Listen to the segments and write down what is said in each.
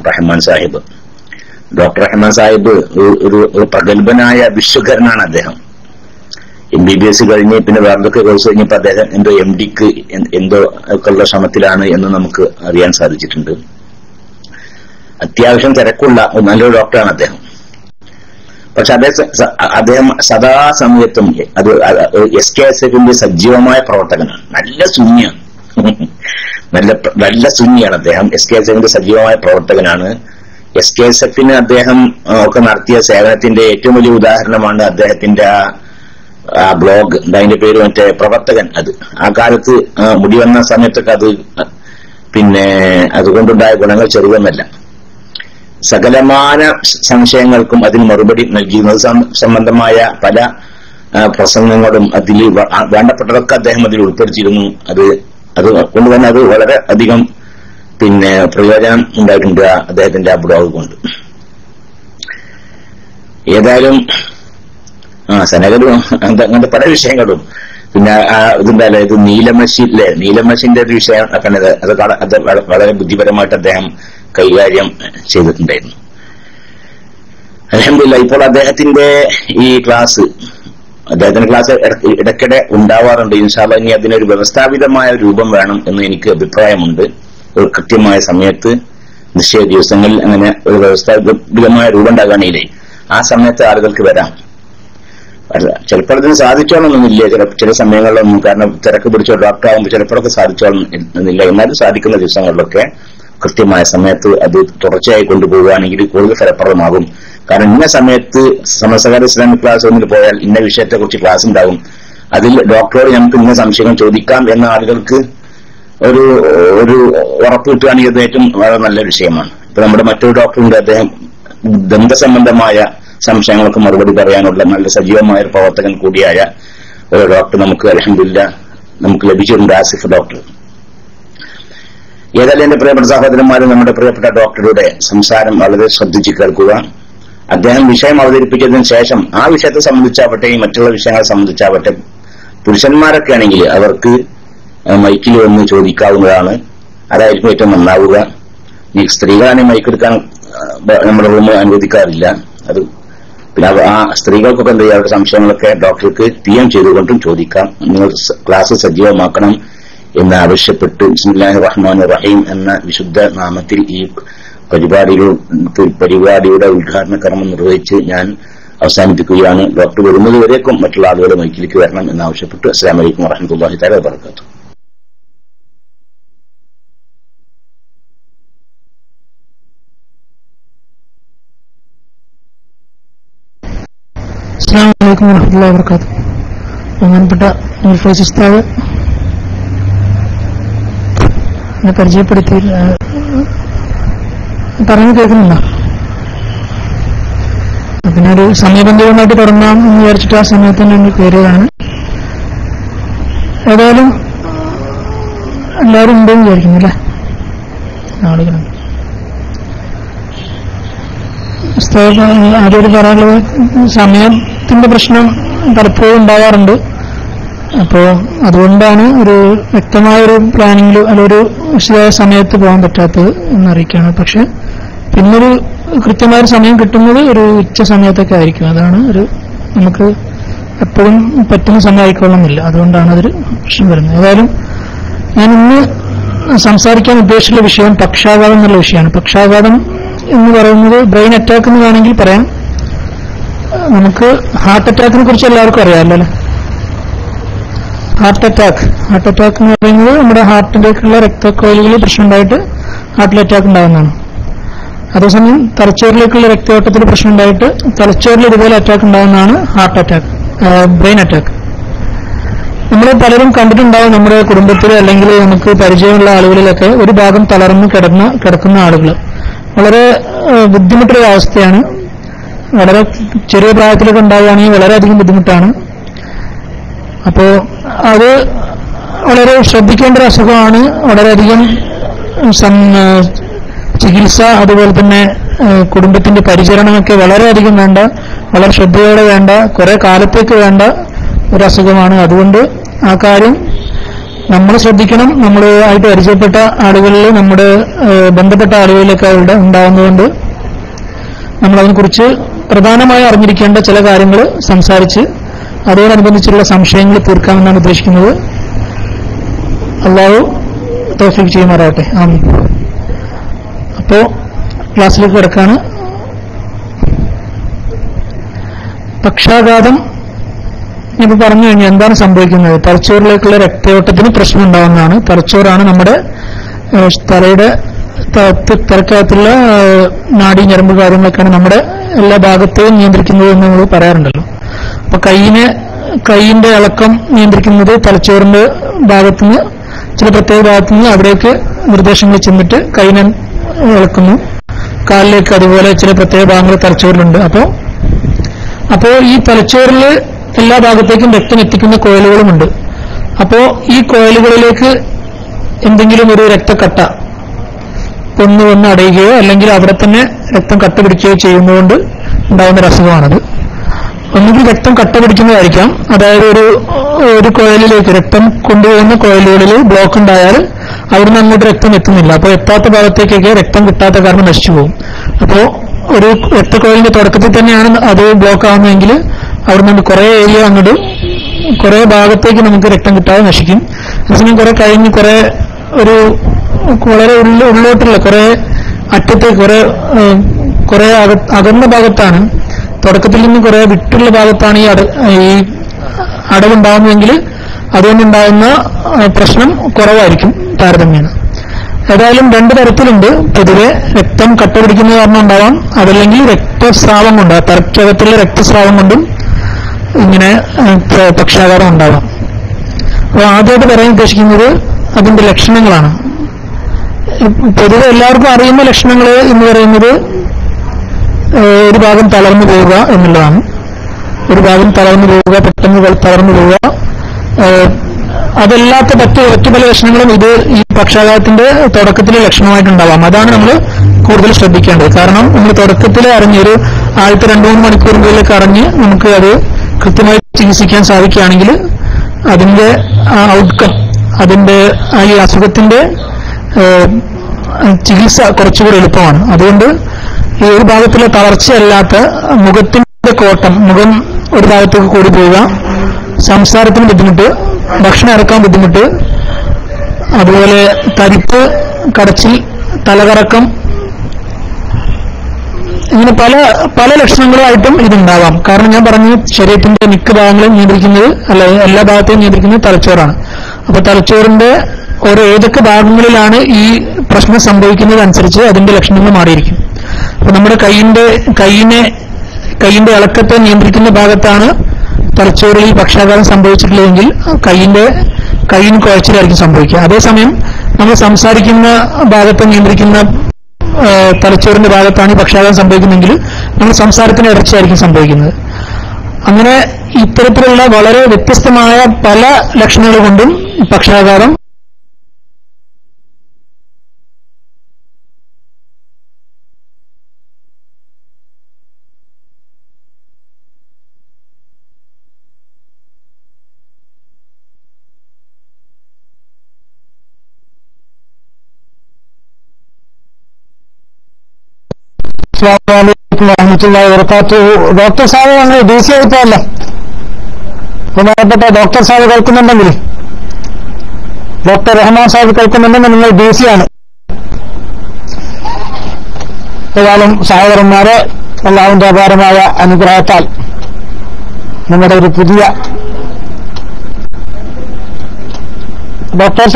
Rahman Sahib. Doctor Rahman Sahib ഒരു പ്രഗത്ഭനായ വിശ്വകരനാണ് അദ്ദേഹം. MBBS കഴിഞ്ഞ് പിന്നെ വേറെന്തൊക്കെ കോഴ്സ് കഴിഞ്ഞപ്പോൾ അദ്ദേഹം എന്തോ MDക്ക് എന്തോ ഒക്കെ ഉള്ള ശ്രമത്തിലാണ് എന്ന് നമുക്ക് അറിയാൻ സാധിച്ചിട്ടുണ്ട്. അത്യാവശ്യം തിരക്കുള്ള നല്ലൊരു ഡോക്ടറാണ് അദ്ദേഹം. പക്ഷെ അദ്ദേഹം സദാസമയത്തും അത് SKSFന്റെ സജീവമായ പ്രവർത്തകനാണ്. നല്ല സുന്നിയാണ്, നല്ല സുന്നിയാണ് അദ്ദേഹം. SKSFന്റെ സജീവമായ പ്രവർത്തകനാണ്. SKSFന് അദ്ദേഹം ഒക്കെ നടത്തിയ സേവനത്തിന്റെ ഏറ്റവും വലിയ ഉദാഹരണമാണ് അദ്ദേഹത്തിന്റെ ആ ബ്ലോഗ്, അതിന്റെ പേര് മറ്റേ പ്രവർത്തകൻ. അത് ആ കാലത്ത് മുടി വന്ന സമയത്തൊക്കെ അത് പിന്നെ അതുകൊണ്ടുണ്ടായ ഗുണങ്ങൾ ചെറുതൊന്നല്ല. സകലമാന സംശയങ്ങൾക്കും അതിന് മറുപടി നൽകിയിരുന്നത് സംബന്ധമായ പല പ്രസംഗങ്ങളും അതിൽ വേണ്ടപ്പെട്ടതൊക്കെ അദ്ദേഹം അതിൽ ഉൾപ്പെടുത്തിയിരുന്നു. അത് കൊണ്ട് തന്നെ അത് വളരെ അധികം പിന്നെ പ്രയോജനം ഉണ്ടായിട്ടുണ്ട് അദ്ദേഹത്തിന്റെ ആ ബ്ലോഗ് കൊണ്ട്. ഏതായാലും സനകരും അങ്ങനത്തെ പല വിഷയങ്ങളും പിന്നെ ഇതുണ്ടല്ലോ, ഇത് നീലമഷിയില്ലേ, നീലമഷിന്റെ ഒരു വിഷയം അത് വളരെ ബുദ്ധിപരമായിട്ട് അദ്ദേഹം കൈകാര്യം ചെയ്തിട്ടുണ്ടായിരുന്നു. അൽഹംദുലില്ലാഹ് ഇപ്പോൾ അദ്ദേഹത്തിന്റെ ഈ ക്ലാസ് ഇടയ്ക്കിടെ ഉണ്ടാവാറുണ്ട്. ഇൻഷാ അല്ലാഹ് ഇനി അതിനൊരു വ്യവസ്ഥാപിതമായ രൂപം വേണം എന്ന് എനിക്ക് അഭിപ്രായമുണ്ട്. ഒരു കൃത്യമായ സമയത്ത് നിശ്ചയ ദിവസങ്ങളിൽ അങ്ങനെ ഒരു വ്യവസ്ഥാപിതമായ രൂപം ഉണ്ടാകുകയാണെങ്കിലേ ആ സമയത്ത് ആളുകൾക്ക് വരാം. ചിലപ്പോൾ അതിന് സാധിച്ചോളണമെന്നില്ല ചില സമയങ്ങളിലൊന്നും, കാരണം തിരക്ക് പിടിച്ചോ ഡോക്ടർ ആകുമ്പോൾ ചിലപ്പോഴൊക്കെ സാധിച്ചോളണമെന്നില്ല. എന്നാലും സാധിക്കുന്ന ദിവസങ്ങളിലൊക്കെ കൃത്യമായ സമയത്ത് അത് തുടർച്ചയായി കൊണ്ടുപോവുകയാണെങ്കിൽ കൂടുതൽ ഫലപ്രദമാകും. കാരണം ഇന്ന സമയത്ത് സമസ്തകാര ഇസ്ലാമിക് ക്ലാസ് ഒന്നിൽ പോയാൽ ഇന്ന വിഷയത്തെക്കുറിച്ച് ക്ലാസ് ഉണ്ടാകും, അതിൽ ഡോക്ടറോട് നമുക്ക് ഇന്ന സംശയം ചോദിക്കാം എന്ന ആളുകൾക്ക് ഒരു ഉറപ്പ് കിട്ടുകയാണെങ്കിൽ അത് ഏറ്റവും വളരെ നല്ല വിഷയമാണ്. ഇപ്പൊ നമ്മുടെ മറ്റൊരു ഡോക്ടറുണ്ട്, അദ്ദേഹം ദന്തസംബന്ധമായ സംശയങ്ങൾക്ക് മറുപടി പറയാനുള്ള നല്ല സജീവമായ ഒരു പ്രവർത്തകൻ കൂടിയായ ഒരു ഡോക്ടർ നമുക്ക് അൽഹംദുലില്ലാഹ് നമുക്ക് ലഭിച്ചിട്ടുണ്ട്, ആസിഫ് ഡോക്ടർ. ഏതായാലും എന്റെ പ്രിയപ്പെട്ട സഹോദരന്മാരും നമ്മുടെ പ്രിയപ്പെട്ട ഡോക്ടറുടെ സംസാരം വളരെ ശ്രദ്ധിച്ച് കേൾക്കുക. അദ്ദേഹം വിഷയം അവതരിപ്പിച്ചതിന് ശേഷം ആ വിഷയത്തെ സംബന്ധിച്ചാവട്ടെ മറ്റുള്ള വിഷയങ്ങളെ സംബന്ധിച്ചാവട്ടെ പുരുഷന്മാരൊക്കെ ആണെങ്കിൽ അവർക്ക് മൈക്കിൽ വന്ന് ചോദിക്കാവുന്നതാണ്. അതായിരിക്കും ഏറ്റവും നന്നാവുക. ഈ സ്ത്രീകളാണെങ്കിൽ മൈക്കെടുക്കാൻ നമ്മുടെ റൂം അനുവദിക്കാറില്ല. അത് പിന്നെ ആ സ്ത്രീകൾക്കൊക്കെ എന്ത് ചെയ്യുക, അവരുടെ സംശയങ്ങളൊക്കെ ഡോക്ടർക്ക് PM ചെയ്തുകൊണ്ടും ചോദിക്കാം. നിങ്ങൾ ക്ലാസ് സജീവമാക്കണം എന്ന് ആവശ്യപ്പെട്ട് ബിസ്മില്ലാഹിർ റഹ്മാനിർ റഹീം എന്ന വിശുദ്ധ നാമത്തിൽ ഈ പരിപാടിയുടെ ഉദ്ഘാടന കർമ്മം നിർവഹിച്ച് ഞാൻ അവസാനിപ്പിക്കുകയാണ്. ഡോക്ടർ വരുന്നത് വരേക്കും മറ്റുള്ള ആളുകൾ മൈക്കിലേക്ക് വരണം എന്നാവശ്യപ്പെട്ടു. അസ്സലാമു അലൈക്കും വറഹ്മത്തുള്ളാഹി തആല വബറകാതുഹു. അസ്സലാമു അലൈക്കും വറഹ്മത്തുള്ളാഹി വബറകാതുഹു. ബഹുമാനപ്പെട്ട ഫൈസി ഉസ്താദ് എന്നെ പരിചയപ്പെടുത്തി പറഞ്ഞു കേൾക്കുന്നുണ്ടോ? പിന്നെ ഒരു സമയബന്ധിതമായിട്ട് തുടങ്ങാം എന്ന് വിചാരിച്ചിട്ട് ആ സമയത്ത് തന്നെ കയറിയതാണ്. ഏതായാലും എല്ലാവരും ഉണ്ടെന്ന് വിചാരിക്കുന്നു അല്ലേ ആളുകളുണ്ട്. ആദ്യം പറയാനുള്ളത് സമയത്തിന്റെ പ്രശ്നം പലപ്പോഴും ഉണ്ടാവാറുണ്ട്. അപ്പോ അതുകൊണ്ടാണ് ഒരു വ്യക്തമായൊരു പ്ലാനിങ്ങിൽ അല്ലൊരു നിശ്ചിതമായ സമയത്ത് പോകാൻ പറ്റാത്തത് എന്നറിയിക്കുകയാണ്. പക്ഷെ പിന്നൊരു കൃത്യമായൊരു സമയം കിട്ടുന്നത് ഒരു ഉച്ച സമയത്തൊക്കെ ആയിരിക്കും. അതാണ് ഒരു നമുക്ക് എപ്പോഴും പറ്റുന്ന സമയം ആയിക്കൊള്ളുന്നില്ല. അതുകൊണ്ടാണ് അതൊരു പ്രശ്നം വരുന്നത്. ഏതായാലും ഞാൻ ഇന്ന് സംസാരിക്കാൻ ഉദ്ദേശിച്ചുള്ള വിഷയം പക്ഷാഘാതം എന്നുള്ള വിഷയമാണ്. പക്ഷാഘാതം എന്ന് പറയുന്നത് ബ്രെയിൻ അറ്റാക്ക് എന്ന് വേണമെങ്കിൽ പറയാം. നമുക്ക് ഹാർട്ട് അറ്റാക്കിനെ കുറിച്ച് എല്ലാവർക്കും അറിയാമല്ലോ അല്ലെ? ഹാർട്ട് അറ്റാക്ക് എന്ന് പറയുന്നത് നമ്മുടെ ഹാർട്ടിലേക്കുള്ള രക്തക്കോയിലുകളിൽ പ്രശ്നം ഉണ്ടായിട്ട് ഹാർട്ടിൽ അറ്റാക്ക് ഉണ്ടാകുന്നതാണ്. അതേസമയം തലച്ചോറിലേക്കുള്ള രക്തയോട്ടത്തിൽ പ്രശ്നം ഉണ്ടായിട്ട് തലച്ചോറിൽ ഇതുപോലെ അറ്റാക്ക് ഉണ്ടാകുന്നതാണ് ഹാർട്ട് അറ്റാക്ക്, ബ്രെയിൻ അറ്റാക്ക്. നമ്മൾ പലരും കണ്ടിട്ടുണ്ടാവും നമ്മുടെ കുടുംബത്തിൽ അല്ലെങ്കിൽ നമുക്ക് പരിചയമുള്ള ആളുകളിലൊക്കെ ഒരു ഭാഗം തളർന്ന് കിടക്കുന്ന ആളുകൾ. വളരെ ബുദ്ധിമുട്ടുള്ള അവസ്ഥയാണ്. വളരെ ചെറിയ പ്രായത്തിലൊക്കെ ഉണ്ടാവുകയാണെങ്കിൽ വളരെയധികം ബുദ്ധിമുട്ടാണ്. അപ്പോ അത് വളരെ ശ്രദ്ധിക്കേണ്ട ഒരു അസുഖമാണ്. വളരെയധികം ചികിത്സ അതുപോലെ തന്നെ കുടുംബത്തിന്റെ പരിചരണമൊക്കെ വളരെയധികം വേണ്ട, വളരെ ശ്രദ്ധയോടെ വേണ്ട, കുറെ കാലത്തേക്ക് വേണ്ട ഒരു അസുഖമാണ്. അതുകൊണ്ട് ആ കാര്യം നമ്മൾ ശ്രദ്ധിക്കണം. നമ്മളുമായിട്ട് പരിചയപ്പെട്ട ആളുകളിൽ, നമ്മുടെ ബന്ധപ്പെട്ട ആളുകളിലൊക്കെ അവിടെ ഉണ്ടാവുന്നതുകൊണ്ട് നമ്മളതിനെക്കുറിച്ച് പ്രധാനമായി അറിഞ്ഞിരിക്കേണ്ട ചില കാര്യങ്ങൾ സംസാരിച്ച് അതോടനുബന്ധിച്ചുള്ള സംശയങ്ങൾ തീർക്കാമെന്നാണ് ഉദ്ദേശിക്കുന്നത്. അല്ലാഹു തൗഫീഖ് ചെയ്യുമാറാവട്ടെ. ആമീൻ. അപ്പോ ക്ലാസ്സിലേക്ക് കിടക്കാണ്. പക്ഷാഘാതം ഇപ്പോൾ പറഞ്ഞു കഴിഞ്ഞാൽ എന്താണ് സംഭവിക്കുന്നത്? തലച്ചോറിലേക്കുള്ള രക്തയോട്ടത്തിന് പ്രശ്നം ഉണ്ടാവുന്നതാണ്. തലച്ചോറാണ് നമ്മുടെ തലയുടെ തലക്കകത്തുള്ള നാഡീ ഞരമ്പ് കാര്യങ്ങളൊക്കെയാണ് നമ്മുടെ എല്ലാ ഭാഗത്തെയും നിയന്ത്രിക്കുന്നത് എന്ന് നമ്മൾ പറയാറുണ്ടല്ലോ. അപ്പൊ കൈയിന്റെ ഇളക്കം നിയന്ത്രിക്കുന്നത് തലച്ചോറിന്റെ ഭാഗത്തുനിന്ന്, ചില പ്രത്യേക ഭാഗത്തുനിന്ന് അവിടേക്ക് നിർദ്ദേശങ്ങൾ ചെന്നിട്ട് കൈയിനെ ഇളക്കുന്നു. കാലിലേക്ക് അതുപോലെ ചില പ്രത്യേക ഭാഗങ്ങൾ തലച്ചോറിലുണ്ട്. അപ്പോ ഈ തലച്ചോറിൽ എല്ലാ ഭാഗത്തേക്കും രക്തം എത്തിക്കുന്ന കോയിലുകളുമുണ്ട്. അപ്പോ ഈ കോയിലുകളിലേക്ക് എന്തെങ്കിലും ഒരു രക്തക്കട്ട വന്ന് അടയുകയോ അല്ലെങ്കിൽ അവിടെ തന്നെ രക്തം കട്ട പിടിക്കുകയോ ചെയ്യുന്നതുകൊണ്ട് ഉണ്ടാകുന്ന ഒരു അസുഖമാണത്. ഒന്നുകിൽ രക്തം കട്ട പിടിക്കുന്നതായിരിക്കാം, അതായത് ഒരു കോയിലിലേക്ക് രക്തം കൊണ്ടുപോകുന്ന കോയിലുകളിൽ ബ്ലോക്ക് ഉണ്ടായാൽ അവിടുന്ന് അങ്ങോട്ട് രക്തം എത്തുന്നില്ല. അപ്പോൾ എത്താത്ത ഭാഗത്തേക്കൊക്കെ രക്തം കിട്ടാത്ത കാരണം നശിച്ചു പോകും. അപ്പോൾ ഒരു രക്തക്കോയിലിന്റെ തുടക്കത്തിൽ തന്നെയാണ് അത് ബ്ലോക്ക് ആവുന്നതെങ്കിൽ അവിടുന്ന് കുറെ ഏരിയ അങ്ങോട്ട് കുറെ ഭാഗത്തേക്ക് നമുക്ക് രക്തം കിട്ടാതെ നശിക്കും. അതേസമയം കുറെ കഴിഞ്ഞ് ഒരു വളരെ ഉള്ളോട്ടുള്ള കുറെ അറ്റത്തേക്ക് കുറെ അകന്ന ഭാഗത്താണ്, തുടക്കത്തിൽ നിന്ന് കുറെ വിട്ടുള്ള ഭാഗത്താണ് ഈ അടവുണ്ടാവുന്നതെങ്കിൽ അതുകൊണ്ടുണ്ടാകുന്ന പ്രശ്നം കുറവായിരിക്കും താരതമ്യേന. ഏതായാലും രണ്ടു തരത്തിലുണ്ട്. പൊതുവെ രക്തം കട്ട പിടിക്കുന്ന കാരണം ഉണ്ടാവാം, അതല്ലെങ്കിൽ രക്തസ്രാവം കൊണ്ട്, തലയ്ക്കകത്തുള്ള രക്തസ്രാവം കൊണ്ടും ഇങ്ങനെ പക്ഷാഘാതം ഉണ്ടാവാം. അപ്പോൾ ആദ്യമായിട്ട് പറയാൻ ഉദ്ദേശിക്കുന്നത് അതിന്റെ ലക്ഷണങ്ങളാണ്. പൊതുവെ എല്ലാവർക്കും അറിയുന്ന ലക്ഷണങ്ങൾ എന്ന് പറയുന്നത് ഒരു ഭാഗം തളർന്നു പോവുക എന്നുള്ളതാണ്. ഒരു ഭാഗം തളർന്നു പോവുക, പെട്ടെന്ന് തളർന്നു പോവുക. അതല്ലാത്ത മറ്റു പല ലക്ഷണങ്ങളും ഈ പക്ഷാഘാതത്തിന്റെ തുടക്കത്തിലെ ലക്ഷണമായിട്ടുണ്ടാവാം. അതാണ് നമ്മൾ കൂടുതൽ ശ്രദ്ധിക്കേണ്ടത്. കാരണം നമ്മൾ തുടക്കത്തിൽ അറിഞ്ഞൊരു ആദ്യത്തെ 2-3 മണിക്കൂറിനുള്ളിലേക്ക് അറിഞ്ഞ് നമുക്ക് അത് കൃത്യമായി ചികിത്സിക്കാൻ സാധിക്കുകയാണെങ്കിൽ അതിന്റെ ഔട്ട്കം, അതിന്റെ ഈ അസുഖത്തിന്റെ ചികിത്സ കുറച്ചുകൂടി എളുപ്പമാണ്. അതുകൊണ്ട് ഈ ഒരു ഭാഗത്തിലെ തളർച്ചയല്ലാത്ത മുഖത്തിന്റെ കോട്ടം, മുഖം ഒരു ഭാഗത്തേക്ക് കൂടി പോവുക, സംസാരത്തിന് ബുദ്ധിമുട്ട്, ഭക്ഷണം ഇറക്കാൻ ബുദ്ധിമുട്ട്, അതുപോലെ തരിപ്പ്, കടച്ചിൽ, തലകറക്കം, ഇങ്ങനെ പല ലക്ഷണങ്ങളുമായിട്ടും ഇതുണ്ടാവാം. കാരണം ഞാൻ പറഞ്ഞു, ശരീരത്തിന്റെ മിക്ക ഭാഗങ്ങളും നിയന്ത്രിക്കുന്നത്, അല്ല എല്ലാ ഭാഗത്തെയും നിയന്ത്രിക്കുന്നത് തലച്ചോറാണ്. അപ്പൊ തലച്ചോറിന്റെ ഏതൊക്കെ ഭാഗങ്ങളിലാണ് ഈ പ്രശ്നം സംഭവിക്കുന്നത് അനുസരിച്ച് അതിന്റെ ലക്ഷണങ്ങൾ മാറിയിരിക്കും. അപ്പൊ നമ്മുടെ കൈയിന്റെ ഇളക്കത്തെ നിയന്ത്രിക്കുന്ന ഭാഗത്താണ് തലച്ചോറിൽ പക്ഷാഘാതം സംഭവിച്ചിട്ടില്ലെങ്കിൽ കൈയിന് കുഴച്ചിലായിരിക്കും സംഭവിക്കുക. അതേസമയം നമ്മൾ സംസാരിക്കുന്ന ഭാഗത്തെ നിയന്ത്രിക്കുന്ന തലച്ചോറിന്റെ ഭാഗത്താണ് ഈ പക്ഷാഘാതം സംഭവിക്കുന്നെങ്കിൽ നമ്മൾ സംസാരത്തിന് ഇടർച്ചയായിരിക്കും സംഭവിക്കുന്നത്. അങ്ങനെ ഇത്തരത്തിലുള്ള വളരെ വ്യത്യസ്തമായ പല ലക്ഷണങ്ങൾ കൊണ്ടും പക്ഷാഘാതം ഡോക്ടർ സാഹിബ് ഞങ്ങൾ DC ആയിട്ടല്ല, ബഹുമാനപ്പെട്ട ഡോക്ടർ സാഹിബ് കേൾക്കുന്നുണ്ടെങ്കിൽ, ഡോക്ടർ റഹ്മാൻ സാഹിബ് കേൾക്കുന്നുണ്ടെങ്കിൽ നിങ്ങൾ DC ആണ്. ഏതായാലും സഹോദരന്മാരെ, അല്ലാഹുവിന്റെ അപാരമായ അനുഗ്രഹത്താൽ നമ്മുടെ ഒരു പുതിയ ഡോക്ടർ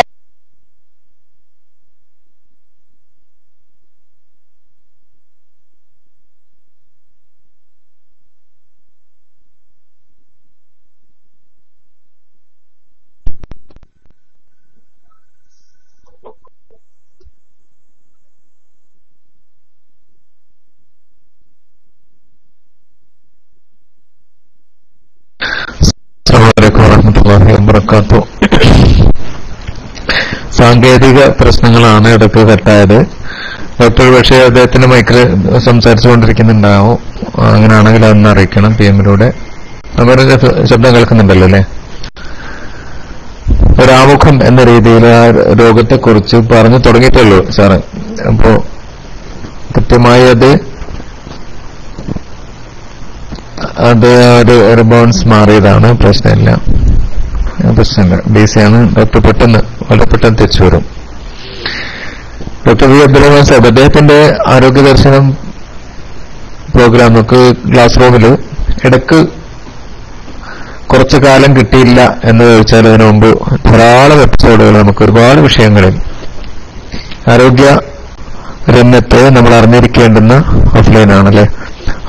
സാങ്കേതിക പ്രശ്നങ്ങളാണ് ഇടയ്ക്ക് കട്ടായത്. ഡോക്ടർ പക്ഷേ അദ്ദേഹത്തിന്റെ മൈക്കിൽ സംസാരിച്ചുകൊണ്ടിരിക്കുന്നുണ്ടാവും. അങ്ങനെയാണെങ്കിൽ അതൊന്ന് അറിയിക്കണം PM-ലൂടെ. അവരുടെ ശബ്ദം കേൾക്കുന്നുണ്ടല്ലോ അല്ലേ? ഒരാമുഖം എന്ന രീതിയിൽ ആ രോഗത്തെക്കുറിച്ച് പറഞ്ഞു തുടങ്ങിയിട്ടുള്ളൂ സാറ്. അപ്പോ കൃത്യമായി അത് ഒരു ബൗൺസ് മാറിയതാണ്. പ്രശ്നമില്ല. DC ആണ്. ഡോക്ടർ വളരെ പെട്ടെന്ന് തിരിച്ചു വരും. ഡോക്ടർ വി അബ്ദുറഹ്മാൻ സാഹിബ് അദ്ദേഹത്തിന്റെ ആരോഗ്യ ദർശനം പ്രോഗ്രാം നമുക്ക് ക്ലാസ് റൂമിൽ ഇടയ്ക്ക് കുറച്ചു കാലം കിട്ടിയില്ല എന്ന് ചോദിച്ചാൽ അതിനു മുമ്പ് ധാരാളം എപ്പിസോഡുകൾ നമുക്ക് ഒരുപാട് വിഷയങ്ങളിൽ ആരോഗ്യ രംഗത്തെ നമ്മൾ അറിഞ്ഞിരിക്കേണ്ടുന്ന ഓഫ്ലൈനാണല്ലേ,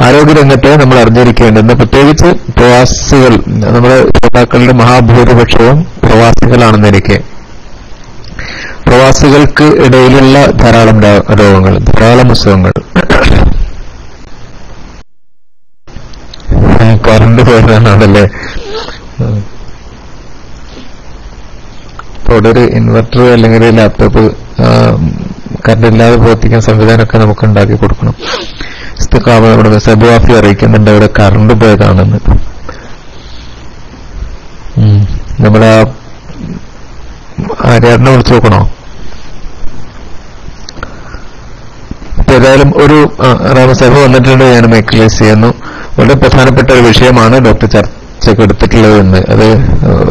ആരോഗ്യരംഗത്തെ നമ്മൾ അറിഞ്ഞിരിക്കേണ്ടുന്ന പ്രത്യേകിച്ച് പ്രവാസികൾ, നമ്മുടെ ശ്രോതാക്കളുടെ മഹാഭൂരിപക്ഷവും പ്രവാസികളാണെന്നിരിക്കെ പ്രവാസികൾക്ക് ഇടയിലുള്ള ധാരാളം രോഗങ്ങൾ, ധാരാളം അസുഖങ്ങൾ. കറണ്ട് പോയതാണല്ലേ. അവിടെ ഒരു ഇൻവെർട്ടർ അല്ലെങ്കിൽ ലാപ്ടോപ്പ് കറണ്ട് ഇല്ലാതെ പ്രവർത്തിക്കാൻ സംവിധാനമൊക്കെ നമുക്ക് ഉണ്ടാക്കി കൊടുക്കണം. ഇസ്തിഖാമ നമ്മുടെ സബുവാഫി അറിയിക്കുന്നുണ്ട് അവിടെ കറണ്ട് പോയതാണെന്ന്. നമ്മളെ ആര്യാടിനെ വിളിച്ചു നോക്കണോ? ഏതായാലും ഒരു റാമസാഹിബ് വന്നിട്ടുണ്ട്. ഞാൻ മൈക്രലൈസ് ചെയ്യുന്നു. വളരെ പ്രധാനപ്പെട്ട ഒരു വിഷയമാണ് ഡോക്ടർ ചർച്ചയ്ക്ക് എടുത്തിട്ടുള്ളതെന്ന്. അത്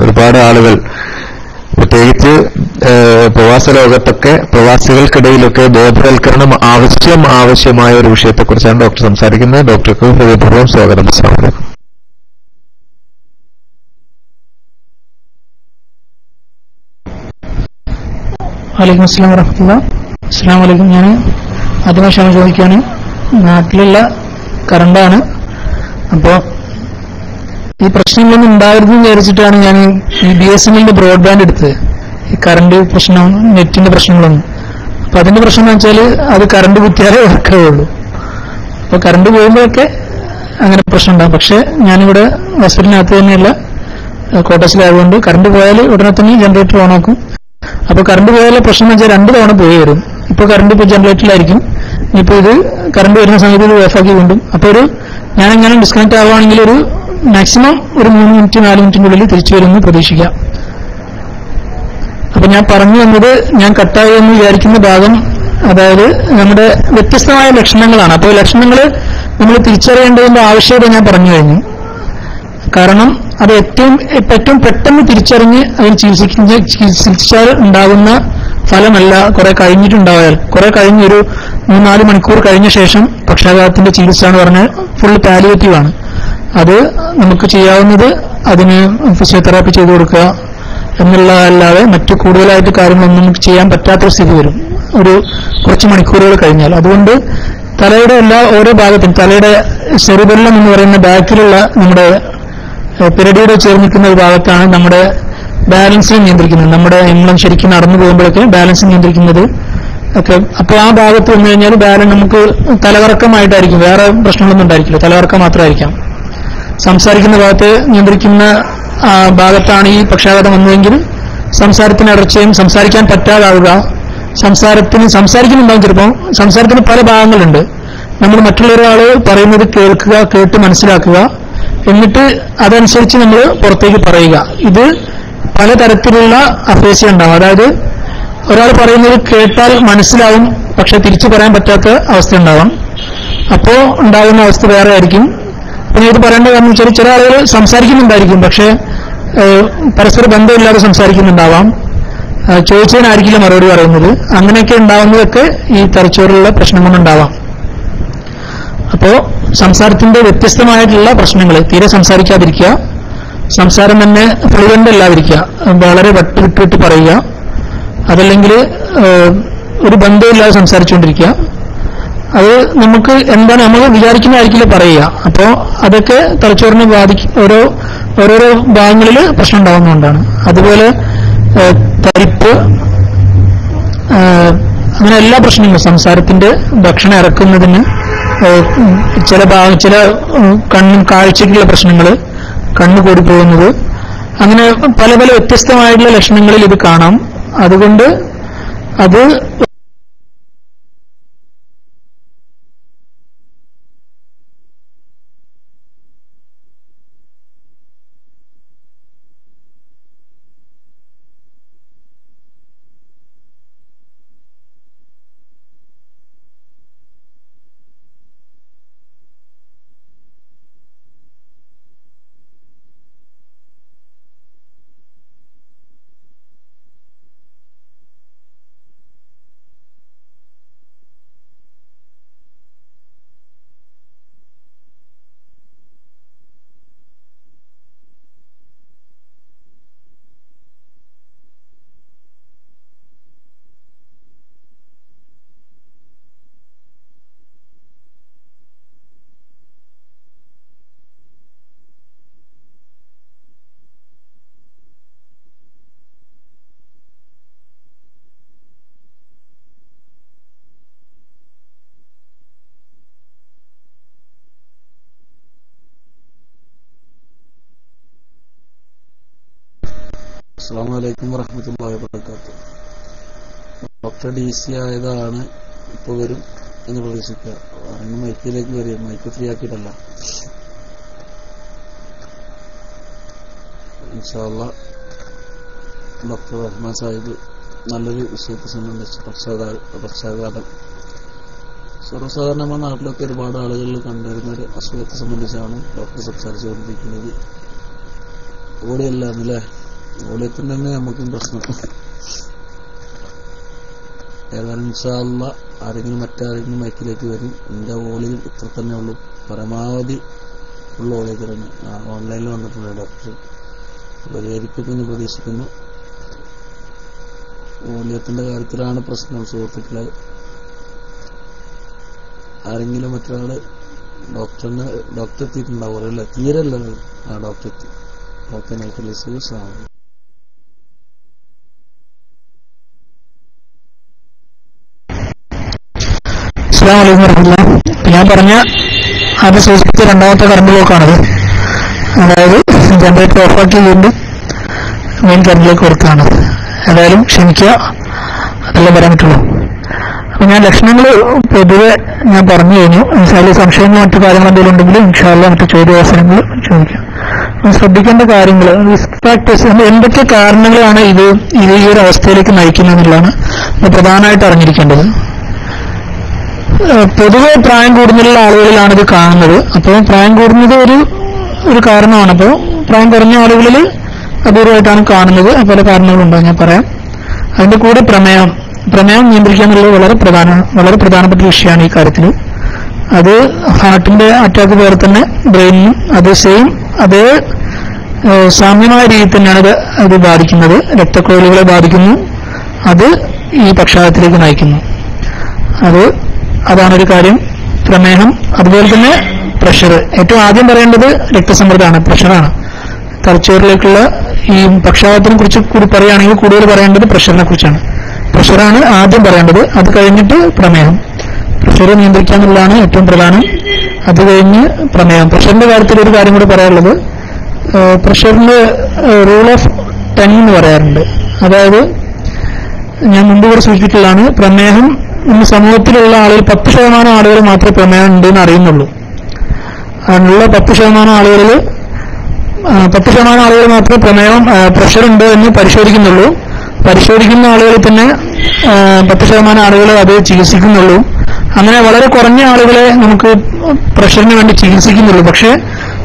ഒരുപാട് ആളുകൾ പ്രത്യേകിച്ച് പ്രവാസ ലോകത്തൊക്കെ പ്രവാസികൾക്കിടയിലൊക്കെ ബോധവൽക്കരണം ആവശ്യമായ ഒരു വിഷയത്തെക്കുറിച്ചാണ് ഡോക്ടർ സംസാരിക്കുന്നത്. ഡോക്ടർക്ക് ഹൃദയപൂർവ്വം സ്വാഗതം. അസ്സലാമു വലൈക്കും അസ്സലാം വറഹ്മത്തുള്ളാഹി. അസ്സലാമു അലൈക്കും. ഞാൻ ആദ്യമായി ക്ഷമ ചോദിക്കുകയാണ്. നാട്ടിലുള്ള കറണ്ടാണ്. അപ്പോൾ ഈ പ്രശ്നങ്ങളൊന്നും ഉണ്ടായിരുന്നു വിചാരിച്ചിട്ടാണ് ഞാൻ ഈ BSNLന്റെ ബ്രോഡ്ബാൻഡ് എടുത്തത്. ഈ കറണ്ട് പ്രശ്നം, നെറ്റിന്റെ പ്രശ്നങ്ങളൊന്നും. അപ്പൊ അതിന്റെ പ്രശ്നം എന്ന് വെച്ചാൽ അത് കറണ്ട് കുത്തിയാലേ വർക്കാവുള്ളൂ. അപ്പൊ കറണ്ട് പോകുമ്പോഴൊക്കെ അങ്ങനെ പ്രശ്നം ഉണ്ടാകും. പക്ഷെ ഞാനിവിടെ ഹോസ്പിറ്റലിനകത്ത് തന്നെയല്ല, ക്വാർട്ടേഴ്സിലായതുകൊണ്ട് കറണ്ട് പോയാൽ ഉടനെ തന്നെ ജനറേറ്റർ ഓണാക്കും. അപ്പൊ കറണ്ട് പോയാലെ പ്രശ്നം എന്ന് വെച്ചാൽ 2 തവണ പോയി വരും. ഇപ്പൊ കറണ്ട് ഇപ്പൊ ജനറേറ്ററിലായിരിക്കും, ഇനിയിപ്പോ ഇത് കറണ്ട് വരുന്ന സമയത്ത് ഇത് ഓഫാക്കി കൊണ്ടും. അപ്പൊ ഞാനെങ്ങനെ ഡിസ്കണക്ട് ആവുകയാണെങ്കിൽ ഒരു മാക്സിമം ഒരു 3 മിനിറ്റ് 4 മിനിറ്റിനുള്ളിൽ തിരിച്ചു വരുമെന്ന് പ്രതീക്ഷിക്കാം. അപ്പൊ ഞാൻ പറഞ്ഞു വന്നത്, ഞാൻ കട്ടായി എന്ന് വിചാരിക്കുന്ന ഭാഗം, അതായത് നമ്മുടെ വ്യത്യസ്തമായ ലക്ഷണങ്ങളാണ്. അപ്പോൾ ലക്ഷണങ്ങൾ നമ്മൾ തിരിച്ചറിയേണ്ടതിന്റെ ആവശ്യകത ഞാൻ പറഞ്ഞു കഴിഞ്ഞു. കാരണം അത് ഏറ്റവും പെട്ടെന്ന് തിരിച്ചറിഞ്ഞ് അതിന് ചികിത്സിച്ചാൽ ഉണ്ടാകുന്ന ഫലമല്ല കുറെ കഴിഞ്ഞിട്ടുണ്ടായാൽ. കുറെ കഴിഞ്ഞ് ഒരു 3-4 മണിക്കൂർ കഴിഞ്ഞ ശേഷം പക്ഷാഘാതത്തിന്റെ ചികിത്സ എന്ന് പറഞ്ഞാൽ ഫുൾ പാലിയേറ്റീവ് ആണ്. അത് നമുക്ക് ചെയ്യാവുന്നത് അതിന് ഫിസിയോതെറാപ്പി ചെയ്തു കൊടുക്കുക എന്നുള്ളതല്ലാതെ മറ്റു കൂടുതലായിട്ട് കാര്യങ്ങളൊന്നും നമുക്ക് ചെയ്യാൻ പറ്റാത്തൊരു സ്ഥിതി വരും ഒരു കുറച്ച് മണിക്കൂറുകൾ കഴിഞ്ഞാൽ. അതുകൊണ്ട് തലയുടെ ഓരോ ഭാഗത്തും, തലയുടെ സെറിബെല്ലം എന്ന് പറയുന്ന ബാക്കിലുള്ള നമ്മുടെ പിരടിയോട് ചേർന്ന് നിൽക്കുന്ന ഒരു ഭാഗത്താണ് നമ്മുടെ ബാലൻസിനെ നിയന്ത്രിക്കുന്നത്. നമ്മുടെ നമ്മൾ ശരിക്കും നടന്നു പോകുമ്പോഴൊക്കെ ബാലൻസ് നിയന്ത്രിക്കുന്നത് ഒക്കെ. അപ്പോൾ ആ ഭാഗത്ത് വന്നു കഴിഞ്ഞാൽ നമുക്ക് തലകറക്കമായിട്ടായിരിക്കും, വേറെ പ്രശ്നങ്ങളൊന്നും ഉണ്ടായിരിക്കില്ല, തലകറക്കം മാത്രമായിരിക്കാം. സംസാരിക്കുന്ന ഭാഗത്ത് നിയന്ത്രിക്കുന്ന ഭാഗത്താണ് ഈ പക്ഷാഘാതം വന്നതെങ്കിൽ സംസാരത്തിന് ഇടർച്ചയും, സംസാരിക്കാൻ പറ്റാതാവുക, സംസാരിക്കുന്നുണ്ടാവും. ചിലപ്പോൾ സംസാരത്തിന് പല ഭാഗങ്ങളുണ്ട്. നമ്മൾ മറ്റുള്ളൊരാൾ പറയുന്നത് കേൾക്കുക, കേട്ട് മനസ്സിലാക്കുക, എന്നിട്ട് അതനുസരിച്ച് നമ്മൾ പുറത്തേക്ക് പറയുക. ഇത് പലതരത്തിലുള്ള അഫേസ്യ ഉണ്ടാവും. അതായത് ഒരാൾ പറയുന്നത് കേട്ടാൽ മനസ്സിലാവും, പക്ഷെ തിരിച്ചു പറയാൻ പറ്റാത്ത അവസ്ഥ ഉണ്ടാവാം. അപ്പോ ഉണ്ടാകുന്ന അവസ്ഥ വേറെ ആയിരിക്കും. പിന്നെ ഇത് പറയേണ്ട കാരണം വെച്ചാൽ ചില ആളുകൾ സംസാരിക്കുന്നുണ്ടായിരിക്കും, പക്ഷെ പരസ്പര ബന്ധമില്ലാതെ സംസാരിക്കുന്നുണ്ടാവാം, ചോദിച്ചതിനായിരിക്കില്ല മറുപടി പറയുന്നത്. അങ്ങനെയൊക്കെ ഉണ്ടാവുന്നതൊക്കെ ഈ തലച്ചോറിലുള്ള പ്രശ്നം കൊണ്ടുണ്ടാവാം. അപ്പോ സംസാരത്തിന്റെ വ്യത്യസ്തമായിട്ടുള്ള പ്രശ്നങ്ങൾ, തീരെ സംസാരിക്കാതിരിക്കുക, സംസാരം തന്നെ ഫ്ലുവന്റ് അല്ലാതിരിക്കുക, വളരെ വിട്ട് പറയുക, അതല്ലെങ്കിൽ ഒരു ബന്ധമില്ലാതെ സംസാരിച്ചുകൊണ്ടിരിക്കുക. അത് നമുക്ക് എന്താണ് നമ്മൾ വിചാരിക്കുന്നതായിരിക്കില്ല പറയുക. അപ്പോ അതൊക്കെ തലച്ചോറിനെ ഓരോരോ ഭാഗങ്ങളിൽ പ്രശ്നം ഉണ്ടാവുന്നതുകൊണ്ടാണ്. അതുപോലെ തരിപ്പ്, അങ്ങനെ എല്ലാ പ്രശ്നങ്ങളും സംസാരത്തിന്റെ ഭക്ഷണം ഇറക്കുന്നതിന് ചില കണ്ണും കാഴ്ചയ്ക്കുള്ള പ്രശ്നങ്ങൾ, കണ്ണ് കൂടിപ്പോകുന്നത്, അങ്ങനെ പല പല വ്യത്യസ്തമായിട്ടുള്ള ലക്ഷണങ്ങളിൽ ഇത് കാണാം. അതുകൊണ്ട് അത് അസ്സലാമു അലൈക്കും വറഹ്മത്തുള്ളാഹി വബറകാതുഹു. ഡോക്ടർ DC ആയതാണ്, ഇപ്പോൾ വരും എന്ന് പ്രതീക്ഷിക്കുക. ഇന്ന് മൈക്കിലേക്ക് വരിക, മൈക്ക് ഫ്രീ ആക്കിയിട്ടല്ല. ഇൻഷാ അല്ലാഹ് ഡോക്ടർ റഹ്മാൻ സാഹിബ് നല്ലൊരു വിഷയത്തെ സംബന്ധിച്ച് പക്ഷാഘാതം സർവ്വസാധാരണ നമ്മുടെ നാട്ടിലൊക്കെ ഒരുപാട് ആളുകളിൽ കണ്ടുവരുന്ന ഒരു അസുഖത്തെ സംബന്ധിച്ചാണ് ഡോക്ടർ സംസാരിച്ചുകൊണ്ടിരിക്കുന്നത്. ഓടിയല്ല എന്നല്ലേ, ഓടിയത്തിന് തന്നെ നമുക്കും പ്രശ്നം. ഏതായാലും ഇൻഷാ അല്ലാഹ് മറ്റാരെങ്കിലും മൈക്കിലേക്ക് വരും. എന്റെ ഓളിയിൽ ഇത്ര തന്നെ ഉള്ളൂ, പരമാവധി ഉള്ള ഓളിയൊക്കെ തന്നെ ഓൺലൈനിൽ വന്നിട്ടുണ്ട്. ഡോക്ടർ പരിഹരിക്കുമെന്ന് പ്രതീക്ഷിക്കുന്നു. ഓളിയത്തിന്റെ കാര്യത്തിലാണ് പ്രശ്നം സുഹൃത്തുക്കളെ. ആരെങ്കിലും മറ്റൊരാള് ഡോക്ടർ എത്തിയിട്ടുണ്ടാവും അല്ലേ? തീരല്ല ഡോക്ടർ എത്തി. ഡോക്ടർ നൈക്കലിസ്സാണ്. ഞാൻ പറഞ്ഞ അത് സൂചിപ്പിച്ച രണ്ടാമത്തെ കറണ്ട് ബ്ലോക്കാണത്. അതായത് ജനറേറ്റർ ഓഫാക്കി വീണ്ടും മെയിൻ കറണ്ടിലേക്ക് കൊടുത്താണ്. ഏതായാലും ക്ഷമിക്കുക, അതെല്ലാം പറയാൻ പറ്റുള്ളൂ. അപ്പൊ ഞാൻ ലക്ഷണങ്ങൾ പൊതുവെ ഞാൻ പറഞ്ഞു കഴിഞ്ഞു. അതിൽ സംശയങ്ങൾ മറ്റു കാര്യങ്ങൾ എന്തെങ്കിലും ഉണ്ടെങ്കിൽ ഇൻഷാല്ലാ മറ്റു ചോദ്യാവസരങ്ങൾ ചോദിക്കാം. ശ്രദ്ധിക്കേണ്ട കാര്യങ്ങൾ, റിസ്ക് ഫാക്ടേഴ്സ്, എന്തൊക്കെ കാരണങ്ങളാണ് ഇത് ഈ ഒരു അവസ്ഥയിലേക്ക് നയിക്കുന്നതെന്നുള്ളതാണ് പ്രധാനമായിട്ട് അറിഞ്ഞിരിക്കേണ്ടത്. പൊതുവെ പ്രായം കൂടുതലുള്ള ആളുകളിലാണ് ഇത് കാണുന്നത്. അപ്പോൾ പ്രായം കൂടുന്നത് ഒരു കാരണമാണ്. അപ്പോൾ പ്രായം കുറഞ്ഞ ആളുകളിൽ അപൂർവമായിട്ടാണ് കാണുന്നത്. പല കാരണങ്ങളുണ്ടാവും, ഞാൻ പറയാം. അതിന്റെ കൂടെ പ്രമേയം നിയന്ത്രിക്കുക എന്നുള്ളത് വളരെ പ്രധാനപ്പെട്ട വിഷയമാണ് ഈ കാര്യത്തിൽ. അത് ഹാർട്ടിന്റെ അറ്റാക്ക് പോലെ തന്നെ ബ്രെയിനിനും അതേ സാമ്യമായ രീതിയിൽ തന്നെയാണ് അത് ബാധിക്കുന്നത്. രക്തക്കുഴലുകളെ ബാധിക്കുന്നു, അത് ഈ പക്ഷാഘാതത്തിലേക്ക് നയിക്കുന്നു. അതാണൊരു കാര്യം. പ്രമേഹം, അതുപോലെ തന്നെ പ്രഷർ. ഏറ്റവും ആദ്യം പറയേണ്ടത് രക്തസമ്മർദ്ദമാണ്, പ്രഷറാണ്. തലച്ചോറിലേക്കുള്ള ഈ പക്ഷാഘാതത്തിനെ കുറിച്ച് കൂടി പറയുകയാണെങ്കിൽ കൂടുതൽ പറയേണ്ടത് പ്രഷറിനെ കുറിച്ചാണ്. പ്രഷറാണ് ആദ്യം പറയേണ്ടത്. അത് കഴിഞ്ഞിട്ട് പ്രമേഹം. പ്രഷർ നിയന്ത്രിക്കുക എന്നുള്ളതാണ് ഏറ്റവും പ്രധാനം. അത് കഴിഞ്ഞ് പ്രമേഹം. പ്രഷറിന്റെ കാര്യത്തിൽ ഒരു കാര്യം കൂടി പറയാനുള്ളത്, പ്രഷറിന്റെ റൂൾ ഓഫ് 10 എന്ന് പറയാറുണ്ട്. അതായത് ഞാൻ മുമ്പ് കൂടെ സൂചിപ്പിച്ചതാണ്, പ്രമേഹം ഇന്ന് സമൂഹത്തിലുള്ള ആളുകൾ 10% ആളുകൾ മാത്രമേ പ്രമേഹം ഉണ്ടെന്ന് അറിയുന്നുള്ളൂ. അതിനുള്ള 10% ആളുകളിൽ 10% ആളുകൾ മാത്രമേ പ്രഷർ ഉണ്ട് എന്ന് പരിശോധിക്കുന്നുള്ളൂ. പരിശോധിക്കുന്ന ആളുകളിൽ തന്നെ 10% ആളുകൾ അത് ചികിത്സിക്കുന്നുള്ളൂ. അങ്ങനെ വളരെ കുറഞ്ഞ ആളുകളെ നമുക്ക് പ്രഷറിന് വേണ്ടി ചികിത്സിക്കുന്നുള്ളൂ. പക്ഷെ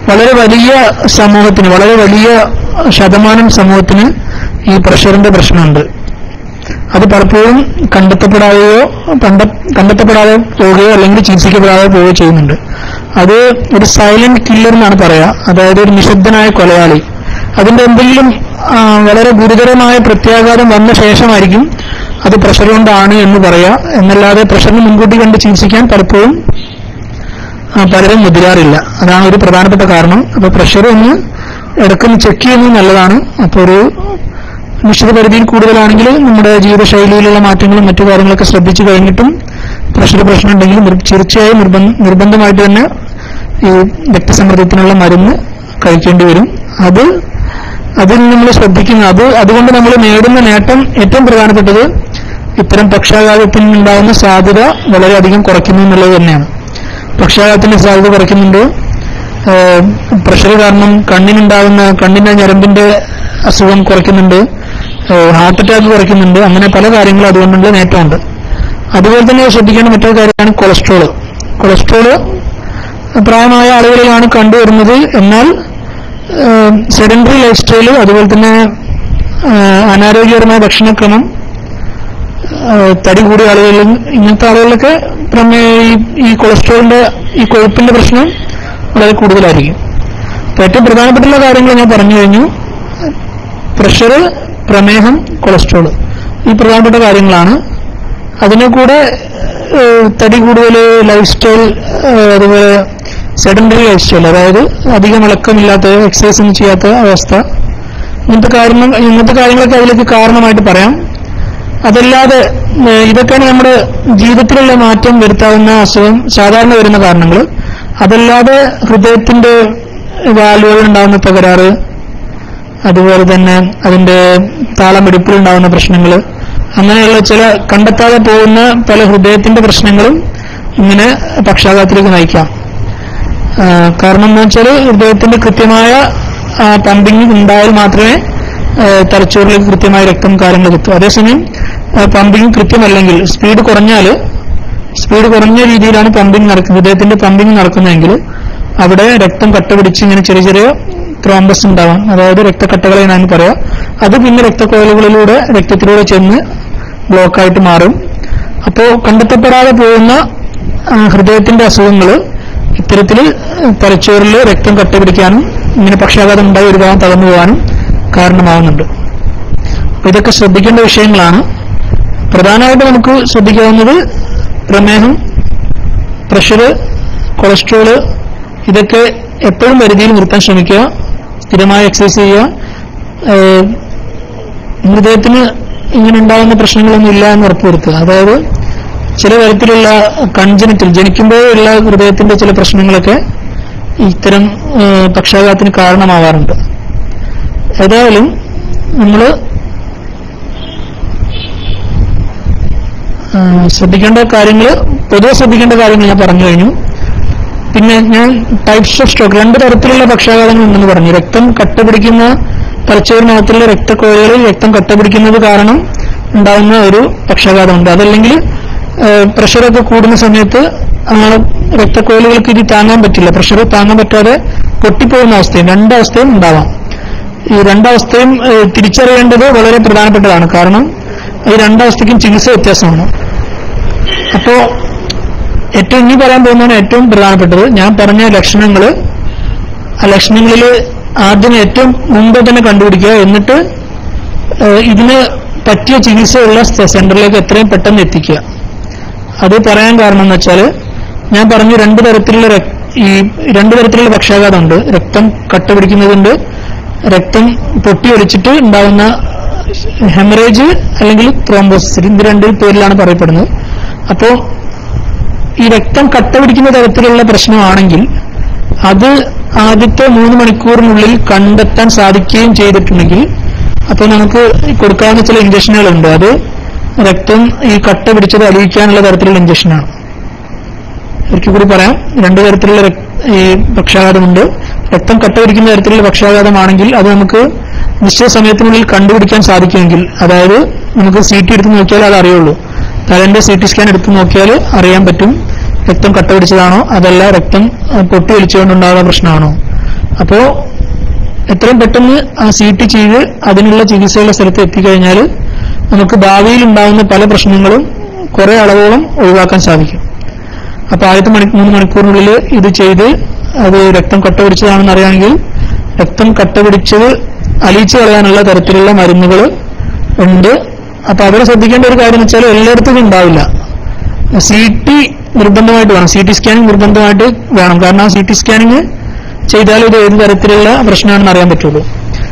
വളരെ വലിയ ശതമാനം സമൂഹത്തിന് ഈ പ്രഷറിന്റെ പ്രശ്നമുണ്ട്. അത് പലപ്പോഴും കണ്ടെത്തപ്പെടാതെ പോവുകയോ അല്ലെങ്കിൽ ചികിത്സിക്കപ്പെടാതെ പോവുകയോ ചെയ്യുന്നുണ്ട്. അത് ഒരു സൈലന്റ് കില്ലർ എന്നാണ് പറയാ. അതായത് ഒരു നിശബ്ദനായ കൊലയാളി. അതിന്റെ എന്തെങ്കിലും വളരെ ഗുരുതരമായ പ്രത്യാഘാതം വന്ന ശേഷമായിരിക്കും അത് പ്രഷർ കൊണ്ടാണ് എന്ന് പറയാ. എന്നല്ലാതെ പ്രഷറിന് മുൻകൂട്ടി കണ്ട് ചികിത്സിക്കാൻ പലപ്പോഴും പലരും മുതിരാറില്ല. അതാണ് ഒരു പ്രധാനപ്പെട്ട കാരണം. അപ്പൊ പ്രഷർ ഒന്ന് ഇടയ്ക്കൊന്ന് ചെക്ക് ചെയ്യുന്നത് നല്ലതാണ്. അപ്പൊ ഒരു നിശ്ചിത പരിധിയിൽ കൂടുതലാണെങ്കിൽ നമ്മുടെ ജീവിതശൈലിയിലുള്ള മാറ്റങ്ങളും മറ്റു കാര്യങ്ങളൊക്കെ ശ്രദ്ധിച്ചു കഴിഞ്ഞിട്ടും പ്രശ്നം ഉണ്ടെങ്കിൽ തീർച്ചയായും നിർബന്ധമായിട്ട് തന്നെ ഈ രക്തസമ്മർദ്ദത്തിനുള്ള മരുന്ന് കഴിക്കേണ്ടി വരും. അതിൽ നമ്മൾ ശ്രദ്ധിക്കുന്നത് അതുകൊണ്ട് നമ്മൾ നേടുന്ന നേട്ടം ഏറ്റവും പ്രധാനപ്പെട്ടത് ഇത്തരം പക്ഷാഘാതത്തിന് ഉണ്ടാകുന്ന സാധ്യത വളരെയധികം കുറയ്ക്കുന്നു എന്നുള്ളത് തന്നെയാണ്. പക്ഷാഘാതത്തിന്റെ സാധ്യത കുറയ്ക്കുന്നുണ്ട്. പ്രഷർ കാരണം കണ്ണിന്റെ ഞരമ്പിന്റെ അസുഖം കുറയ്ക്കുന്നുണ്ട്, ഹാർട്ട് അറ്റാക്ക് കുറയ്ക്കുന്നുണ്ട്. അങ്ങനെ പല കാര്യങ്ങളും അതുകൊണ്ടുള്ള നേട്ടമുണ്ട്. അതുപോലെ തന്നെ ശ്രദ്ധിക്കേണ്ട മറ്റൊരു കാര്യമാണ് കൊളസ്ട്രോള് പ്രായമായ ആളുകളിലാണ് കണ്ടുവരുന്നത്. എന്നാൽ സെഡൻഡറി ലൈഫ് സ്റ്റൈല്, അതുപോലെ തന്നെ അനാരോഗ്യകരമായ ഭക്ഷണക്രമം, തടി കൂടിയ ആളുകളിലും ഇങ്ങനത്തെ ആളുകളിലൊക്കെ ഈ കൊളസ്ട്രോളിന്റെ ഈ കൊഴുപ്പിന്റെ പ്രശ്നം വളരെ കൂടുതലായിരിക്കും. ഏറ്റവും പ്രധാനപ്പെട്ടുള്ള കാര്യങ്ങൾ ഞാൻ പറഞ്ഞു കഴിഞ്ഞു. പ്രഷർ, പ്രമേഹം, കൊളസ്ട്രോൾ, ഈ പ്രധാനപ്പെട്ട കാര്യങ്ങളാണ്. അതിനെ കൂടെ തടി കൂടുതൽ, ലൈഫ് സ്റ്റൈൽ, അതുപോലെ സെഡൻഡറി ലൈഫ് സ്റ്റൈൽ, അതായത് അധികം ഇളക്കമില്ലാത്ത, എക്സസൈസ് ഒന്നും ചെയ്യാത്ത അവസ്ഥ, ഇങ്ങനത്തെ കാര്യങ്ങളൊക്കെ അതിലേക്ക് കാരണമായിട്ട് പറയാം. അതല്ലാതെ ഇതൊക്കെയാണ് നമ്മുടെ ജീവിതത്തിലുള്ള മാറ്റം വരുത്താവുന്ന അസുഖം സാധാരണ വരുന്ന കാരണങ്ങൾ. അതല്ലാതെ ഹൃദയത്തിന്റെ വാൽവുകൾ ഉണ്ടാകുന്ന തകരാറ്, അതുപോലെ തന്നെ അതിന്റെ താളമെടുപ്പിലുണ്ടാകുന്ന പ്രശ്നങ്ങൾ, അങ്ങനെയുള്ള ചില കണ്ടെത്താതെ പോകുന്ന പല ഹൃദയത്തിന്റെ പ്രശ്നങ്ങളും ഇങ്ങനെ പക്ഷാഘാതത്തിലേക്ക് നയിക്കാം. കാരണം എന്താ വെച്ചാൽ ഹൃദയത്തിന്റെ കൃത്യമായ പമ്പിങ് ഉണ്ടായാൽ മാത്രമേ തലച്ചോറിലേക്ക് കൃത്യമായ രക്തം കാര്യങ്ങൾ എത്തൂ. അതേസമയം പമ്പിങ് കൃത്യമല്ലെങ്കിൽ, സ്പീഡ് കുറഞ്ഞ രീതിയിലാണ് പമ്പിങ് നടക്കുന്നത്, ഹൃദയത്തിന്റെ പമ്പിങ് നടക്കുന്നതെങ്കിൽ അവിടെ രക്തം കട്ടപിടിച്ച് ഇങ്ങനെ ചെറിയ ചെറിയ ത്രോംബസ് ഉണ്ടാവാം, അതായത് രക്തക്കട്ടകളെ ഞാൻ പറയാം. അത് പിന്നെ രക്തക്കുഴലുകളിലൂടെ രക്തത്തിലൂടെ ചെന്ന് ബ്ലോക്കായിട്ട് മാറും. അപ്പോൾ കണ്ടെത്തപ്പെടാതെ പോകുന്ന ഹൃദയത്തിന്റെ അസുഖങ്ങൾ ഇത്തരത്തിൽ തലച്ചോറിൽ രക്തം കട്ടപിടിക്കാനും ഇങ്ങനെ പക്ഷാഘാതം ഉണ്ടായി ഒരു ഭാഗം തകർന്നു പോകാനും കാരണമാവുന്നുണ്ട്. അപ്പൊ ഇതൊക്കെ ശ്രദ്ധിക്കേണ്ട വിഷയങ്ങളാണ്. പ്രധാനമായിട്ട് നമുക്ക് ശ്രദ്ധിക്കാവുന്നത് പ്രമേഹം, പ്രഷർ, കൊളസ്ട്രോള്, ഇതൊക്കെ എപ്പോഴും പരിധിയിൽ നിർത്താൻ ശ്രമിക്കുക. സ്ഥിരമായി എക്സസൈസ് ചെയ്യുക. ഹൃദയത്തിന് ഇങ്ങനെ ഉണ്ടാകുന്ന പ്രശ്നങ്ങളൊന്നും ഇല്ല എന്ന് ഉറപ്പുവരുത്തുക. അതായത് ചില തരത്തിലുള്ള കൺജനിറ്റൽ, ജനിക്കുമ്പോഴുള്ള ഹൃദയത്തിന്റെ ചില പ്രശ്നങ്ങളൊക്കെ ഇത്തരം പക്ഷാഘാതത്തിന് കാരണമാവാറുണ്ട്. ഏതായാലും നമ്മൾ ശ്രദ്ധിക്കേണ്ട കാര്യങ്ങൾ, പൊതുവെ ശ്രദ്ധിക്കേണ്ട കാര്യങ്ങൾ ഞാൻ പറഞ്ഞു കഴിഞ്ഞു. പിന്നെ ഞാൻ ടൈപ്സ് ഓഫ് സ്ട്രോക്ക്, 2 തരത്തിലുള്ള പക്ഷാഘാതങ്ങൾ ഉണ്ടെന്ന് പറഞ്ഞു. രക്തം കട്ടപിടിക്കുന്ന, തലച്ചോറിനകത്തുള്ള രക്തക്കുഴലുകളിൽ രക്തം കട്ടപിടിക്കുന്നത് കാരണം ഉണ്ടാകുന്ന ഒരു പക്ഷാഘാതമുണ്ട്. അതല്ലെങ്കിൽ പ്രഷറൊക്കെ കൂടുന്ന സമയത്ത് രക്തക്കുഴലുകൾക്ക് ഇത് താങ്ങാൻ പറ്റില്ല, പ്രഷർ താങ്ങാൻ പറ്റാതെ പൊട്ടിപ്പോകുന്ന അവസ്ഥയും, 2 അവസ്ഥയും ഉണ്ടാവാം. ഈ 2 അവസ്ഥയും തിരിച്ചറിയേണ്ടത് വളരെ പ്രധാനപ്പെട്ടതാണ്. കാരണം ഈ 2 അവസ്ഥയ്ക്കും ചികിത്സ വ്യത്യാസമാണ്. അപ്പോ ഏറ്റവും ഇനി പറയാൻ പോകുന്നതാണ് ഏറ്റവും പ്രധാനപ്പെട്ടത്. ഞാൻ പറഞ്ഞ ലക്ഷണങ്ങൾ, ആ ലക്ഷണങ്ങളിൽ ആദ്യം ഏറ്റവും മുമ്പ് തന്നെ കണ്ടുപിടിക്കുക, എന്നിട്ട് ഇതിന് പറ്റിയ ചികിത്സയുള്ള സെന്ററിലേക്ക് എത്രയും പെട്ടെന്ന് എത്തിക്കുക. അത് പറയാൻ കാരണം എന്ന് വെച്ചാൽ, ഞാൻ പറഞ്ഞു 2 തരത്തിലുള്ള പക്ഷാഘാതമുണ്ട്. രക്തം കട്ടപിടിക്കുന്നതുണ്ട്, രക്തം പൊട്ടിയൊലിച്ചിട്ട് ഉണ്ടാകുന്ന ഹെമറേജ് അല്ലെങ്കിൽ ത്രോംബോസിസ്, ഇത് 2 പേരിലാണ് പറയപ്പെടുന്നത്. അപ്പോ ഈ രക്തം കട്ടപിടിക്കുന്ന തരത്തിലുള്ള പ്രശ്നമാണെങ്കിൽ അത് ആദ്യത്തെ 3 മണിക്കൂറിനുള്ളിൽ കണ്ടെത്താൻ സാധിക്കുകയും ചെയ്തിട്ടുണ്ടെങ്കിൽ അപ്പോൾ നമുക്ക് കൊടുക്കാവുന്ന ചില ഇഞ്ചക്ഷനുകളുണ്ട്. അത് രക്തം ഈ കട്ട പിടിച്ചത് അലിയിക്കാനുള്ള തരത്തിലുള്ള ഇഞ്ചക്ഷനാണ്. ഒരിക്കൽ കൂടി പറയാം, 2 തരത്തിലുള്ള ഈ പക്ഷാഘാതമുണ്ട്. രക്തം കട്ട പിടിക്കുന്ന തരത്തിലുള്ള പക്ഷാഘാതമാണെങ്കിൽ അത് നമുക്ക് നിശ്ചിത സമയത്തിനുള്ളിൽ കണ്ടുപിടിക്കാൻ സാധിക്കുമെങ്കിൽ, അതായത് നമുക്ക് CT എടുത്ത് നോക്കിയാൽ അത് അറിയുള്ളൂ. തലന്റെ CT സ്കാൻ എടുത്ത് നോക്കിയാൽ അറിയാൻ പറ്റും രക്തം കട്ട പിടിച്ചതാണോ അതല്ല രക്തം പൊട്ടി ഒലിച്ചുകൊണ്ടുണ്ടാകുന്ന പ്രശ്നമാണോ. അപ്പോ എത്രയും പെട്ടെന്ന് ആ CT ചെയ്ത് അതിനുള്ള ചികിത്സയുള്ള സ്ഥലത്ത് എത്തിക്കഴിഞ്ഞാൽ നമുക്ക് ഭാവിയിൽ ഉണ്ടാകുന്ന പല പ്രശ്നങ്ങളും കുറെ അളവോളം ഒഴിവാക്കാൻ സാധിക്കും. അപ്പൊ ആദ്യത്തെ 3 മണിക്കൂറിനുള്ളിൽ ഇത് ചെയ്ത് അത് രക്തം കട്ട പിടിച്ചതാണെന്ന് അറിയാമെങ്കിൽ രക്തം കട്ട പിടിച്ചത് അലിയിച്ചു കളയാനുള്ള തരത്തിലുള്ള മരുന്നുകൾ ഉണ്ട്. അപ്പൊ അവിടെ ശ്രദ്ധിക്കേണ്ട ഒരു കാര്യം എന്ന് വെച്ചാൽ എല്ലായിടത്തും ഉണ്ടാവില്ല. CT നിർബന്ധമായിട്ട് വേണം, CT സ്കാനിങ് നിർബന്ധമായിട്ട് വേണം. കാരണം ആ CT സ്കാനിങ് ചെയ്താൽ ഇത് ഏത് തരത്തിലുള്ള പ്രശ്നമാണെന്ന് അറിയാൻ പറ്റുള്ളൂ.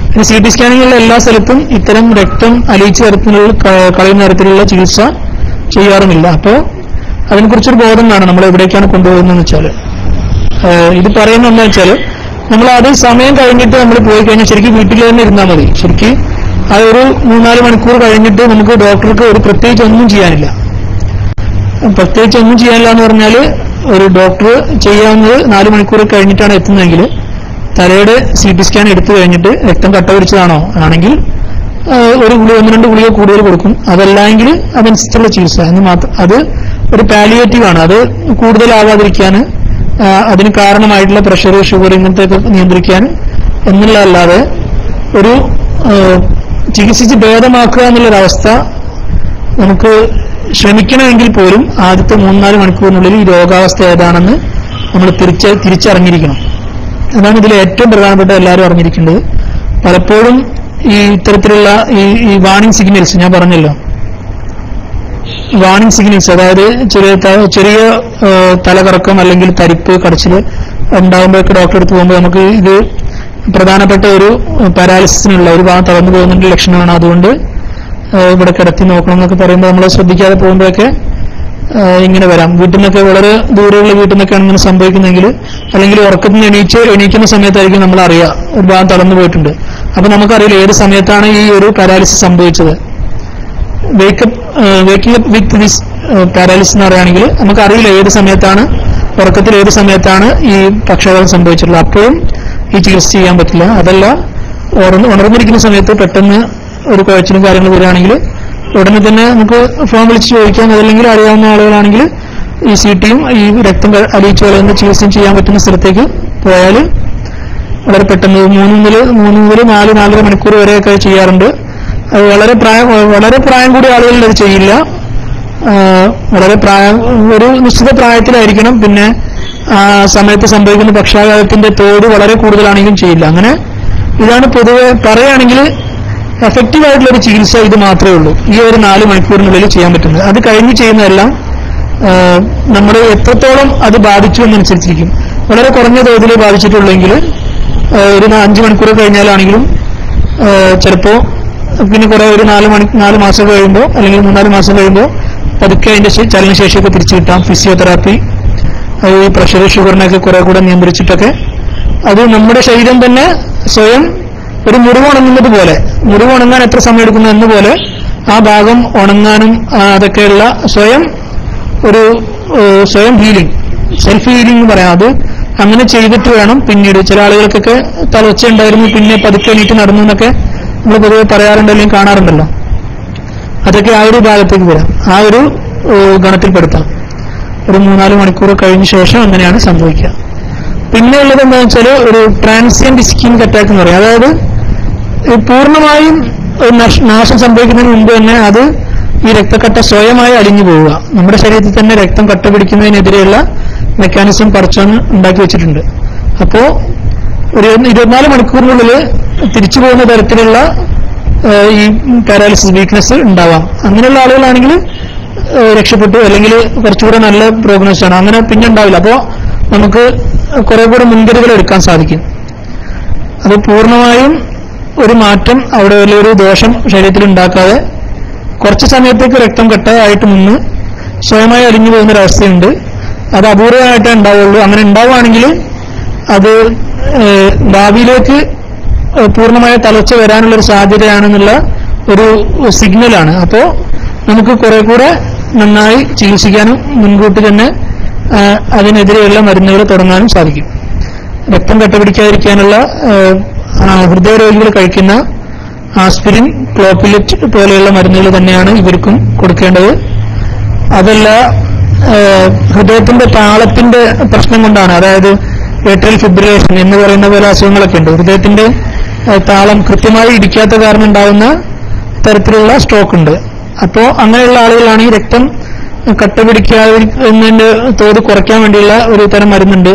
പിന്നെ CT സ്കാനിങ്ങുള്ള എല്ലാ സ്ഥലത്തും ഇത്തരം രക്തം അലിയിച്ച് കളയുന്ന തരത്തിലുള്ള ചികിത്സ ചെയ്യാറുമില്ല. അപ്പോൾ അതിനെക്കുറിച്ചൊരു ബോധം വേണം നമ്മൾ എവിടേക്കാണ് കൊണ്ടുപോകുന്നതെന്ന് വെച്ചാൽ. ഇത് പറയുന്നത് എന്താ വെച്ചാൽ, നമ്മൾ അത് സമയം കഴിഞ്ഞിട്ട് നമ്മൾ പോയി കഴിഞ്ഞാൽ ശരിക്കും വീട്ടിൽ തന്നെ ഇരുന്നാൽ മതി. ശരിക്കും ആ ഒരു 3-4 മണിക്കൂർ കഴിഞ്ഞിട്ട് നമുക്ക് ഡോക്ടർക്ക് ഒരു പ്രത്യേകിച്ച് ഒന്നും ചെയ്യാനില്ല. പ്രത്യേകിച്ച് ഒന്നും ചെയ്യാനില്ല എന്ന് പറഞ്ഞാൽ ഒരു ഡോക്ടർ ചെയ്യാവുന്നത് 4 മണിക്കൂർ കഴിഞ്ഞിട്ടാണ് എത്തുന്നതെങ്കിൽ തലയുടെ CT സ്കാൻ എടുത്തു കഴിഞ്ഞിട്ട് രക്തം കട്ട പിടിച്ചതാണോ ആണെങ്കിൽ ഒരു 1-2 ഗുളിക കൂടുതൽ കൊടുക്കും. അതല്ലെങ്കിൽ അതനുസരിച്ചുള്ള ചികിത്സ എന്ന് മാത്രം. അത് ഒരു പാലിയേറ്റീവ് ആണ്. അത് കൂടുതലാവാതിരിക്കാൻ, അതിന് കാരണമായിട്ടുള്ള പ്രഷർ, ഷുഗർ ഇങ്ങനത്തെ നിയന്ത്രിക്കാൻ എന്നുള്ളതല്ലാതെ ഒരു ചികിത്സിച്ച് ഭേദമാക്കുക എന്നുള്ളൊരവസ്ഥ നമുക്ക് ശ്രമിക്കണമെങ്കിൽ പോലും ആദ്യത്തെ 3-4 മണിക്കൂറിനുള്ളിൽ ഈ രോഗാവസ്ഥ ഏതാണെന്ന് നമ്മൾ തിരിച്ചറിഞ്ഞിരിക്കണം. അതാണ് ഇതിൽ ഏറ്റവും പ്രധാനപ്പെട്ട എല്ലാവരും അറിഞ്ഞിരിക്കേണ്ടത്. പലപ്പോഴും ഈ ഇത്തരത്തിലുള്ള ഈ വാണിംഗ് സിഗ്നൽസ് ഞാൻ പറഞ്ഞല്ലോ, വാണിംഗ് സിഗ്നൽസ്, അതായത് ചെറിയ തലകറക്കം അല്ലെങ്കിൽ തരിപ്പ്, കടച്ചിൽ ഉണ്ടാകുമ്പോഴൊക്കെ ഡോക്ടറെ അടുത്ത് പോകുമ്പോൾ നമുക്ക് ഇത് പ്രധാനപ്പെട്ട ഒരു പാരാലിസിസിനുള്ള ഒരു ഭാഗം തളർന്നു പോകുന്നതിന്റെ ലക്ഷണമാണ്. അതുകൊണ്ട് ഇവിടെ കിടത്തി നോക്കണം എന്നൊക്കെ പറയുമ്പോൾ നമ്മൾ ശ്രദ്ധിക്കാതെ പോകുമ്പോഴൊക്കെ ഇങ്ങനെ വരാം. വീട്ടിൽ നിന്നൊക്കെ വളരെ ദൂരെയുള്ള വീട്ടിൽ നിന്നൊക്കെയാണ് ഇങ്ങനെ സംഭവിക്കുന്നതെങ്കിൽ, അല്ലെങ്കിൽ ഉറക്കത്തിൽ നിന്ന് എണീക്കുന്ന സമയത്തായിരിക്കും നമ്മൾ അറിയുക ഒരു ഭാഗം തളർന്നു പോയിട്ടുണ്ട്. അപ്പൊ നമുക്കറിയില്ല ഏത് സമയത്താണ് ഈ ഒരു പാരാലിസിസ് സംഭവിച്ചത്. Waking up with this paralysis എന്ന് പറയുകയാണെങ്കിൽ നമുക്കറിയില്ല ഏത് സമയത്താണ്, ഉറക്കത്തിൽ ഏത് സമയത്താണ് ഈ പക്ഷാഘാതം സംഭവിച്ചിട്ടുള്ളത്. അപ്പോഴും ഈ ചികിത്സ ചെയ്യാൻ പറ്റില്ല. അതല്ല, ഉണർന്നിരിക്കുന്ന സമയത്ത് പെട്ടെന്ന് ഒരു കുഴച്ചിലും കാര്യങ്ങൾ വരികയാണെങ്കിൽ ഉടനെ തന്നെ നമുക്ക് ഫോൺ വിളിച്ച് ചോദിക്കാം. അതല്ലെങ്കിൽ അറിയാവുന്ന ആളുകളാണെങ്കിൽ ഈ CTയും ഈ രക്തം അലിയിച്ചു കളയുന്ന ചികിത്സയും ചെയ്യാൻ പറ്റുന്ന സ്ഥലത്തേക്ക് പോയാൽ വളരെ പെട്ടെന്ന് 3 മുതൽ 4-4.5 മണിക്കൂർ വരെയൊക്കെ ചെയ്യാറുണ്ട്. അത് വളരെ പ്രായം കൂടിയ ആളുകളിൽ അത് ചെയ്യില്ല. ഒരു നിശ്ചിത പ്രായത്തിലായിരിക്കണം. പിന്നെ ആ സമയത്ത് സംഭവിക്കുന്ന പക്ഷാഘാതത്തിന്റെ തോത് വളരെ കൂടുതലാണെങ്കിലും ചെയ്യില്ല. അങ്ങനെ ഇതാണ് പൊതുവെ പറയുകയാണെങ്കിൽ എഫക്റ്റീവ് ആയിട്ടുള്ള ഒരു ചികിത്സ ഇത് മാത്രമേ ഉള്ളൂ. ഈ ഒരു 4 മണിക്കൂറിനുള്ളിൽ ചെയ്യാൻ പറ്റുന്നത്. അത് കഴിഞ്ഞ് ചെയ്യുന്നതെല്ലാം നമ്മൾ എത്രത്തോളം അത് ബാധിച്ചു എന്നനുസരിച്ചിരിക്കും. വളരെ കുറഞ്ഞ തോതിൽ ബാധിച്ചിട്ടുള്ളെങ്കിൽ ഒരു 5 മണിക്കൂർ കഴിഞ്ഞാലാണെങ്കിലും ചിലപ്പോ പിന്നെ ഒരു 4 മാസം കഴിയുമ്പോൾ അല്ലെങ്കിൽ 3-4 മാസം കഴിയുമ്പോൾ പതുക്കെ അതിന്റെ ചലനശേഷിയൊക്കെ തിരിച്ചു കിട്ടാം. ഫിസിയോതെറാപ്പി, ഈ പ്രഷർ ഷുഗറിനൊക്കെ കുറെ കൂടെ നിയന്ത്രിച്ചിട്ടൊക്കെ അത് നമ്മുടെ ശരീരം തന്നെ സ്വയം ഒരു മുറിവ് ഉണങ്ങുന്നത് പോലെ, മുറിവ് ഉണങ്ങാൻ എത്ര സമയം എടുക്കുന്നു എന്നപോലെ ആ ഭാഗം ഉണങ്ങാനും അതൊക്കെയുള്ള സ്വയം ഹീലിംഗ്, സെൽഫ് ഹീലിംഗ് എന്ന് പറയാം. അത് അങ്ങനെ ചെയ്തിട്ട് വേണം പിന്നീട്. ചില ആളുകൾക്കൊക്കെ തളർച്ച ഉണ്ടായിരുന്നു, പിന്നെ പതുക്കെ എണീറ്റ് നടന്നു എന്നൊക്കെ നമ്മൾ പൊതുവെ പറയാറുണ്ട് അല്ലെങ്കിൽ കാണാറുണ്ടല്ലോ. അതൊക്കെ ആ ഒരു ഭാഗത്തേക്ക് വരാം, ആ ഒരു ഗണത്തിൽപ്പെടുത്താം. ഒരു 3-4 മണിക്കൂർ കഴിഞ്ഞ ശേഷം അങ്ങനെയാണ് സംഭവിക്കുക. പിന്നെ ഉള്ളത് എന്താണെന്ന് വെച്ചാൽ ഒരു ട്രാൻസിയന്റ് ഇസ്കീമിക് അറ്റാക്ക് എന്ന് പറയും. അതായത് പൂർണ്ണമായും നാശം സംഭവിക്കുന്നതിന് മുമ്പ് തന്നെ അത് ഈ രക്തക്കട്ട സ്വയമായി അലിഞ്ഞു പോവുക. നമ്മുടെ ശരീരത്തിൽ തന്നെ രക്തം കട്ട പിടിക്കുന്നതിനെതിരെയുള്ള മെക്കാനിസം പറിച്ചൊന്ന് ഉണ്ടാക്കി വെച്ചിട്ടുണ്ട്. അപ്പോ ഒരു 24 മണിക്കൂറിനുള്ളിൽ തിരിച്ചു പോകുന്ന തരത്തിലുള്ള ഈ പാരാലിസിസ് വീക്ക്നെസ് ഉണ്ടാവാം. അങ്ങനെയുള്ള ആളുകളാണെങ്കിൽ രക്ഷപ്പെട്ടു, അല്ലെങ്കിൽ കുറച്ചുകൂടെ നല്ല പ്രോഗ്നോസ് ആണ്. അങ്ങനെ പിന്നെ ഉണ്ടാവില്ല. അപ്പോ നമുക്ക് കുറെ കൂടെ മുൻകരുതൽ എടുക്കാൻ സാധിക്കും. അത് പൂർണ്ണമായും ഒരു മാറ്റം അവിടെ വലിയൊരു ദോഷം ശരീരത്തിൽ ഉണ്ടാക്കാതെ കുറച്ച് സമയത്തേക്ക് രക്തം കട്ടയായിട്ട് നിന്ന് സ്വയമായി അലിഞ്ഞു പോകുന്നൊരവസ്ഥയുണ്ട്. അത് അപൂർവമായിട്ടേ ഉണ്ടാവുള്ളൂ. അങ്ങനെ ഉണ്ടാവുകയാണെങ്കിൽ അത് ഭാവിയിലേക്ക് പൂർണ്ണമായ തളർച്ച വരാനുള്ളൊരു സാധ്യതയാണെന്നുള്ള ഒരു സിഗ്നലാണ്. അപ്പോൾ നമുക്ക് കുറെ കൂടെ നന്നായി ചികിത്സിക്കാനും മുൻകൂട്ടി തന്നെ അതിനെതിരെയുള്ള മരുന്നുകൾ തുടങ്ങാനും സാധിക്കും. രക്തം കട്ടപിടിക്കാതിരിക്കാനുള്ള ഹൃദയരോഗികൾ കഴിക്കുന്ന ആസ്പിരിൻ, ക്ലോപ്പിലെറ്റ് പോലെയുള്ള മരുന്നുകൾ തന്നെയാണ് ഇവർക്കും കൊടുക്കേണ്ടത്. അതല്ല, ഹൃദയത്തിന്റെ താളത്തിന്റെ പ്രശ്നം കൊണ്ടാണ്, അതായത് ഏട്രിയൽ ഫിബ്രിലേഷൻ എന്ന് പറയുന്ന പോലെ അസുഖങ്ങളൊക്കെ ഉണ്ട്. ഹൃദയത്തിന്റെ താളം കൃത്യമായി ഇടിക്കാത്ത കാരണം ഉണ്ടാകുന്ന തരത്തിലുള്ള സ്ട്രോക്ക് ഉണ്ട്. അപ്പോ അങ്ങനെയുള്ള ആളുകളാണ് ഈ രക്തം കട്ട പിടിക്കാതിരിക്കുന്നതിന്റെ തോത് കുറയ്ക്കാൻ വേണ്ടിയുള്ള ഒരു തരം മരുന്നുണ്ട്,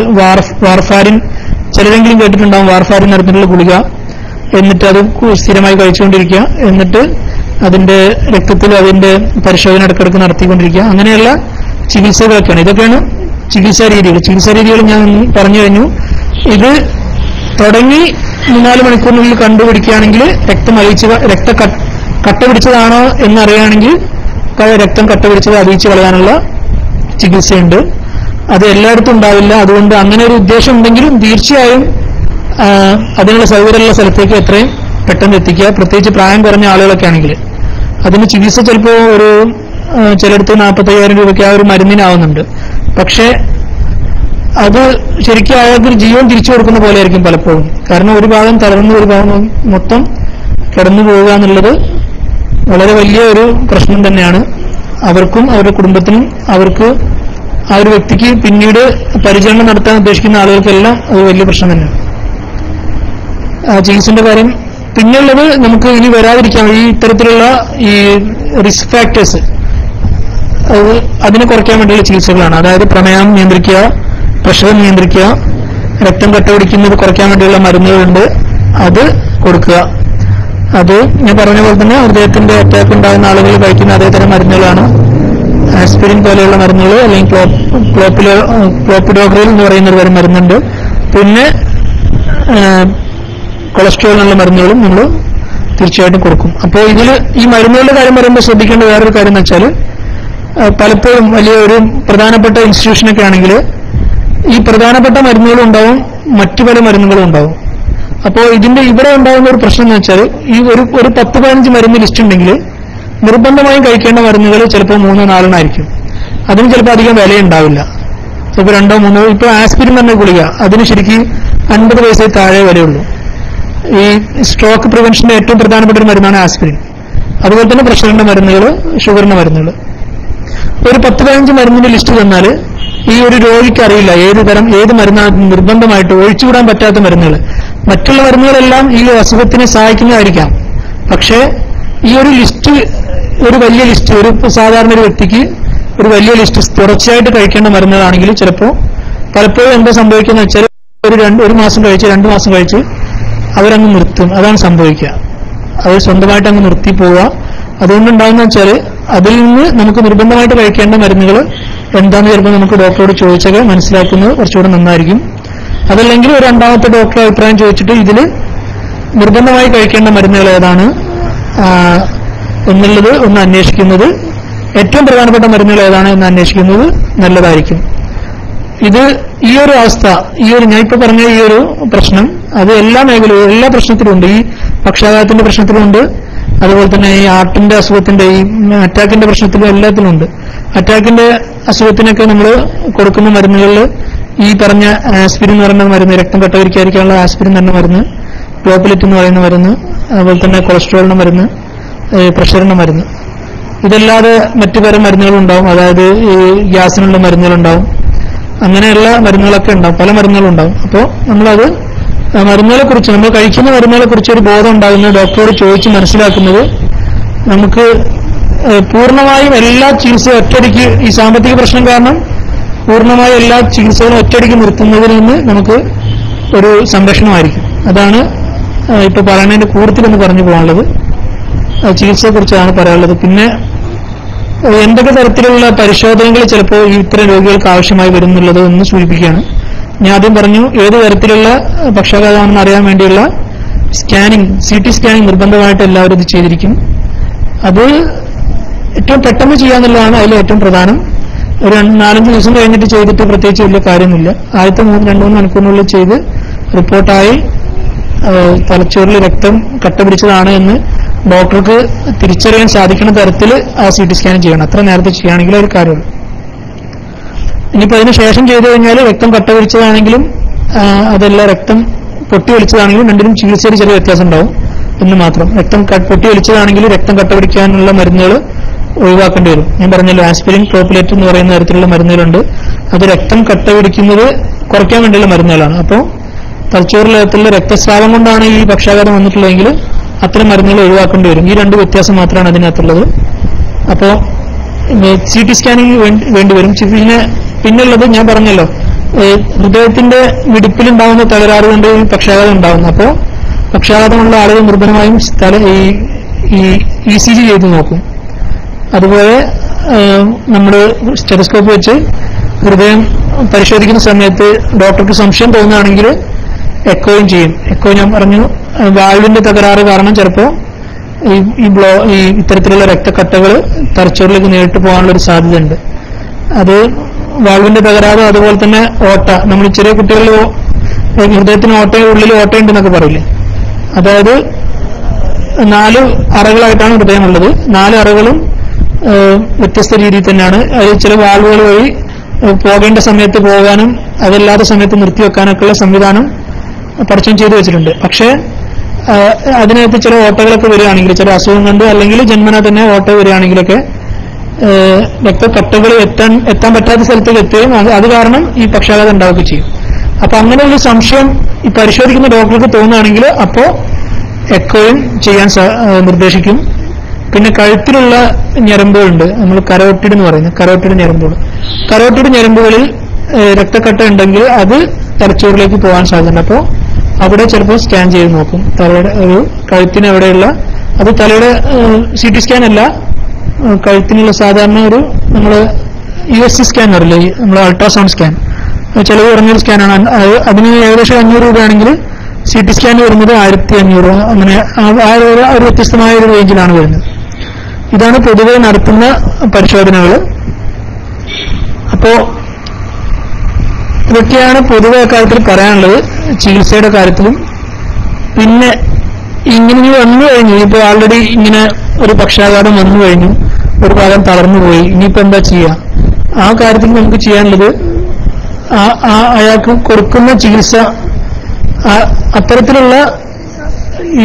വാർഫാരിൻ. ചിലരെങ്കിലും കേട്ടിട്ടുണ്ടാവും വാർഫാരിൻ നടത്തിയിട്ടുള്ള ഗുളിക. എന്നിട്ട് അത് സ്ഥിരമായി കഴിച്ചുകൊണ്ടിരിക്കുക, എന്നിട്ട് അതിന്റെ രക്തത്തിൽ അതിന്റെ പരിശോധന ഇടക്കിടക്ക് നടത്തിക്കൊണ്ടിരിക്കുക. അങ്ങനെയുള്ള ചികിത്സകളൊക്കെയാണ്. ഇതൊക്കെയാണ് ചികിത്സാ രീതികൾ. ചികിത്സാ രീതികൾ ഞാൻ പറഞ്ഞു കഴിഞ്ഞു. ഇത് തുടങ്ങി 3-4 മണിക്കൂറിനുള്ളിൽ കണ്ടുപിടിക്കുകയാണെങ്കിൽ രക്തം കട്ട പിടിച്ചതാണോ എന്നറിയുകയാണെങ്കിൽ രക്തം കട്ട പിടിച്ചത് അറിയിച്ചു കളയാനുള്ള ചികിത്സയുണ്ട്. അത് എല്ലായിടത്തും ഉണ്ടാവില്ല. അതുകൊണ്ട് അങ്ങനെ ഒരു ഉദ്ദേശം ഉണ്ടെങ്കിലും തീർച്ചയായും അതിനുള്ള സൗകര്യമുള്ള സ്ഥലത്തേക്ക് എത്രയും പെട്ടെന്ന് എത്തിക്കുക. പ്രത്യേകിച്ച് പ്രായം കുറഞ്ഞ ആളുകളൊക്കെ ആണെങ്കിൽ അതിന് ചികിത്സ ചിലപ്പോൾ ചിലയിടത്ത് 45,000 രൂപയ്ക്ക് ആ ഒരു മരുന്നിനാവുന്നുണ്ട്. പക്ഷേ അത് ശരിക്കും അയാൾക്ക് ജീവൻ തിരിച്ചു കൊടുക്കുന്ന പോലെ ആയിരിക്കും പലപ്പോഴും. കാരണം ഒരു ഭാഗം തളർന്ന് ഒരു ഭാഗം മൊത്തം കിടന്നു പോവുക എന്നുള്ളത് വളരെ വലിയ ഒരു പ്രശ്നം തന്നെയാണ്. അവർക്കും അവരുടെ കുടുംബത്തിനും അവർക്ക് ആ ഒരു വ്യക്തിക്ക് പിന്നീട് പരിചരണം നടത്താൻ ഉദ്ദേശിക്കുന്ന ആളുകൾക്കെല്ലാം അത് വലിയ പ്രശ്നം തന്നെയാണ്. ചികിത്സന്റെ കാര്യം പിന്നെയുള്ളത് നമുക്ക് ഇനി വരാതിരിക്കാം. ഈ ഇത്തരത്തിലുള്ള ഈ റിസ്ക് ഫാക്ടേഴ്സ് അതിനെ കുറയ്ക്കാൻ വേണ്ടിയുള്ള ചികിത്സകളാണ്. അതായത് പ്രമേഹം നിയന്ത്രിക്കുക, പ്രഷർ നിയന്ത്രിക്കുക, രക്തം കട്ടപിടിക്കുന്നത് കുറയ്ക്കാൻ വേണ്ടിയുള്ള മരുന്നുകളുണ്ട്, അത് കൊടുക്കുക. അത് ഞാൻ പറഞ്ഞ പോലെ തന്നെ ഹൃദയത്തിന്റെ അറ്റാക്ക് ഉണ്ടാകുന്ന ആളുകൾ കഴിക്കുന്ന അതേതരം മരുന്നുകളാണ്. ആസ്പിരിൻ പോലെയുള്ള മരുന്നുകൾ, അല്ലെങ്കിൽ ക്ലോപ്പിഡോഗ്രിൽ എന്ന് പറയുന്ന ഒരു തരം മരുന്നുണ്ട്. പിന്നെ കൊളസ്ട്രോളിനുള്ള മരുന്നുകളും നമ്മൾ തീർച്ചയായിട്ടും കൊടുക്കും. അപ്പോൾ ഇതിൽ ഈ മരുന്നുകളുടെ കാര്യം പറയുമ്പോൾ ശ്രദ്ധിക്കേണ്ട വേറൊരു കാര്യം എന്ന് വെച്ചാൽ പലപ്പോഴും വലിയ ഒരു പ്രധാനപ്പെട്ട ഇൻസ്റ്റിറ്റ്യൂഷനൊക്കെ ആണെങ്കിൽ ഈ പ്രധാനപ്പെട്ട മരുന്നുകളും ഉണ്ടാവും, മറ്റു പല മരുന്നുകളും ഉണ്ടാവും. അപ്പോൾ ഇവിടെ ഉണ്ടാകുന്ന ഒരു പ്രശ്നം എന്ന് വെച്ചാൽ ഈ ഒരു 10-15 മരുന്ന് ലിസ്റ്റ് ഉണ്ടെങ്കിൽ നിർബന്ധമായും കഴിക്കേണ്ട മരുന്നുകൾ ചിലപ്പോൾ 3-4 ആയിരിക്കും. അതിന് ചിലപ്പോൾ അധികം വില ഉണ്ടാവില്ല, ചിലപ്പോൾ 2-3. ഇപ്പൊ ആസ്പിരിൻ തന്നെ ഗുളിക, അതിന് ശരിക്കും 50 പൈസ താഴെ വിലയുള്ളൂ. ഈ സ്ട്രോക്ക് പ്രിവെൻഷന്റെ ഏറ്റവും പ്രധാനപ്പെട്ട ഒരു മരുന്നാണ് ആസ്പിരിൻ. അതുപോലെ തന്നെ പ്രഷറിന്റെ മരുന്നുകൾ, ഷുഗറിന്റെ മരുന്നുകൾ. ഒരു 10-15 മരുന്നിന്റെ ലിസ്റ്റ് തന്നാൽ ഈ ഒരു രോഗിക്ക് അറിയില്ല ഏത് മരുന്നാണ് നിർബന്ധമായിട്ട് ഒഴിച്ചുകൂടാൻ പറ്റാത്ത മരുന്നുകൾ. മറ്റുള്ള മരുന്നുകളെല്ലാം ഈ അസുഖത്തിനെ സഹായിക്കുന്നതായിരിക്കാം, പക്ഷേ ഈ ഒരു ലിസ്റ്റ്, ഒരു വലിയ ലിസ്റ്റ്, ഒരു സാധാരണ ഒരു വ്യക്തിക്ക് ഒരു വലിയ ലിസ്റ്റ് തുടർച്ചയായിട്ട് കഴിക്കേണ്ട മരുന്നുകളാണെങ്കിൽ ചിലപ്പോൾ പലപ്പോഴും എന്താ സംഭവിക്കുന്നത് വെച്ചാൽ ഒരു മാസം കഴിച്ച് 2 മാസം കഴിച്ച് അവരങ്ങ് നിർത്തും. അതാണ് സംഭവിക്കുക. അവർ സ്വന്തമായിട്ട് അങ്ങ് നിർത്തി പോവുക. അതുകൊണ്ടുണ്ടാകുന്ന വെച്ചാൽ അതിൽ നിന്ന് നമുക്ക് നിർബന്ധമായിട്ട് കഴിക്കേണ്ട മരുന്നുകൾ എന്താണെന്ന് ചിലപ്പോൾ നമുക്ക് ഡോക്ടറോട് ചോദിച്ചൊക്കെ മനസ്സിലാക്കുന്നത് കുറച്ചുകൂടെ നന്നായിരിക്കും. അതല്ലെങ്കിൽ ഒരു രണ്ടാമത്തെ ഡോക്ടറെ അഭിപ്രായം ചോദിച്ചിട്ട് ഇതിൽ നിർബന്ധമായി കഴിക്കേണ്ട മരുന്നുകൾ ഏതാണ് എന്നുള്ളത് ഒന്ന് അന്വേഷിക്കുന്നത്, ഏറ്റവും പ്രധാനപ്പെട്ട മരുന്നുകൾ ഏതാണ് എന്ന് അന്വേഷിക്കുന്നത് നല്ലതായിരിക്കും. ഈ ഒരു അവസ്ഥ, ഞാൻ ഇപ്പൊ പറഞ്ഞ ഈ ഒരു പ്രശ്നം അത് എല്ലാ മേഖലയും, എല്ലാ പ്രശ്നത്തിലും ഉണ്ട്. ഈ പക്ഷാഘാതത്തിന്റെ പ്രശ്നത്തിലുണ്ട്, അതുപോലെ തന്നെ ഈ ഹാർട്ടിന്റെ അസുഖത്തിന്റെ, ഈ അറ്റാക്കിന്റെ പ്രശ്നത്തിലും എല്ലാത്തിലും ഉണ്ട്. അറ്റാക്കിന്റെ അസുഖത്തിനൊക്കെ നമ്മൾ കൊടുക്കുന്ന മരുന്നുകളിൽ ഈ പറഞ്ഞ ആസ്പിരിൻ എന്ന് പറയുന്ന മരുന്ന്, രക്തം കട്ടപിടിക്കാതിരിക്കാനുള്ള ആസ്പിരിൻ തന്നെ മരുന്ന്, പ്ലോപ്പിലെറ്റ് എന്ന് പറയുന്ന മരുന്ന്, അതുപോലെ തന്നെ കൊളസ്ട്രോളിന്റെ മരുന്ന്, പ്രഷറിന്റെ മരുന്ന്, ഇതല്ലാതെ മറ്റു പല മരുന്നുകളുണ്ടാവും. അതായത് ഈ ഗ്യാസിനുള്ള മരുന്നുകളുണ്ടാവും, അങ്ങനെയുള്ള മരുന്നുകളൊക്കെ ഉണ്ടാവും, പല മരുന്നുകളുണ്ടാവും. അപ്പോൾ നമ്മളത് മരുന്നുകളെ കുറിച്ച്, നമ്മൾ കഴിക്കുന്ന മരുന്നുകളെ കുറിച്ച് ഒരു ബോധം ഉണ്ടാകുന്നത് ഡോക്ടറോട് ചോദിച്ച് മനസ്സിലാക്കുന്നത് നമുക്ക് പൂർണ്ണമായും എല്ലാ ചികിത്സയും ഒറ്റയടിക്ക്, ഈ സാമ്പത്തിക പ്രശ്നം കാരണം പൂർണ്ണമായും എല്ലാ ചികിത്സകളും ഒറ്റയടിക്ക് നിർത്തുന്നതിൽ നിന്ന് നമുക്ക് ഒരു സംരക്ഷണമായിരിക്കും. അതാണ് ഇപ്പൊ പറയുന്നതിന്റെ കൂട്ടത്തിലെന്ന് പറഞ്ഞു പോകാനുള്ളത്. ചികിത്സയെ കുറിച്ചാണ് പറയാനുള്ളത്. പിന്നെ എന്തൊക്കെ തരത്തിലുള്ള പരിശോധനകൾ ചിലപ്പോൾ ഇത്തരം രോഗികൾക്ക് ആവശ്യമായി വരുന്നുള്ളത് എന്ന് സൂചിപ്പിക്കുകയാണ്. ഞാൻ ആദ്യം പറഞ്ഞു, ഏത് തരത്തിലുള്ള പക്ഷാഘാതമാണെന്ന് അറിയാൻ വേണ്ടിയുള്ള സ്കാനിങ്, CT സ്കാനിങ് നിർബന്ധമായിട്ട് എല്ലാവരും ഇത് ചെയ്തിരിക്കും. അത് ഏറ്റവും പെട്ടെന്ന് ചെയ്യാന്നുള്ളതാണ് അതിൽ ഏറ്റവും പ്രധാനം. ഒരു 4-5 ദിവസം കഴിഞ്ഞിട്ട് ചെയ്തിട്ട് പ്രത്യേകിച്ച് വലിയ കാര്യമൊന്നുമില്ല. ആദ്യത്തെ 2-3 മണിക്കൂറിനുള്ളിൽ ചെയ്ത് റിപ്പോർട്ടായി തലച്ചോറിൽ രക്തം കട്ട പിടിച്ചതാണ് എന്ന് ഡോക്ടർക്ക് തിരിച്ചറിയാൻ സാധിക്കുന്ന തരത്തിൽ ആ CT സ്കാൻ ചെയ്യണം. അത്ര നേരത്തെ ചെയ്യുകയാണെങ്കിൽ ഒരു കാര്യമുള്ളൂ. ഇനിയിപ്പോൾ അതിനുശേഷം ചെയ്തു കഴിഞ്ഞാൽ രക്തം കട്ട പിടിച്ചതാണെങ്കിലും അതല്ല രക്തം പൊട്ടി ഒലിച്ചതാണെങ്കിലും രണ്ടിനും ചികിത്സയിൽ ചെറിയ വ്യത്യാസം ഉണ്ടാവും എന്ന് മാത്രം. രക്തം പൊട്ടി ഒലിച്ചതാണെങ്കിൽ രക്തം കട്ട പിടിക്കാനുള്ള മരുന്നുകൾ ഒഴിവാക്കേണ്ടി വരും. ഞാൻ പറഞ്ഞല്ലോ, ആസ്പിരിൻ, പ്രോപ്പിലേറ്റ് എന്ന് പറയുന്ന തരത്തിലുള്ള മരുന്നുകളുണ്ട്. അത് രക്തം കട്ട പിടിക്കുന്നത് കുറയ്ക്കാൻ വേണ്ടിയുള്ള മരുന്നുകളാണ്. അപ്പോൾ തലച്ചോറിലുള്ള രക്തസ്രാവം കൊണ്ടാണ് ഈ പക്ഷാഘാതം വന്നിട്ടുള്ളതെങ്കിൽ അത്തരം മരുന്നുകൾ ഒഴിവാക്കേണ്ടി വരും. ഈ 2 വ്യത്യാസം മാത്രമാണ് അതിനകത്തുള്ളത്. അപ്പോൾ CT സ്കാനിങ് വേണ്ടി വരും. പിന്നുള്ളത് ഞാൻ പറഞ്ഞല്ലോ, ഹൃദയത്തിന്റെ മിടിപ്പിലുണ്ടാകുന്ന തകരാറ് കൊണ്ട് ഈ പക്ഷാഘാതം ഉണ്ടാകുന്നു. അപ്പോൾ പക്ഷാഘാതമുള്ള ആളുകൾ നിർബന്ധമായും ഈ ECG ചെയ്ത് നോക്കും. അതുപോലെ നമ്മൾ സ്റ്റെതസ്കോപ്പ് വെച്ച് ഹൃദയം പരിശോധിക്കുന്ന സമയത്ത് ഡോക്ടർക്ക് സംശയം തോന്നുകയാണെങ്കിൽ എക്കോയും ചെയ്യും. എക്കോ ഞാൻ പറഞ്ഞു, വാൽവിന്റെ തകരാറ് കാരണം ചിലപ്പോൾ ഈ ഇത്തരത്തിലുള്ള രക്തക്കട്ടകൾ തലച്ചോറിലേക്ക് നേരിട്ട് പോകാനുള്ള ഒരു സാധ്യതയുണ്ട്. അത് വാൽവിന്റെ തകരാറ്, അതുപോലെ തന്നെ ഓട്ട, നമ്മൾ ചെറിയ കുട്ടികളിൽ ഹൃദയത്തിന് ഉള്ളിൽ ഓട്ടയുണ്ടെന്നൊക്കെ പറയില്ലേ, അതായത് 4 അറകളായിട്ടാണ് ഹൃദയമുള്ളത്. 4 അറകളും വ്യത്യസ്ത രീതിയിൽ തന്നെയാണ്. അതിൽ ചില വാൽവുകൾ വഴി പോകേണ്ട സമയത്ത് പോകാനും അതല്ലാത്ത സമയത്ത് നിർത്തിവെക്കാനൊക്കെയുള്ള സംവിധാനം പടച്ചോൻ ചെയ്തു വെച്ചിട്ടുണ്ട്. പക്ഷേ അതിനകത്ത് ചില ഓട്ടകളൊക്കെ വരികയാണെങ്കിൽ, ചില അസുഖം കൊണ്ട് അല്ലെങ്കിൽ ജന്മന തന്നെ ഓട്ട വരികയാണെങ്കിലൊക്കെ രക്തക്കട്ടകൾ എത്താൻ പറ്റാത്ത സ്ഥലത്തേക്ക് എത്തുകയും അത് കാരണം ഈ പക്ഷാഘാതം ഉണ്ടാവുകയും ചെയ്യും. അപ്പൊ അങ്ങനെ ഒരു സംശയം ഈ പരിശോധിക്കുന്ന ഡോക്ടർക്ക് തോന്നുകയാണെങ്കിൽ അപ്പോൾ എക്കോയും ചെയ്യാൻ നിർദ്ദേശിക്കും. പിന്നെ കഴുത്തിലുള്ള ഞരമ്പുകളുണ്ട്, നമ്മൾ കരോട്ടിഡ് എന്ന് പറയുന്നത്, കരോട്ടിഡ് ഞരമ്പുകളിൽ രക്തക്കട്ട ഉണ്ടെങ്കിൽ അത് തലച്ചോറിലേക്ക് പോകാൻ സാധ്യതയുണ്ട്. അപ്പോൾ അവിടെ ചിലപ്പോൾ സ്കാൻ ചെയ്ത് നോക്കും. തലയുടെ കഴുത്തിന് എവിടെയുള്ള, അത് തലയുടെ CT സ്കാൻ അല്ല, കഴുത്തിനുള്ള സാധാരണ ഒരു നമ്മൾ USG സ്കാൻ അറിയില്ലേ, നമ്മൾ അൾട്രാസൗണ്ട് സ്കാൻ, ചിലവ് കുറഞ്ഞൊരു സ്കാനാണ്. അതിന് ഏകദേശം 500 രൂപയാണെങ്കിൽ CT സ്കാൻ വരുന്നത് 1500, അങ്ങനെ ആ ഒരു വ്യത്യസ്തമായ ഒരു റേഞ്ചിലാണ് വരുന്നത്. ഇതാണ് പൊതുവെ നടത്തുന്ന പരിശോധനകൾ. അപ്പോ ഇതൊക്കെയാണ് പൊതുവെ കാര്യത്തിൽ പറയാനുള്ളത് ചികിത്സയുടെ കാര്യത്തിലും. പിന്നെ ഇങ്ങനെ വന്നു കഴിഞ്ഞു, ഇപ്പൊ ആൾറെഡി ഇങ്ങനെ ഒരു പക്ഷാഘാതം വന്നു കഴിഞ്ഞു, ഒരു ഭാഗം തളർന്നുപോയി, ഇനിയിപ്പോ എന്താ ചെയ്യുക? ആ കാര്യത്തിൽ നമുക്ക് ചെയ്യാനുള്ളത് അയാൾക്ക് കൊടുക്കുന്ന ചികിത്സ അത്തരത്തിലുള്ള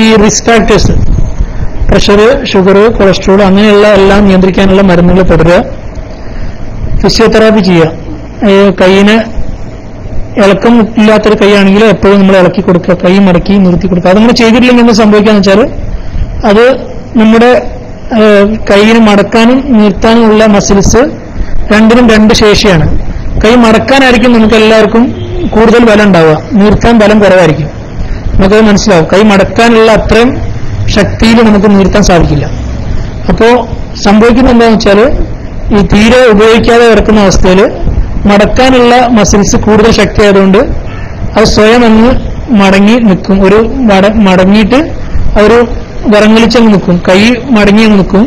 ഈ risk factors, pressure, sugar, cholesterol അങ്ങനെയുള്ള എല്ലാം നിയന്ത്രിക്കാനുള്ള മരുന്നുകൾ തുടരുക, ഫിസിയോതെറാപ്പി ചെയ്യുക. കൈയിന് ഇളക്കം ഇല്ലാത്തൊരു കൈയാണെങ്കിൽ എപ്പോഴും നമ്മൾ ഇളക്കി കൊടുക്കുക, കൈ മടക്കി നിർത്തി കൊടുക്കുക. അതങ്ങനെ ചെയ്തിട്ടില്ലെങ്കിൽ എന്ത് സംഭവിക്കാന്ന് വെച്ചാൽ അത് നമ്മുടെ കൈയിന് മടക്കാനും നിർത്താനുമുള്ള മസിൽസ് രണ്ടിനും രണ്ട് ശേഷിയാണ്. കൈ മടക്കാനായിരിക്കും നമുക്ക് എല്ലാവർക്കും കൂടുതൽ ബലം ഉണ്ടാവുക, നീർത്താൻ ബലം കുറവായിരിക്കും. നമുക്കത് മനസ്സിലാവും. കൈ മടക്കാനുള്ള അത്രയും ശക്തിയിൽ നമുക്ക് നീർത്താൻ സാധിക്കില്ല. അപ്പോ സംഭവിക്കുന്ന എന്താണെന്ന് വെച്ചാൽ ഈ തീരെ ഉപയോഗിക്കാതെ കിടക്കുന്ന അവസ്ഥയിൽ മടക്കാനുള്ള മസിൽസ് കൂടുതൽ ശക്തി ആയതുകൊണ്ട് അത് സ്വയം അങ്ങ് മടങ്ങി നിൽക്കും. ഒരു മടങ്ങിയിട്ട് ഒരു വിറങ്ങലിച്ചങ്ങ് നിൽക്കും, കൈ മടങ്ങി അങ്ങ് നിൽക്കും,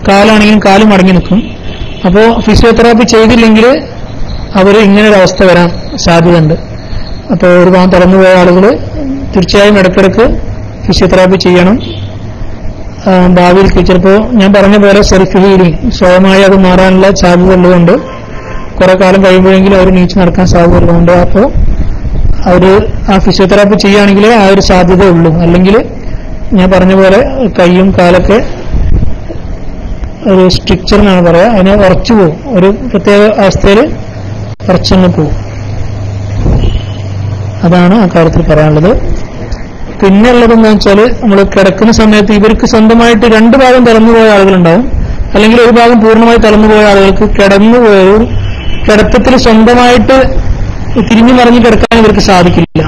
കാലാണെങ്കിലും കാല് മടങ്ങി നിൽക്കും. അപ്പോൾ ഫിസിയോതെറാപ്പി ചെയ്തില്ലെങ്കിൽ അവർ ഇങ്ങനൊരവസ്ഥ വരാൻ സാധ്യതയുണ്ട്. അപ്പോൾ ഒരു ഭാഗം തളർന്നുപോയ ആളുകൾ തീർച്ചയായും ഇടയ്ക്കിടയ്ക്ക് ഫിസിയോതെറാപ്പി ചെയ്യണം. ഭാവിയിൽ ചിലപ്പോൾ ഞാൻ പറഞ്ഞ പോലെ സെൽഫ് ഹീലിംഗ്, സ്വയമായി അത് മാറാനുള്ള സാധ്യത ഉള്ളതുകൊണ്ട് കുറെ കാലം കഴിയുമ്പോഴെങ്കിലും അവർ നീച്ച് നടക്കാൻ സാധ്യത ഉള്ളതുകൊണ്ട് അപ്പോൾ അവർ ആ ഫിസിയോതെറാപ്പി ചെയ്യുകയാണെങ്കിൽ ആ ഒരു സാധ്യത ഉള്ളൂ. അല്ലെങ്കിൽ ഞാൻ പറഞ്ഞ പോലെ കൈയും കാലൊക്കെ ഒരു സ്ട്രിക്ചർ എന്നാണ് പറയാ, അതിനെ ഉറച്ചു പോകും, ഒരു പ്രത്യേക അവസ്ഥയിൽ ഉറച്ചങ്ങ് പോകും. അതാണ് ആ കാര്യത്തിൽ പറയാനുള്ളത്. പിന്നെ ഉള്ളത് എന്താ വെച്ചാൽ നമ്മൾ കിടക്കുന്ന സമയത്ത് ഇവർക്ക് സ്വന്തമായിട്ട് രണ്ട് ഭാഗം തളർന്നുപോയ ആളുകളുണ്ടാവും, അല്ലെങ്കിൽ ഒരു ഭാഗം പൂർണ്ണമായി തളർന്നുപോയ ആളുകൾക്ക് കിടത്തത്തിൽ സ്വന്തമായിട്ട് തിരിഞ്ഞു മറിഞ്ഞ് കിടക്കാൻ ഇവർക്ക് സാധിക്കില്ല.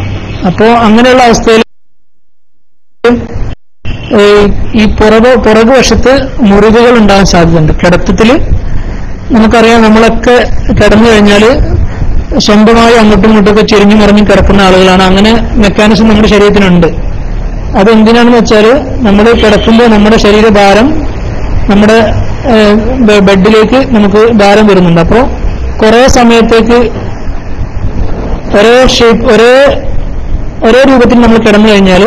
അപ്പോ അങ്ങനെയുള്ള അവസ്ഥയിൽ ഈ പുറകു വശത്ത് മുറിവുകൾ ഉണ്ടാകാൻ സാധ്യതയുണ്ട്. കിടത്തത്തിൽ നമുക്കറിയാം, നമ്മളൊക്കെ കിടന്നു കഴിഞ്ഞാൽ സ്വന്തമായി അങ്ങോട്ടും ഇങ്ങോട്ടൊക്കെ ചെരിഞ്ഞു മറിഞ്ഞ് കിടക്കുന്ന ആളുകളാണ്. അങ്ങനെ മെക്കാനിസം നമ്മുടെ ശരീരത്തിനുണ്ട്. അതെന്തിനാണെന്ന് വെച്ചാൽ നമ്മൾ കിടക്കുമ്പോൾ നമ്മുടെ ശരീരഭാരം നമ്മുടെ ബെഡിലേക്ക് നമുക്ക് ഭാരം വരുന്നുണ്ട്. അപ്പോൾ കുറെ സമയത്തേക്ക് ഒരേ രൂപത്തിൽ നമ്മൾ കിടന്നു കഴിഞ്ഞാൽ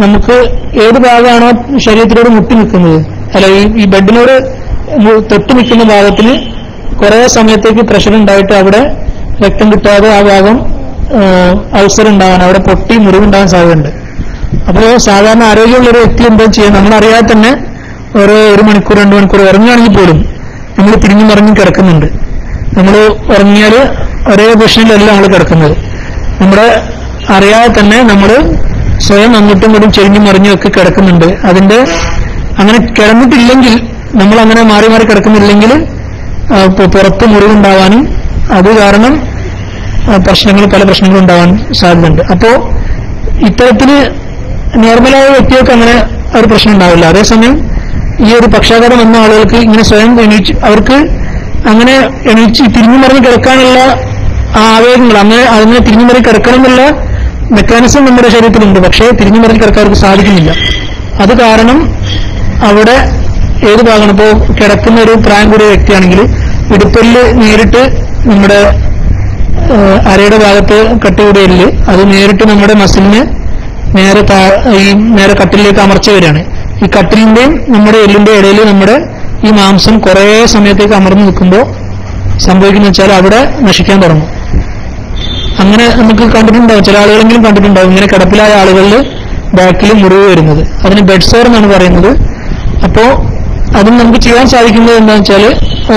നമുക്ക് ഏത് ഭാഗമാണോ ശരീരത്തിനോട് മുട്ടി നിൽക്കുന്നത്, അല്ല ഈ ബെഡിനോട് തൊട്ട് നിൽക്കുന്ന ഭാഗത്തിന് കുറെ സമയത്തേക്ക് പ്രഷർ ഉണ്ടായിട്ട് അവിടെ രക്തം കിട്ടാതെ ആ ഭാഗം അൾസർ ഉണ്ടാകാൻ, അവിടെ പൊട്ടി മുറിവുണ്ടാകാൻ സാധ്യതയുണ്ട്. അപ്പോൾ സാധാരണ ആരോഗ്യമുള്ള ഒരു വ്യക്തി എന്താ ചെയ്യുക, നമ്മളറിയാതെ തന്നെ ഓരോ 1 മണിക്കൂർ 2 മണിക്കൂർ ഉറങ്ങുകയാണെങ്കിൽ പോലും നമ്മൾ തിരിഞ്ഞു മറിഞ്ഞും കിടക്കുന്നുണ്ട്. നമ്മൾ ഉറങ്ങിയാൽ ഒരേ പൊസിഷനിലല്ല നമ്മൾ കിടക്കുന്നത്. നമ്മുടെ അറിയാതെ തന്നെ നമ്മൾ സ്വയം അങ്ങോട്ടും ഇങ്ങോട്ടും ചെരിഞ്ഞു മറിഞ്ഞും ഒക്കെ കിടക്കുന്നുണ്ട്. അതിന്റെ അങ്ങനെ കിടന്നിട്ടില്ലെങ്കിൽ, നമ്മൾ അങ്ങനെ മാറി മാറി കിടക്കുന്നില്ലെങ്കിൽ പുറത്ത് മുറിവുണ്ടാവാനും അത് കാരണം പല പ്രശ്നങ്ങളും ഉണ്ടാവാൻ സാധ്യതയുണ്ട്. അപ്പോ ഇത്തരത്തില് നോർമലായ വ്യക്തികൾക്ക് അങ്ങനെ ഒരു പ്രശ്നം ഉണ്ടാവില്ല. അതേസമയം ഈ ഒരു പക്ഷാഘാതം വന്ന ആളുകൾക്ക് ഇങ്ങനെ സ്വയം അവർക്ക് അങ്ങനെ തിരിഞ്ഞു മറിഞ്ഞ് കിടക്കാനുള്ള ആ ആവേഗങ്ങൾ, അങ്ങനെ തിരിഞ്ഞു മറിഞ്ഞ് കിടക്കണം എന്നുള്ള മെക്കാനിസം നമ്മുടെ ശരീരത്തിലുണ്ട്. പക്ഷേ തിരിഞ്ഞു മറിഞ്ഞ് കിടക്കാൻ അവർക്ക് സാധിക്കുന്നില്ല. അത് കാരണം അവിടെ ഏത് ഭാഗമാണ്, ഇപ്പോൾ കിടക്കുന്ന ഒരു പ്രായം കൂടിയ വ്യക്തിയാണെങ്കിൽ ഇടുപ്പല്ല് നേരിട്ട് നമ്മുടെ അരയുടെ ഭാഗത്ത് കട്ടുകൂടിയല്ല് അത് നേരിട്ട് നമ്മുടെ മസിലിന് നേരെ കട്ടിലേക്ക് അമർച്ച വരികയാണ്. ഈ കട്ടിലിന്റെയും നമ്മുടെ എല്ലിന്റെ ഇടയിൽ നമ്മുടെ ഈ മാംസം കുറെ സമയത്തേക്ക് അമർന്നു നിൽക്കുമ്പോൾ സംഭവിക്കുന്ന വെച്ചാൽ അവിടെ നശിക്കാൻ തുടങ്ങും. അങ്ങനെ നമുക്ക് കണ്ടിട്ടുണ്ടാവും, ചില ആളുകളെങ്കിലും കണ്ടിട്ടുണ്ടാവും ഇങ്ങനെ കിടപ്പിലായ ആളുകളിൽ ബാക്കിൽ മുറിവ് വരുന്നത്. അതിന് ബെഡ് സോർ എന്നാണ് പറയുന്നത്. അപ്പോ അതും നമുക്ക് ചെയ്യാൻ സാധിക്കുന്നത് എന്താണെന്ന് വെച്ചാൽ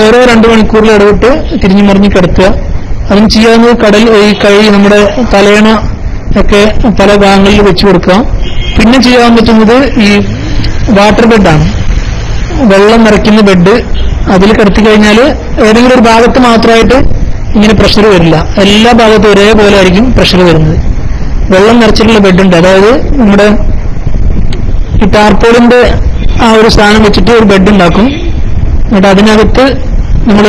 ഓരോ 2 മണിക്കൂറിൽ ഇടവിട്ട് തിരിഞ്ഞു മറിഞ്ഞ് കിടക്കുക. അതിന് ചെയ്യാവുന്നത് ഈ കൈ നമ്മുടെ തലയണ ഒക്കെ പല ഭാഗങ്ങളിൽ വെച്ചു കൊടുക്കുക. പിന്നെ ചെയ്യാൻ പറ്റുന്നത് ഈ വാട്ടർ ബെഡാണ്, വെള്ളം നിറയ്ക്കുന്ന ബെഡ്. അതിൽ കിടത്തി കഴിഞ്ഞാൽ ഏതെങ്കിലും ഒരു ഭാഗത്ത് മാത്രമായിട്ട് ഇങ്ങനെ പ്രഷർ വരില്ല, എല്ലാ ഭാഗത്തും ഒരേപോലെ ആയിരിക്കും പ്രഷർ വരുന്നത്. വെള്ളം നിറച്ചിട്ടുള്ള ബെഡുണ്ട്, അതായത് നമ്മുടെ ഈ ടാർപോളിന്റെ ആ ഒരു സ്ഥാനം വെച്ചിട്ട് ഒരു ബെഡ് ഉണ്ടാക്കും. എന്നിട്ട് അതിനകത്ത് നമ്മൾ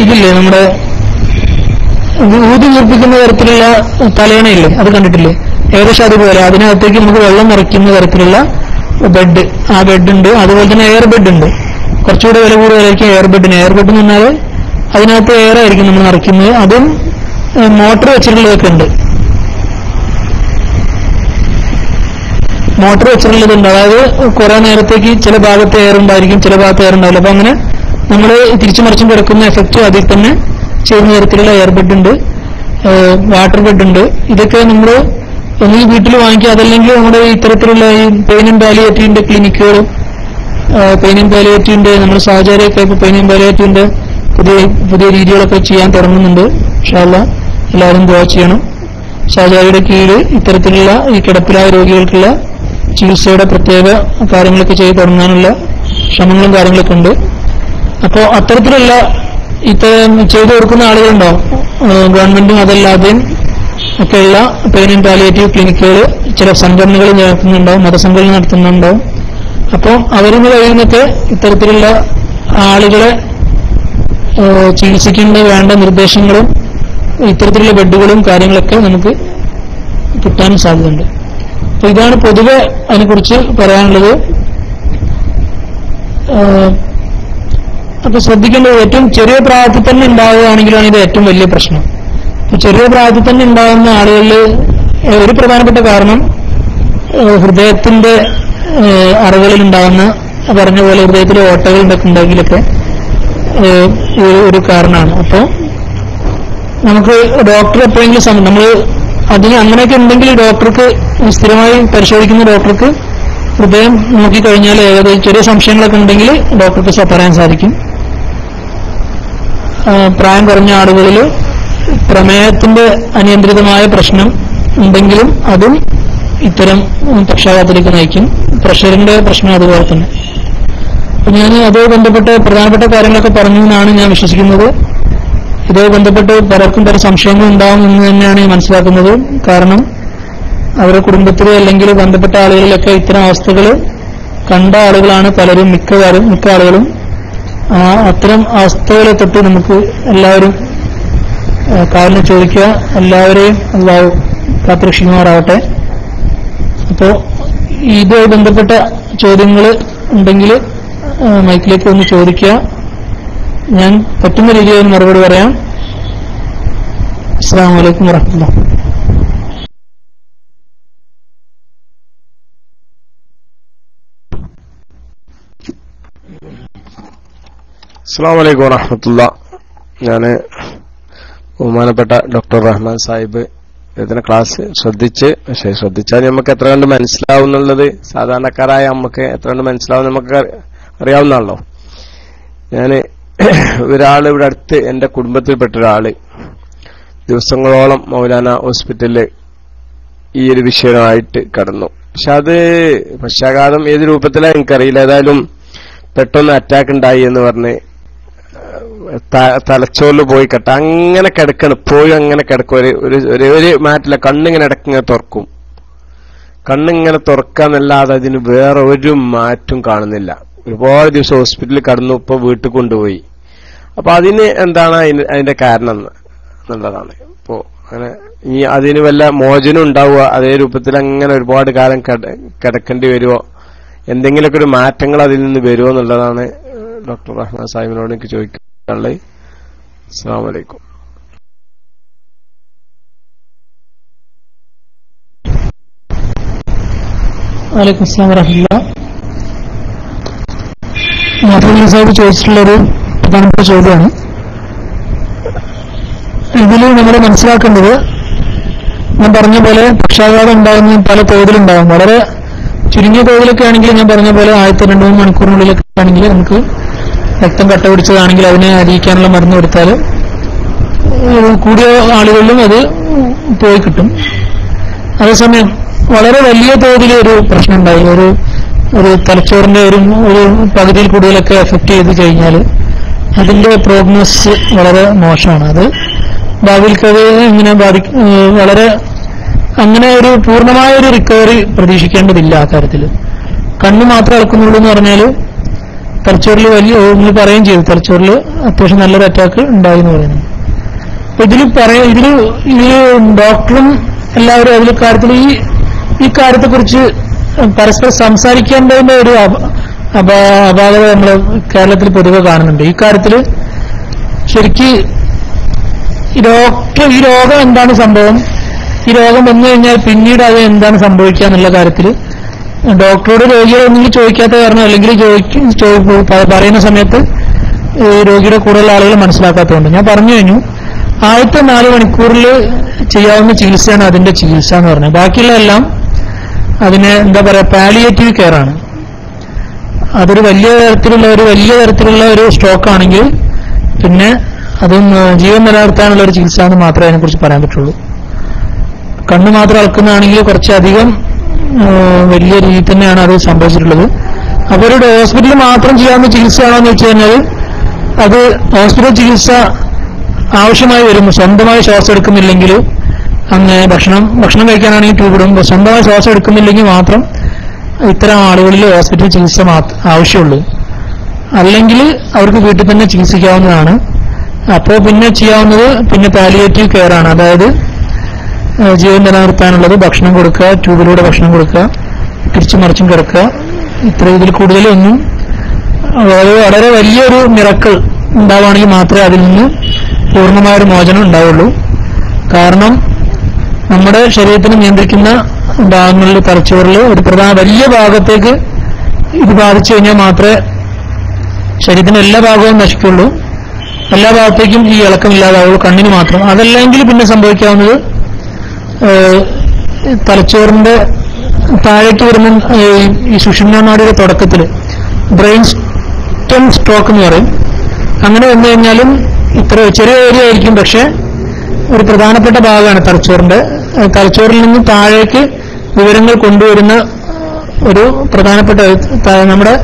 ഇതില്ലേ നമ്മുടെ ഊതി വീർപ്പിക്കുന്ന തരത്തിലുള്ള തലയണയില്ലേ, അത് കണ്ടിട്ടില്ലേ, ഏകദേശം അതുപോലെ അതിനകത്തേക്ക് നമുക്ക് വെള്ളം നിറയ്ക്കുന്ന തരത്തിലുള്ള ബെഡ്, ആ ബെഡ് ഉണ്ട്. അതുപോലെ തന്നെ എയർ ബെഡ് ഉണ്ട്, കുറച്ചുകൂടെ വില കൂടുതലായിരിക്കും എയർ ബെഡിന്. എയർ ബെഡ് എന്ന് പറഞ്ഞാൽ അതിനകത്ത് എയർ ആയിരിക്കും നമ്മൾ നിറയ്ക്കുന്നത്. അതും മോട്ടർ വെച്ചിട്ടുള്ളതൊക്കെ ഉണ്ട്. മോട്ടർ വെച്ചിട്ടുള്ളതുണ്ട്. അതായത് കുറെ നേരത്തേക്ക് ചില ഭാഗത്ത് എയർ ഉണ്ടായിരിക്കും, ചില ഭാഗത്ത് എയർ ഉണ്ടാവില്ല. അപ്പൊ അങ്ങനെ നമ്മൾ തിരിച്ചു മറിച്ചും കിടക്കുന്ന എഫക്റ്റ് അതിൽ തന്നെ ചെയ്യുന്ന തരത്തിലുള്ള എയർ ബെഡ് ഉണ്ട്, വാട്ടർ ബെഡ് ഉണ്ട്. ഇതൊക്കെ നമ്മൾ ഒന്നുകിൽ വീട്ടിൽ വാങ്ങിക്കുക, അതല്ലെങ്കിൽ നമ്മുടെ ഇത്തരത്തിലുള്ള ഈ പെയിൻ ആൻഡ് പാലിയേറ്റീവിന്റെ ക്ലിനിക്കുകളും പെയിൻ ആൻഡ് പാലിയേറ്റീവിന്റെ നമ്മൾ സാഹചര്യമൊക്കെ ഇപ്പൊ പെയിൻ ആൻഡ് പാലിയേറ്റീവിന്റെ പുതിയ രീതികളൊക്കെ ചെയ്യാൻ തുടങ്ങുന്നുണ്ട്. ഇൻഷാ അല്ലാഹ് എല്ലാവരും ദുആ ചെയ്യണം. സാഹചര്യയുടെ കീഴിൽ ഇത്തരത്തിലുള്ള ഈ കിടപ്പിലായ രോഗികൾക്കുള്ള ചികിത്സയുടെ പ്രത്യേക കാര്യങ്ങളൊക്കെ ചെയ്തു തുടങ്ങാനുള്ള ശ്രമങ്ങളും കാര്യങ്ങളൊക്കെ ഉണ്ട്. അപ്പോൾ അത്തരത്തിലുള്ള ഇത്തരം ചെയ്തു കൊടുക്കുന്ന ആളുകളുണ്ടാവും. ഗവൺമെന്റും അതല്ലാതെയും ഒക്കെയുള്ള പെയിൻ ആൻഡ് പാലിയേറ്റീവ് ക്ലിനിക്കുകൾ ചില സംഘടനകൾ നടത്തുന്നുണ്ടാവും, മതസംഘടന നടത്തുന്നുണ്ടാവും. അപ്പോൾ അവരിന് കഴിയുന്നൊക്കെ ഇത്തരത്തിലുള്ള ആളുകളെ ചികിത്സിക്കേണ്ട വേണ്ട നിർദ്ദേശങ്ങളും ഇത്തരത്തിലുള്ള ബെഡുകളും കാര്യങ്ങളൊക്കെ നമുക്ക് കിട്ടാനും സാധ്യതയുണ്ട്. അപ്പൊ ഇതാണ് പൊതുവെ അതിനെക്കുറിച്ച് പറയാനുള്ളത്. അപ്പൊ ശ്രദ്ധിക്കേണ്ടത് ഏറ്റവും ചെറിയ പ്രായത്തിൽ തന്നെ ഉണ്ടാവുകയാണെങ്കിലാണ് ഇത് ഏറ്റവും വലിയ പ്രശ്നം. ചെറിയ പ്രായത്തിൽ തന്നെ ഉണ്ടാകുന്ന ആളുകളിൽ ഒരു പ്രധാനപ്പെട്ട കാരണം ഹൃദയത്തിന്റെ അറകളിൽ ഉണ്ടാകുന്ന പറഞ്ഞ പോലെ ഹൃദയത്തിലെ ഓട്ടകൾ ഉണ്ടെങ്കിലൊക്കെ ഒരു കാരണമാണ്. അപ്പോൾ നമുക്ക് ഡോക്ടർ എപ്പോഴെങ്കിലും നമ്മൾ അതിന് അങ്ങനെയൊക്കെ ഉണ്ടെങ്കിൽ ഡോക്ടർക്ക് സ്ഥിരമായി പരിശോധിക്കുന്ന ഡോക്ടർക്ക് ഹൃദയം നോക്കിക്കഴിഞ്ഞാൽ ഏകദേശം ചെറിയ സംശയങ്ങളൊക്കെ ഉണ്ടെങ്കിൽ ഡോക്ടർക്ക് പറയാൻ സാധിക്കും. പ്രായം കുറഞ്ഞ ആളുകളിൽ പ്രമേഹത്തിന്റെ അനിയന്ത്രിതമായ പ്രശ്നം ഉണ്ടെങ്കിലും അതും ഇത്തരം പക്ഷാഘാതത്തിലേക്ക് നയിക്കും. പ്രഷറിന്റെ പ്രശ്നം അതുപോലെ തന്നെ. അപ്പൊ ഞാൻ അതുമായി ബന്ധപ്പെട്ട പ്രധാനപ്പെട്ട കാര്യങ്ങളൊക്കെ പറഞ്ഞു എന്നാണ് ഞാൻ വിശ്വസിക്കുന്നത്. ഇതുമായി ബന്ധപ്പെട്ട് പലർക്കും പല സംശയങ്ങൾ ഉണ്ടാവും എന്ന് തന്നെയാണ് ഞാൻ മനസ്സിലാക്കുന്നത്. കാരണം അവരുടെ കുടുംബത്തിലെ അല്ലെങ്കിൽ ബന്ധപ്പെട്ട ആളുകളിലൊക്കെ ഇത്തരം അവസ്ഥകൾ കണ്ട ആളുകളാണ് പലരും, മിക്ക ആളുകളും. അത്തരം അവസ്ഥകളെ തൊട്ട് നമുക്ക് എല്ലാവരും കാലിന് ചോദിക്കുക. എല്ലാവരെയും അല്ലാഹു കാത്തുരക്ഷിക്കുമാറാവട്ടെ. അപ്പോ ഇതുമായി ബന്ധപ്പെട്ട ചോദ്യങ്ങൾ ഉണ്ടെങ്കിൽ മൈക്കിലേക്ക് ഒന്ന് ചോദിക്കുക. ഞാൻ പറ്റുന്ന രീതിയിൽ മറുപടി പറയാം. അസ്സലാമു അലൈക്കും വറഹ്മത്തുള്ളാഹി. അസ്സലാമു അലൈക്കും വറഹ്മത്തുള്ളാഹി. ഞാൻ ബഹുമാനപ്പെട്ട ഡോക്ടർ റഹ്മാൻ സാഹിബ് ഇതിന്റെ ക്ലാസ് ശ്രദ്ധിച്ചാൽ നമുക്ക് എത്ര കണ്ട് മനസ്സിലാവും എന്നുള്ളത് സാധാരണക്കാരായ നമുക്ക് എത്ര കണ്ട് മനസ്സിലാവും നമുക്ക് അറിയാവുന്നതാണല്ലോ. ഞാൻ ഒരാൾ ഇവിടെ അടുത്ത് എന്റെ കുടുംബത്തിൽപ്പെട്ട ഒരാള് ദിവസങ്ങളോളം മൗലാന ഹോസ്പിറ്റലില് ഈ ഒരു വിഷയമായിട്ട് കടന്നു. പക്ഷെ അത് പക്ഷാഘാതം ഏത് രൂപത്തിലാണ് എനിക്കറിയില്ല. ഏതായാലും പെട്ടെന്ന് അറ്റാക്ക് ഉണ്ടായി എന്ന് പറഞ്ഞ് തലച്ചോറിൽ പോയി അങ്ങനെ കിടക്കണം. പോയി അങ്ങനെ കിടക്കും. ഒരു മാറ്റില്ല. കണ്ണിങ്ങനെ ഇടക്കിങ്ങനെ തുറക്കും. കണ്ണിങ്ങനെ തുറക്കാന്നല്ലാതെ അതിന് വേറെ ഒരു മാറ്റം കാണുന്നില്ല. ഒരുപാട് ദിവസം ഹോസ്പിറ്റലിൽ കടന്നു. ഇപ്പൊ വീട്ടിൽ കൊണ്ടുപോയി. അപ്പൊ അതിന് എന്താണ് അതിന്റെ കാരണം എന്നുള്ളതാണ്. ഇപ്പോ അങ്ങനെ അതിന് വല്ല മോചനം ഉണ്ടാവുക, അതേ രൂപത്തിൽ അങ്ങനെ ഒരുപാട് കാലം കിടക്കേണ്ടി വരുമോ, എന്തെങ്കിലുമൊക്കെ ഒരു മാറ്റങ്ങൾ അതിൽ നിന്ന് വരുമോ എന്നുള്ളതാണ് ഡോക്ടർ റഹ്മാൻ സാഹിബിനോട് എനിക്ക് ചോദിക്കാനുള്ളത്. അസ്സലാമു അലൈക്കും. വലൈക്കും അസ്സലാം വറഹ്മത്തുള്ളാഹി. മാധവൻ സാഹിബ് ചോദിച്ചിട്ടുള്ളൊരു പ്രധാനപ്പെട്ട ചോദ്യമാണ്. ഇതിൽ നമ്മൾ മനസ്സിലാക്കേണ്ടത്, ഞാൻ പറഞ്ഞ പോലെ പക്ഷാഘാതം ഉണ്ടാകുന്ന പല തോതിലുണ്ടാകും. വളരെ ചുരുങ്ങിയ തോതിലൊക്കെ ആണെങ്കിൽ ഞാൻ പറഞ്ഞ പോലെ 2-3 മണിക്കൂറിനുള്ളിലൊക്കെ ആണെങ്കിൽ നമുക്ക് രക്തം കട്ട പിടിച്ചതാണെങ്കിൽ അതിനെ അറിയിക്കാനുള്ള മരുന്ന് കൊടുത്താൽ കൂടിയ ആളുകളിലും അത് പോയി കിട്ടും. അതേസമയം വളരെ വലിയ തോതിൽ ഒരു പ്രശ്നം ഉണ്ടായി, ഒരു തലച്ചോറിന്റെ ഒരു പകുതിയിൽ കൂടുതലൊക്കെ എഫക്ട് ചെയ്ത് കഴിഞ്ഞാൽ അതിന്റെ പ്രോഗ്നോസിസ് വളരെ മോശമാണ്. അത് ഭാവിയിൽക്കത് ഇങ്ങനെ വളരെ അങ്ങനെ ഒരു പൂർണ്ണമായ ഒരു റിക്കവറി പ്രതീക്ഷിക്കേണ്ടതില്ല. ആ കാര്യത്തിൽ കണ്ണ് മാത്രം അളക്കുന്നുള്ളൂ എന്ന് പറഞ്ഞാൽ തലച്ചോറിൽ നിങ്ങൾ പറയുകയും ചെയ്തു, തലച്ചോറിൽ അത്യാവശ്യം നല്ലൊരു അറ്റാക്ക് ഉണ്ടായി എന്ന് പറയുന്നു. അപ്പൊ ഇതിൽ ഡോക്ടറും എല്ലാവരും അതിൽ കാര്യത്തിൽ ഈ കാര്യത്തെക്കുറിച്ച് പരസ്പരം സംസാരിക്കേണ്ടതിന്റെ ഒരു അപാകത നമ്മൾ കേരളത്തിൽ പൊതുവെ കാണുന്നുണ്ട്. ഈ കാര്യത്തിൽ ശരിക്ക് ഈ രോഗം എന്താണ് സംഭവം, ഈ രോഗം വന്നു കഴിഞ്ഞാൽ പിന്നീട് അത് എന്താണ് സംഭവിക്കുക എന്നുള്ള കാര്യത്തിൽ ഡോക്ടറോട് രോഗിയെ ഒന്നെങ്കിൽ ചോദിക്കാത്ത കാരണം അല്ലെങ്കിൽ പറയുന്ന സമയത്ത് രോഗിയുടെ കൂടെയുള്ള ആളുകൾ മനസ്സിലാക്കാത്തതുകൊണ്ട് ഞാൻ പറഞ്ഞു കഴിഞ്ഞു. ആദ്യത്തെ 4 മണിക്കൂറിൽ ചെയ്യാവുന്ന ചികിത്സയാണ് അതിന്റെ ചികിത്സ എന്ന് പറഞ്ഞത്. ബാക്കിയുള്ള എല്ലാം അതിന് എന്താ പറയാ പാലിയേറ്റീവ് കെയർ ആണ്. അതൊരു വലിയ തരത്തിലുള്ള ഒരു സ്ട്രോക്ക് ആണെങ്കിൽ പിന്നെ അത് ജീവൻ നിലനിർത്താനുള്ള ഒരു ചികിത്സ എന്ന് മാത്രമേ അതിനെക്കുറിച്ച് പറയാൻ പറ്റുള്ളൂ. കണ്ണ് മാത്രം അളക്കുന്നതാണെങ്കിൽ കുറച്ചധികം വലിയ രീതിയിൽ തന്നെയാണ് അത് സംഭവിച്ചിട്ടുള്ളത്. അപ്പോൾ ഒരു ഹോസ്പിറ്റലിൽ മാത്രം ചെയ്യാവുന്ന ചികിത്സയാണോ എന്ന് വെച്ച് കഴിഞ്ഞാൽ അത് ഹോസ്പിറ്റൽ ചികിത്സ ആവശ്യമായി വരുന്നു. സ്വന്തമായി ശ്വാസം എടുക്കുന്നില്ലെങ്കിൽ അങ്ങനെ ഭക്ഷണം കഴിക്കാനാണെങ്കിൽ ട്യൂബ് ഇടും. സ്വന്തമായി ശ്വാസം എടുക്കുന്നില്ലെങ്കിൽ മാത്രം ഇത്തരം ആളുകളിൽ ഹോസ്പിറ്റൽ ചികിത്സ ആവശ്യമുള്ളൂ. അല്ലെങ്കിൽ അവർക്ക് വീട്ടിൽ തന്നെ ചികിത്സിക്കാവുന്നതാണ്. അപ്പോൾ പിന്നെ ചെയ്യാവുന്നത് പിന്നെ പാലിയേറ്റീവ് കെയർ ആണ്. അതായത് ജീവൻ നിലനിർത്താനുള്ളത് ഭക്ഷണം കൊടുക്കുക, ട്യൂബിലൂടെ ഭക്ഷണം കൊടുക്കുക, തിരിച്ചു മറിച്ചും കിടക്കുക. ഇതിൽ കൂടുതലൊന്നും വളരെ വലിയൊരു മിറക്കിൾ ഉണ്ടാവുകയാണെങ്കിൽ മാത്രമേ അതിൽ നിന്ന് പൂർണ്ണമായൊരു മോചനം ഉണ്ടാവുള്ളൂ. കാരണം നമ്മുടെ ശരീരത്തിനെ നിയന്ത്രിക്കുന്ന ഭാഗങ്ങളിൽ തലച്ചോറിൽ ഒരു വലിയ ഭാഗത്തേക്ക് ഇത് ബാധിച്ചു കഴിഞ്ഞാൽ മാത്രമേ ശരീരത്തിന്റെ എല്ലാ ഭാഗവും നശിക്കുള്ളൂ. എല്ലാ ഭാഗത്തേക്കും ഈ ഇളക്കമില്ലാതാവുള്ളൂ, കണ്ണിന് മാത്രം. അതല്ലെങ്കിൽ പിന്നെ സംഭവിക്കാവുന്നത് തലച്ചോറിന്റെ താഴേക്ക് വരുന്ന ഈ സുഷുമ്നാനാഡിയുടെ തുടക്കത്തിൽ ബ്രെയിൻ സ്റ്റെം സ്ട്രോക്ക് എന്ന് പറയും. അങ്ങനെ വന്നു കഴിഞ്ഞാലും ഇത്ര ചെറിയ ഏരിയ ആയിരിക്കും, പക്ഷെ ഒരു പ്രധാനപ്പെട്ട ഭാഗമാണ് തലച്ചോറിൽ നിന്ന് താഴേക്ക് വിവരങ്ങൾ കൊണ്ടുവരുന്ന ഒരു പ്രധാനപ്പെട്ട നമ്മുടെ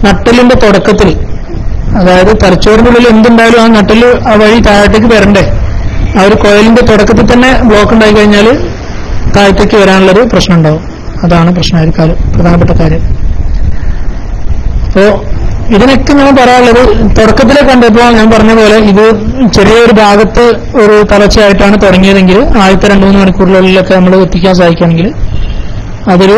നട്ടലിന്റെ തുടക്കത്തിൽ, അതായത് തലച്ചോറിന്റെ ഉള്ളിൽ എന്തുണ്ടായാലും ആ നട്ടല് ആ വഴി താഴത്തേക്ക് വരണ്ടേ. ആ ഒരു കോയിലിന്റെ തുടക്കത്തിൽ തന്നെ ബ്ലോക്ക് ഉണ്ടായി കഴിഞ്ഞാൽ താഴത്തേക്ക് വരാനുള്ളൊരു പ്രശ്നം ഉണ്ടാവും. അതാണ് പ്രശ്നമായിരിക്കും പ്രധാനപ്പെട്ട കാര്യം. അപ്പോ ഇതിനൊക്കെ ഞാൻ പറയാനുള്ളത് തുടക്കത്തിലെ കണ്ടപ്പോൾ ഞാൻ പറഞ്ഞ പോലെ ഇത് ചെറിയൊരു ഭാഗത്ത് ഒരു തളർച്ചയായിട്ടാണ് തുടങ്ങിയതെങ്കിൽ ആദ്യത്തെ 2-3 മണിക്കൂറുകളിലൊക്കെ നമ്മൾ എത്തിക്കാൻ സാധിക്കുകയാണെങ്കിൽ അതൊരു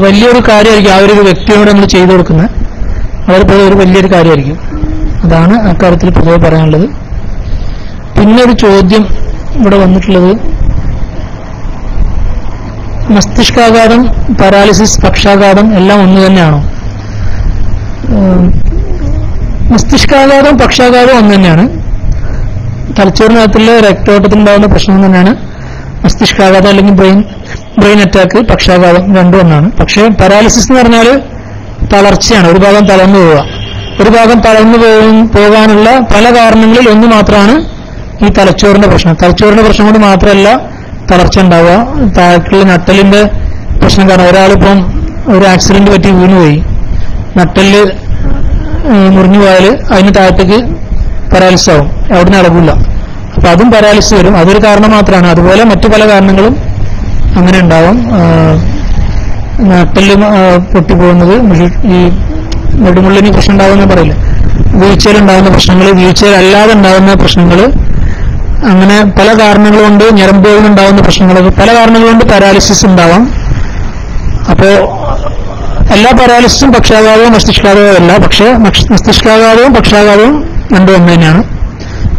വലിയൊരു കാര്യമായിരിക്കും. ആ ഒരു വ്യക്തിയോട് നമ്മൾ ചെയ്തു കൊടുക്കുന്നത് അവർക്ക് ഒരു വലിയൊരു കാര്യമായിരിക്കും. അതാണ് അക്കാര്യത്തിൽ പൊതുവെ പറയാനുള്ളത്. പിന്നെ ഒരു ചോദ്യം ഇവിടെ വന്നിട്ടുള്ളത്, മസ്തിഷ്കാഘാതം, പാരാലിസിസ്, പക്ഷാഘാതം എല്ലാം ഒന്ന് തന്നെയാണോ? മസ്തിഷ്കാഘാതം പക്ഷാഘാതം ഒന്ന് തന്നെയാണ്. തലച്ചോറിനകത്തുള്ള രക്തോട്ടത്തിനുണ്ടാകുന്ന പ്രശ്നം തന്നെയാണ് മസ്തിഷ്കാഘാതം അല്ലെങ്കിൽ ബ്രെയിൻ അറ്റാക്ക്, പക്ഷാഘാതം രണ്ടും ഒന്നാണ്. പക്ഷേ പാരാലിസിസ് എന്ന് പറഞ്ഞാൽ തളർച്ചയാണ്. ഒരു ഭാഗം തളർന്നു പോവുക. ഒരു ഭാഗം തളർന്നു പോകാനുള്ള പല കാരണങ്ങളിൽ ഒന്ന് മാത്രമാണ് ഈ തലച്ചോറിന്റെ പ്രശ്നം. തലച്ചോറിന്റെ പ്രശ്നം കൊണ്ട് മാത്രമല്ല തളർച്ച ഉണ്ടാവുക. താഴേക്കുള്ള നട്ടലിന്റെ പ്രശ്നം കാരണം ഒരാളിപ്പം ഒരു ആക്സിഡന്റ് പറ്റി വീണുപോയി, നട്ടല് മുറിഞ്ഞു പോയാൽ അതിന് താഴത്തേക്ക് പാരാലിസിസ് ആവും, അവിടുന്ന് ഇളകില്ല. അപ്പൊ അതും പാരാലിസിസ് വരും. അതൊരു കാരണം മാത്രമാണ്. അതുപോലെ മറ്റു പല കാരണങ്ങളും അങ്ങനെ ഉണ്ടാവും. നട്ടല് പൊട്ടിപ്പോകുന്നത്, ഈ നെടുമുള്ളിന് പ്രശ്നം ഉണ്ടാവുന്ന പറയില്ല, വീഴ്ചയിലുണ്ടാകുന്ന പ്രശ്നങ്ങൾ, വീഴ്ചയിലല്ലാതെ ഉണ്ടാകുന്ന പ്രശ്നങ്ങൾ, അങ്ങനെ പല കാരണങ്ങൾ കൊണ്ട് ഞരമ്പുകളിലുണ്ടാകുന്ന പ്രശ്നങ്ങൾ, പല കാരണങ്ങൾ കൊണ്ട് പാരാലിസിസ് ഉണ്ടാവാം. അപ്പോ എല്ലാ പാരാലിസിസും പക്ഷാഘാതവും മസ്തിഷ്കാഘാതവും അല്ല. പക്ഷെ മസ്തിഷ്കാഘാതവും പക്ഷാഘാതവും രണ്ടും ഒന്ന് തന്നെയാണ്.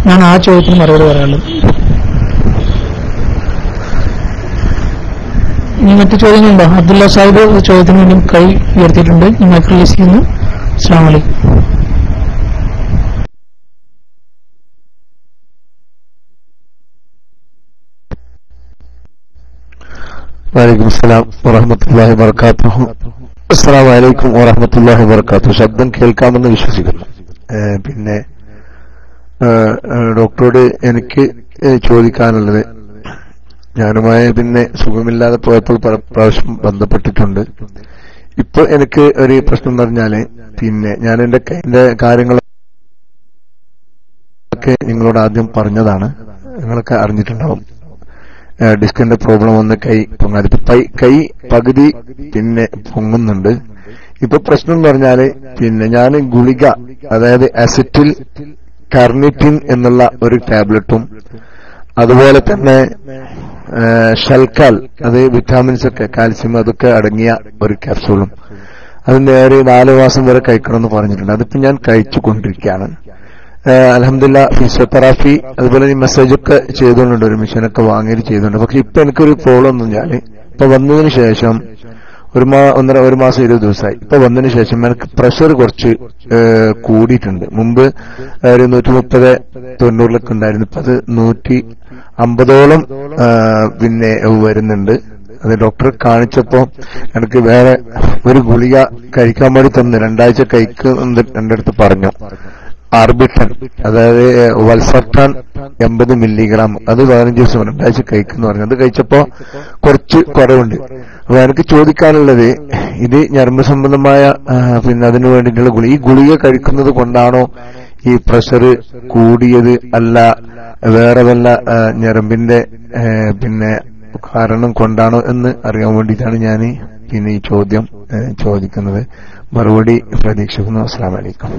ഞാൻ ആ ചോദ്യത്തിന് മറുപടി പറയാനുള്ളത്. ഇനി മറ്റു ചോദ്യങ്ങളുണ്ടോ? അബ്ദുള്ള സാഹിബ് ചോദ്യത്തിന് വേണ്ടി കൈ ഉയർത്തിയിട്ടുണ്ട്. നിങ്ങൾക്ക് റിലീസ് ചെയ്യുന്നു. അസ്സലാമു അലൈക്കും. വലൈക്കും അസ്സലാം വറഹ്മത്തുള്ളാഹി വബറകാതുഹു. അസ്സലാമു അലൈക്കും വറഹ്മത്തുള്ളാഹി വബറകാതുഹു. ശബ്ദം കേൾക്കാമെന്ന് വിശ്വസിക്കുന്നു. പിന്നെ ഡോക്ടറോട് എനിക്ക് ചോദിക്കാനുള്ളത്, ഞാനുമായി പിന്നെ സുഖമില്ലാതെ പോയപ്പോൾ പല പ്രാവശ്യം ബന്ധപ്പെട്ടിട്ടുണ്ട്. ഇപ്പൊ എനിക്ക് ഒരു പ്രശ്നം എന്ന് പറഞ്ഞാല്, പിന്നെ ഞാൻ എന്റെ കൈന്റെ കാര്യങ്ങളൊക്കെ നിങ്ങളോട് ആദ്യം പറഞ്ഞതാണ്, നിങ്ങളൊക്കെ അറിഞ്ഞിട്ടുണ്ടാവും. ഡിസ്കിന്റെ പ്രോബ്ലം വന്ന് കൈ പൊങ്ങാതെ കൈ പകുതി പിന്നെ പൊങ്ങുന്നുണ്ട്. ഇപ്പൊ പ്രശ്നം എന്ന് പറഞ്ഞാല്, പിന്നെ ഞാൻ ഗുളിക, അതായത് അസിറ്റിൽ കാർണിറ്റിൻ എന്നുള്ള ഒരു ടാബ്ലറ്റും അതുപോലെ തന്നെ ഷൽക്കാൽ, അത് വിറ്റാമിൻസ് ഒക്കെ കാൽസ്യം അതൊക്കെ അടങ്ങിയ ഒരു ക്യാപ്സൂളും അത് നേരെ 4 മാസം വരെ കഴിക്കണമെന്ന് പറഞ്ഞിട്ടുണ്ട്. അതിപ്പോ ഞാൻ കഴിച്ചു കൊണ്ടിരിക്കുകയാണ്. അൽഹംദുലില്ലാ ഫിസിയോതെറാപ്പി അതുപോലെ ഈ മെസ്സേജൊക്കെ ചെയ്തുകൊണ്ടുണ്ട്, ഒരു മെഷീനൊക്കെ വാങ്ങിയിട്ട് ചെയ്തുകൊണ്ട്. പക്ഷെ ഇപ്പൊ എനിക്കൊരു പ്രോബ്ലം ഒന്നും, ഞാൻ ഇപ്പൊ വന്നതിന് ശേഷം ഒരു മാസം 20 ദിവസമായി. ഇപ്പൊ വന്നതിന് ശേഷം എനിക്ക് പ്രഷർ കുറച്ച് കൂടിയിട്ടുണ്ട്. മുമ്പ് ഒരു 130-90 ഉണ്ടായിരുന്നു. ഇപ്പൊ അത് 150ഓളം പിന്നെ വരുന്നുണ്ട്. അത് ഡോക്ടറെ കാണിച്ചപ്പോ എനിക്ക് വേറെ ഒരു ഗുളിക കഴിക്കാൻ വേണ്ടി തന്നു. 2 ആഴ്ച കഴിക്കുന്നുണ്ട് എന്റെ അടുത്ത് പറഞ്ഞു. ആർബിട്ടൻ, അതായത് വൽസർട്ടാൻ 80 മില്ലിഗ്രാം, അത് 15 ദിവസം 2 ആഴ്ച കഴിക്കുന്നു പറഞ്ഞു. അത് കഴിച്ചപ്പോ കുറച്ച് കുറവുണ്ട്. അപ്പൊ എനിക്ക് ചോദിക്കാനുള്ളത്, ഇത് ഞരമ്പ് സംബന്ധമായ പിന്നെ അതിനു വേണ്ടിയിട്ടുള്ള ഗുളിക, ഈ ഗുളിക കഴിക്കുന്നത് കൊണ്ടാണോ ഈ പ്രഷർ കൂടിയത്, അല്ല വേറെ വല്ല ഞരമ്പിന്റെ പിന്നെ കാരണം കൊണ്ടാണോ എന്ന് അറിയാൻ വേണ്ടിയിട്ടാണ് ഞാൻ പിന്നെ ഈ ചോദ്യം ചോദിക്കുന്നത്. മറുപടി പ്രതീക്ഷിക്കുന്നു. അസ്സലാമു അലൈക്കും.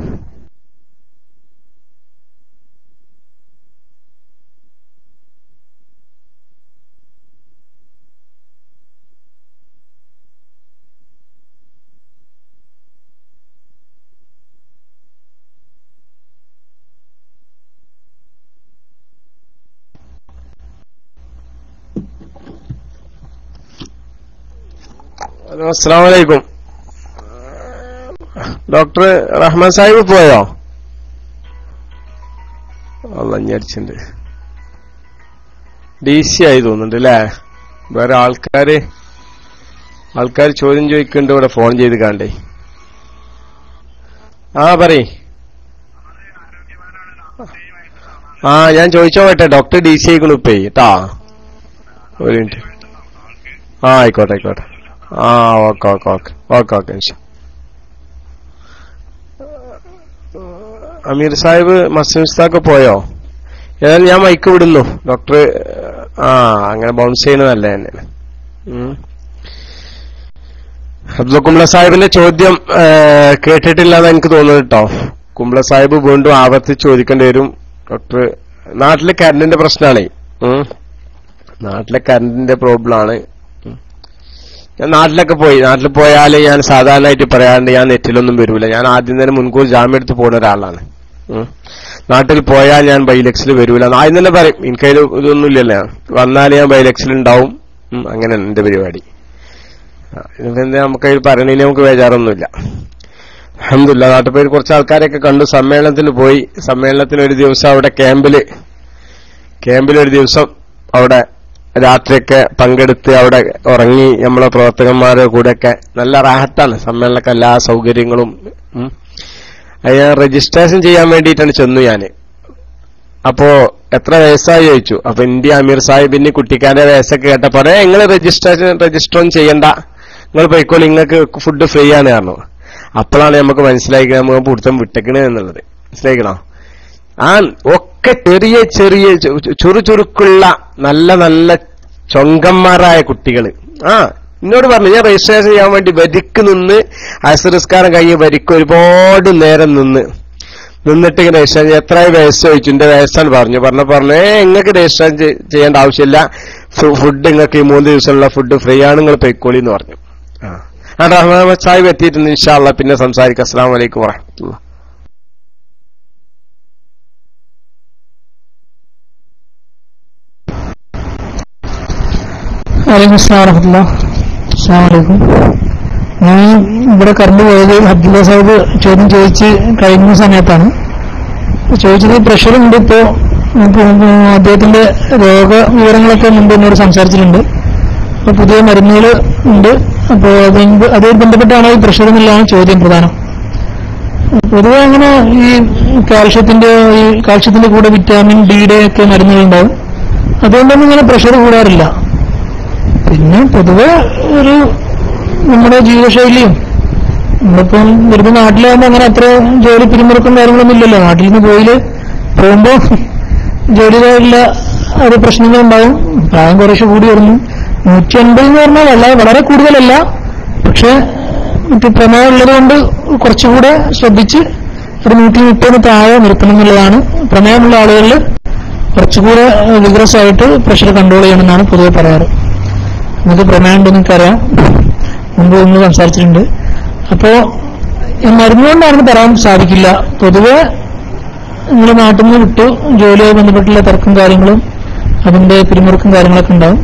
അസ്സലാമു അലൈക്കും. ഡോക്ടർ റഹ്മാൻ സാഹിബ് പോയോ? അഞ്ഞടിച്ചിട്ടുണ്ട്. DC ആയി തോന്നുന്നുണ്ട് അല്ലേ? വേറെ ആൾക്കാര് ചോദ്യം ചോദിക്കുന്നുണ്ട് ഇവിടെ, ഫോൺ ചെയ്ത് കണ്ടേ. പറയ്. ഞാൻ ചോദിച്ചോട്ടെ. ഡോക്ടർ DC ആയിക്കണു ഇപ്പേ കേട്ടാ. ഒരു മിനിറ്റ്. ആയിക്കോട്ടെ. ഓക്കെ. അമീർ സാഹിബ് മസ്ജിദൊക്കെ പോയോ? ഏതായാലും ഞാൻ മൈക്ക് വിടുന്നു. ഡോക്ടർ അങ്ങനെ ബൗൺസ് ചെയ്യുന്നതല്ലേ തന്നെയാണ്. അബ്ദുൽ കുംബ്ല സാഹിബിന്റെ ചോദ്യം കേട്ടിട്ടില്ലാന്ന് എനിക്ക് തോന്നുന്നു കേട്ടോ. കുംബ്ല സാഹിബ് വീണ്ടും ആവർത്തിച്ച് ചോദിക്കേണ്ടി വരും. ഡോക്ടർ, നാട്ടിലെ കറണ്ടിന്റെ പ്രശ്നമാണ്. നാട്ടിലെ കറണ്ടിന്റെ പ്രോബ്ലമാണ്. ഞാൻ നാട്ടിൽ പോയാൽ ഞാൻ സാധാരണയായിട്ട് പറയാറുണ്ട്, ഞാൻ നെറ്റിലൊന്നും വരൂല. ഞാൻ ആദ്യം തന്നെ മുൻകൂർ ജാമ്യം എടുത്ത് പോകുന്ന ഒരാളാണ്. നാട്ടിൽ പോയാൽ ഞാൻ ബൈലക്സിൽ വരൂല. ആദ്യം തന്നെ പറയും, എനിക്കതിൽ ഇതൊന്നുമില്ലല്ലോ, വന്നാൽ ഞാൻ ബൈലക്സിൽ ഉണ്ടാവും. അങ്ങനെയാണ് എന്റെ പരിപാടി. ഇതെന്താ നമുക്കതിൽ പറയണതിന് നമുക്ക് ബേജാറൊന്നുമില്ല. അൽഹംദുലില്ലാ നാട്ടിൽ പോയി കുറച്ച് ആൾക്കാരെയൊക്കെ കണ്ടു. സമ്മേളനത്തിന് പോയി. സമ്മേളനത്തിന് ഒരു ദിവസം അവിടെ ക്യാമ്പിൽ ഒരു ദിവസം അവിടെ രാത്രിയൊക്കെ പങ്കെടുത്ത് അവിടെ ഉറങ്ങി. നമ്മളെ പ്രവർത്തകന്മാരുടെ കൂടെയൊക്കെ നല്ല റാഹത്താണ് സമ്മേളനമൊക്കെ, എല്ലാ സൗകര്യങ്ങളും. ഞാൻ രജിസ്ട്രേഷൻ ചെയ്യാൻ വേണ്ടിയിട്ടാണ് ചെന്നു ഞാന്. അപ്പോ എത്ര വയസ്സായി ചോദിച്ചു. അപ്പൊ ഇന്ത്യ അമീർ സാഹിബിന് കുട്ടിക്കാരുടെ വയസ്സൊക്കെ കേട്ടപ്പോ നിങ്ങൾ രജിസ്റ്റർ ചെയ്യണ്ട, നിങ്ങൾ പോയിക്കോളി, നിങ്ങൾക്ക് ഫുഡ് ഫ്രീ ആണ് പറഞ്ഞു. അപ്പോഴാണ് നമുക്ക് മനസ്സിലായിക്കണം നമുക്ക് പിടുത്തം വിട്ടേക്കണേ എന്നുള്ളത്. മനസ്സിലായിക്കണോ? ഒക്കെ ചെറിയ ചുറുചുറുക്കുള്ള നല്ല ചൊങ്കന്മാരായ കുട്ടികള്. എന്നോട് പറഞ്ഞു, ഞാൻ രജിസ്ട്രേഷൻ ചെയ്യാൻ വേണ്ടി വരിക്ക് നിന്ന്, അസറിസ്കാരം കഴിഞ്ഞ് വരിക്ക് ഒരുപാട് നേരം നിന്നിട്ട് ഇങ്ങനെ രജിസ്ട്രേഷൻ എത്ര വയസ്സ് ചോദിച്ചു. എന്റെ വയസ്സാണ് പറഞ്ഞേ നിങ്ങൾക്ക് രജിസ്ട്രേഷൻ ചെയ്യേണ്ട ആവശ്യമില്ല, ഫുഡ് നിങ്ങൾക്ക് ഈ 3 ദിവസമുള്ള ഫുഡ് ഫ്രീ ആണ്, നിങ്ങൾ പൊയ്ക്കോളി എന്ന് പറഞ്ഞു. റഹ്മാൻ സാഹിബ് എത്തിയിട്ടുണ്ട്. ഇൻഷാ അല്ലാഹ് പിന്നെ സംസാരിക്കാം. അസ്സലാമു അലൈക്കും വറഹ്മത്തുള്ളാഹി. അസ്സലാമലൈക്കും. ഞാൻ ഇവിടെ കറണ്ട് പോയത് അബ്ദുള്ള സാഹിബ് ചോദ്യം ചോദിച്ച് കഴിഞ്ഞ സമയത്താണ് ചോദിച്ചത്. പ്രഷറുണ്ട്. ഇപ്പോ അദ്ദേഹത്തിന്റെ രോഗവിവരങ്ങളൊക്കെ മുമ്പ് എന്നോട് സംസാരിച്ചിട്ടുണ്ട്. അപ്പൊ പുതിയ മരുന്നുകൾ ഉണ്ട്. അപ്പോൾ അതുമായി ബന്ധപ്പെട്ടാണ് ഈ പ്രഷർ എന്നുള്ളതാണ് ചോദ്യം പ്രധാനം. പൊതുവെ അങ്ങനെ ഈ കാൽഷ്യത്തിന്റെ കൂടെ വിറ്റാമിൻ ഡിയുടെ ഒക്കെ മരുന്നുകളുണ്ടാവും. അതുകൊണ്ടൊന്നും ഇങ്ങനെ പ്രഷർ കൂടാറില്ല. പിന്നെ പൊതുവെ ഒരു നമ്മുടെ ജീവിതശൈലിയും നമ്മളിപ്പം വെറുതെ നാട്ടിലാകുമ്പോൾ അങ്ങനെ അത്ര ജോലി പിരിമുറുക്കും കാര്യങ്ങളൊന്നും ഇല്ലല്ലോ. നാട്ടിൽ നിന്ന് പോകുമ്പോ ജോലിയിലുള്ള ഒരു പ്രശ്നങ്ങളുണ്ടാവും. പ്രായം കുറേശ്ശെ കൂടി വരുന്നു. 150 എന്ന് പറഞ്ഞാൽ വളരെ കൂടുതലല്ല. പക്ഷെ പ്രമേയം ഉള്ളത് കൊണ്ട് കുറച്ചുകൂടെ ശ്രദ്ധിച്ച് ഒരു 130 താഴെ നിർത്തണം എന്നുള്ളതാണ്. പ്രമേയമുള്ള ആളുകളിൽ കുറച്ചുകൂടെ വിഗ്രസ് ആയിട്ട് പ്രഷർ കൺട്രോൾ ചെയ്യണമെന്നാണ് പൊതുവെ പറയാറ്. നമുക്ക് പ്രമേയം ഉണ്ടെന്ന് എനിക്കറിയാം, മുമ്പ് ഒന്ന് സംസാരിച്ചിട്ടുണ്ട്. അപ്പോ മരുന്നുകൊണ്ടാണെന്ന് പറയാൻ സാധിക്കില്ല. പൊതുവെ നിങ്ങൾ നാട്ടിൽ നിന്ന് വിട്ടു, ജോലിയുമായി ബന്ധപ്പെട്ടുള്ള തിരക്കും കാര്യങ്ങളും അതിന്റെ പിരിമുറുക്കും കാര്യങ്ങളൊക്കെ ഉണ്ടാവും.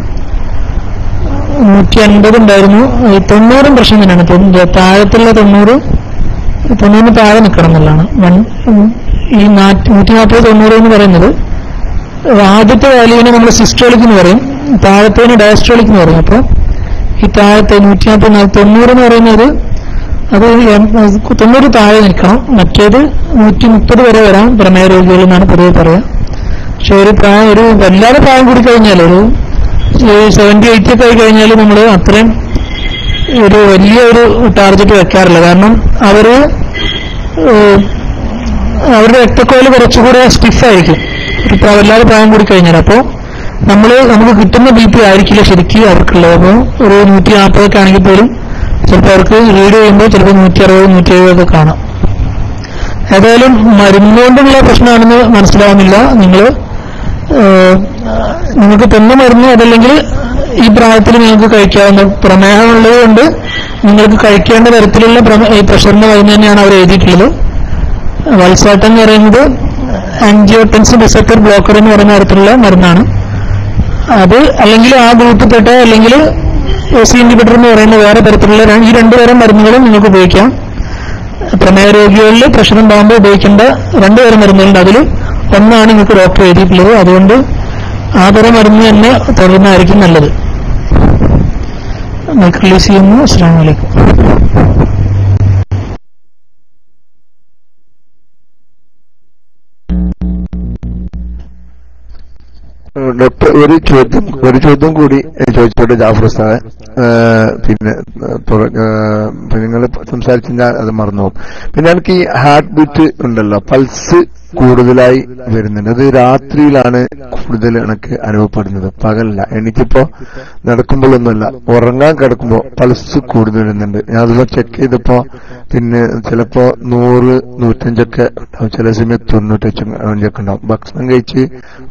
150 ഉണ്ടായിരുന്നു. 90 പ്രശ്നം തന്നെയാണ്. താഴത്തുള്ള 90 താഴെ നിൽക്കണം എന്നുള്ളതാണ്. ഈ 140-90 എന്ന് പറയുന്നത് ആദ്യത്തെ വാല്യൂവിനെ നമ്മൾ സിസ്റ്റോളിക് എന്ന് പറയും, താഴത്തേന് ഡയസ്റ്റോളിക് എന്ന് പറയും. അപ്പോൾ ഈ താഴത്തെ 140-90 എന്ന് പറയുന്നത് അത് 90 താഴെ നിൽക്കണം. മറ്റേത് 130 വരെ വരാം പ്രമേയ രോഗികൾ എന്നാണ് പൊതുവെ പറയാം. പക്ഷെ ഒരു വല്ലാതെ പ്രായം കൂടി കഴിഞ്ഞാൽ ഒരു 70-80 ഒക്കെ ആയി കഴിഞ്ഞാൽ നമ്മൾ അത്രയും ഒരു വലിയൊരു ടാർഗറ്റ് വെക്കാറില്ല. കാരണം അവരുടെ രക്തക്കോല് കുറച്ചുകൂടെ സ്റ്റിഫായിരിക്കും വല്ലാതെ പ്രായം കൂടി കഴിഞ്ഞാൽ. അപ്പോൾ നമുക്ക് കിട്ടുന്ന BP ആയിരിക്കില്ല ശരിക്കും അവർക്കുള്ളത്. അപ്പോൾ ഒരു 140 ഒക്കെ ആണെങ്കിൽ പോലും ചിലപ്പോൾ അവർക്ക് റീഡ് ചെയ്യുമ്പോൾ ചിലപ്പോൾ 160-170 ഒക്കെ കാണാം. ഏതായാലും മരുന്നുകൊണ്ടുള്ള പ്രശ്നമാണെന്ന് മനസ്സിലാവുന്നില്ല. നിങ്ങൾക്ക് തന്ന മരുന്ന് അതല്ലെങ്കിൽ ഈ പ്രായത്തിൽ നിങ്ങൾക്ക് കഴിക്കാവുന്ന പ്രമേഹമുള്ളത് കൊണ്ട് നിങ്ങൾക്ക് കഴിക്കേണ്ട തരത്തിലുള്ള ഈ പ്രഷറിന്റെ മരുന്ന് തന്നെയാണ് അവർ എഴുതിയിട്ടുള്ളത്. വൾസാട്ടൻ എന്ന് പറയുന്നത് ആൻജിയോടെൻസിൻ റിസപ്റ്റർ ബ്ലോക്കർ എന്ന് പറയുന്ന തരത്തിലുള്ള മരുന്നാണ് അത്. അല്ലെങ്കിൽ ആ ഗ്രൂപ്പിൽപ്പെട്ട അല്ലെങ്കിൽ AC ഇൻഹിബിറ്റർ എന്ന് പറയുന്ന വേറെ തരത്തിലുള്ള ഈ 2 തരം മരുന്നുകളും നിങ്ങൾക്ക് ഉപയോഗിക്കാം. പ്രമേയ രോഗികളിൽ പ്രഷർ ഉണ്ടാകുമ്പോൾ ഉപയോഗിക്കേണ്ട 2 തരം മരുന്നുകളുണ്ട്. അതിൽ ഒന്നാണ് നിങ്ങൾക്ക് ഡോക്ടർ എഴുതിയിട്ടുള്ളത്. അതുകൊണ്ട് ആ തരം മരുന്ന് തന്നെ തുടരുന്നതായിരിക്കും നല്ലത്. മൈക്ക് റിലീസ് ചെയ്യുന്നു. അസ്സലാമു അലൈക്കും. ഡോക്ടർ, ഒരു ചോദ്യം കൂടി ചോദിച്ചോട്ടെ ജാഫർ ഉസ്താദെ. പിന്നെ നിങ്ങൾ സംസാരിച്ച ഞാൻ അത് മറന്നുപോകും. പിന്നെ എനിക്ക് ഈ ഹാർട്ട് ബീറ്റ് ഉണ്ടല്ലോ, പൾസ് കൂടുതലായി വരുന്നുണ്ട്. അത് രാത്രിയിലാണ് കൂടുതൽ എനിക്ക് അനുഭവപ്പെടുന്നത്, പകലല്ല. എനിക്കിപ്പോ നടക്കുമ്പോഴൊന്നുമല്ല, ഉറങ്ങാൻ കിടക്കുമ്പോ പൾസ് കൂടുതൽ വരുന്നുണ്ട്. ഞാൻ അതൊന്ന് ചെക്ക് ചെയ്തപ്പോ പിന്നെ ചിലപ്പോ 100-105 ഉണ്ടാവും, ചില സമയത്ത് 95 ഉണ്ടാവും. ഭക്ഷണം കഴിച്ച്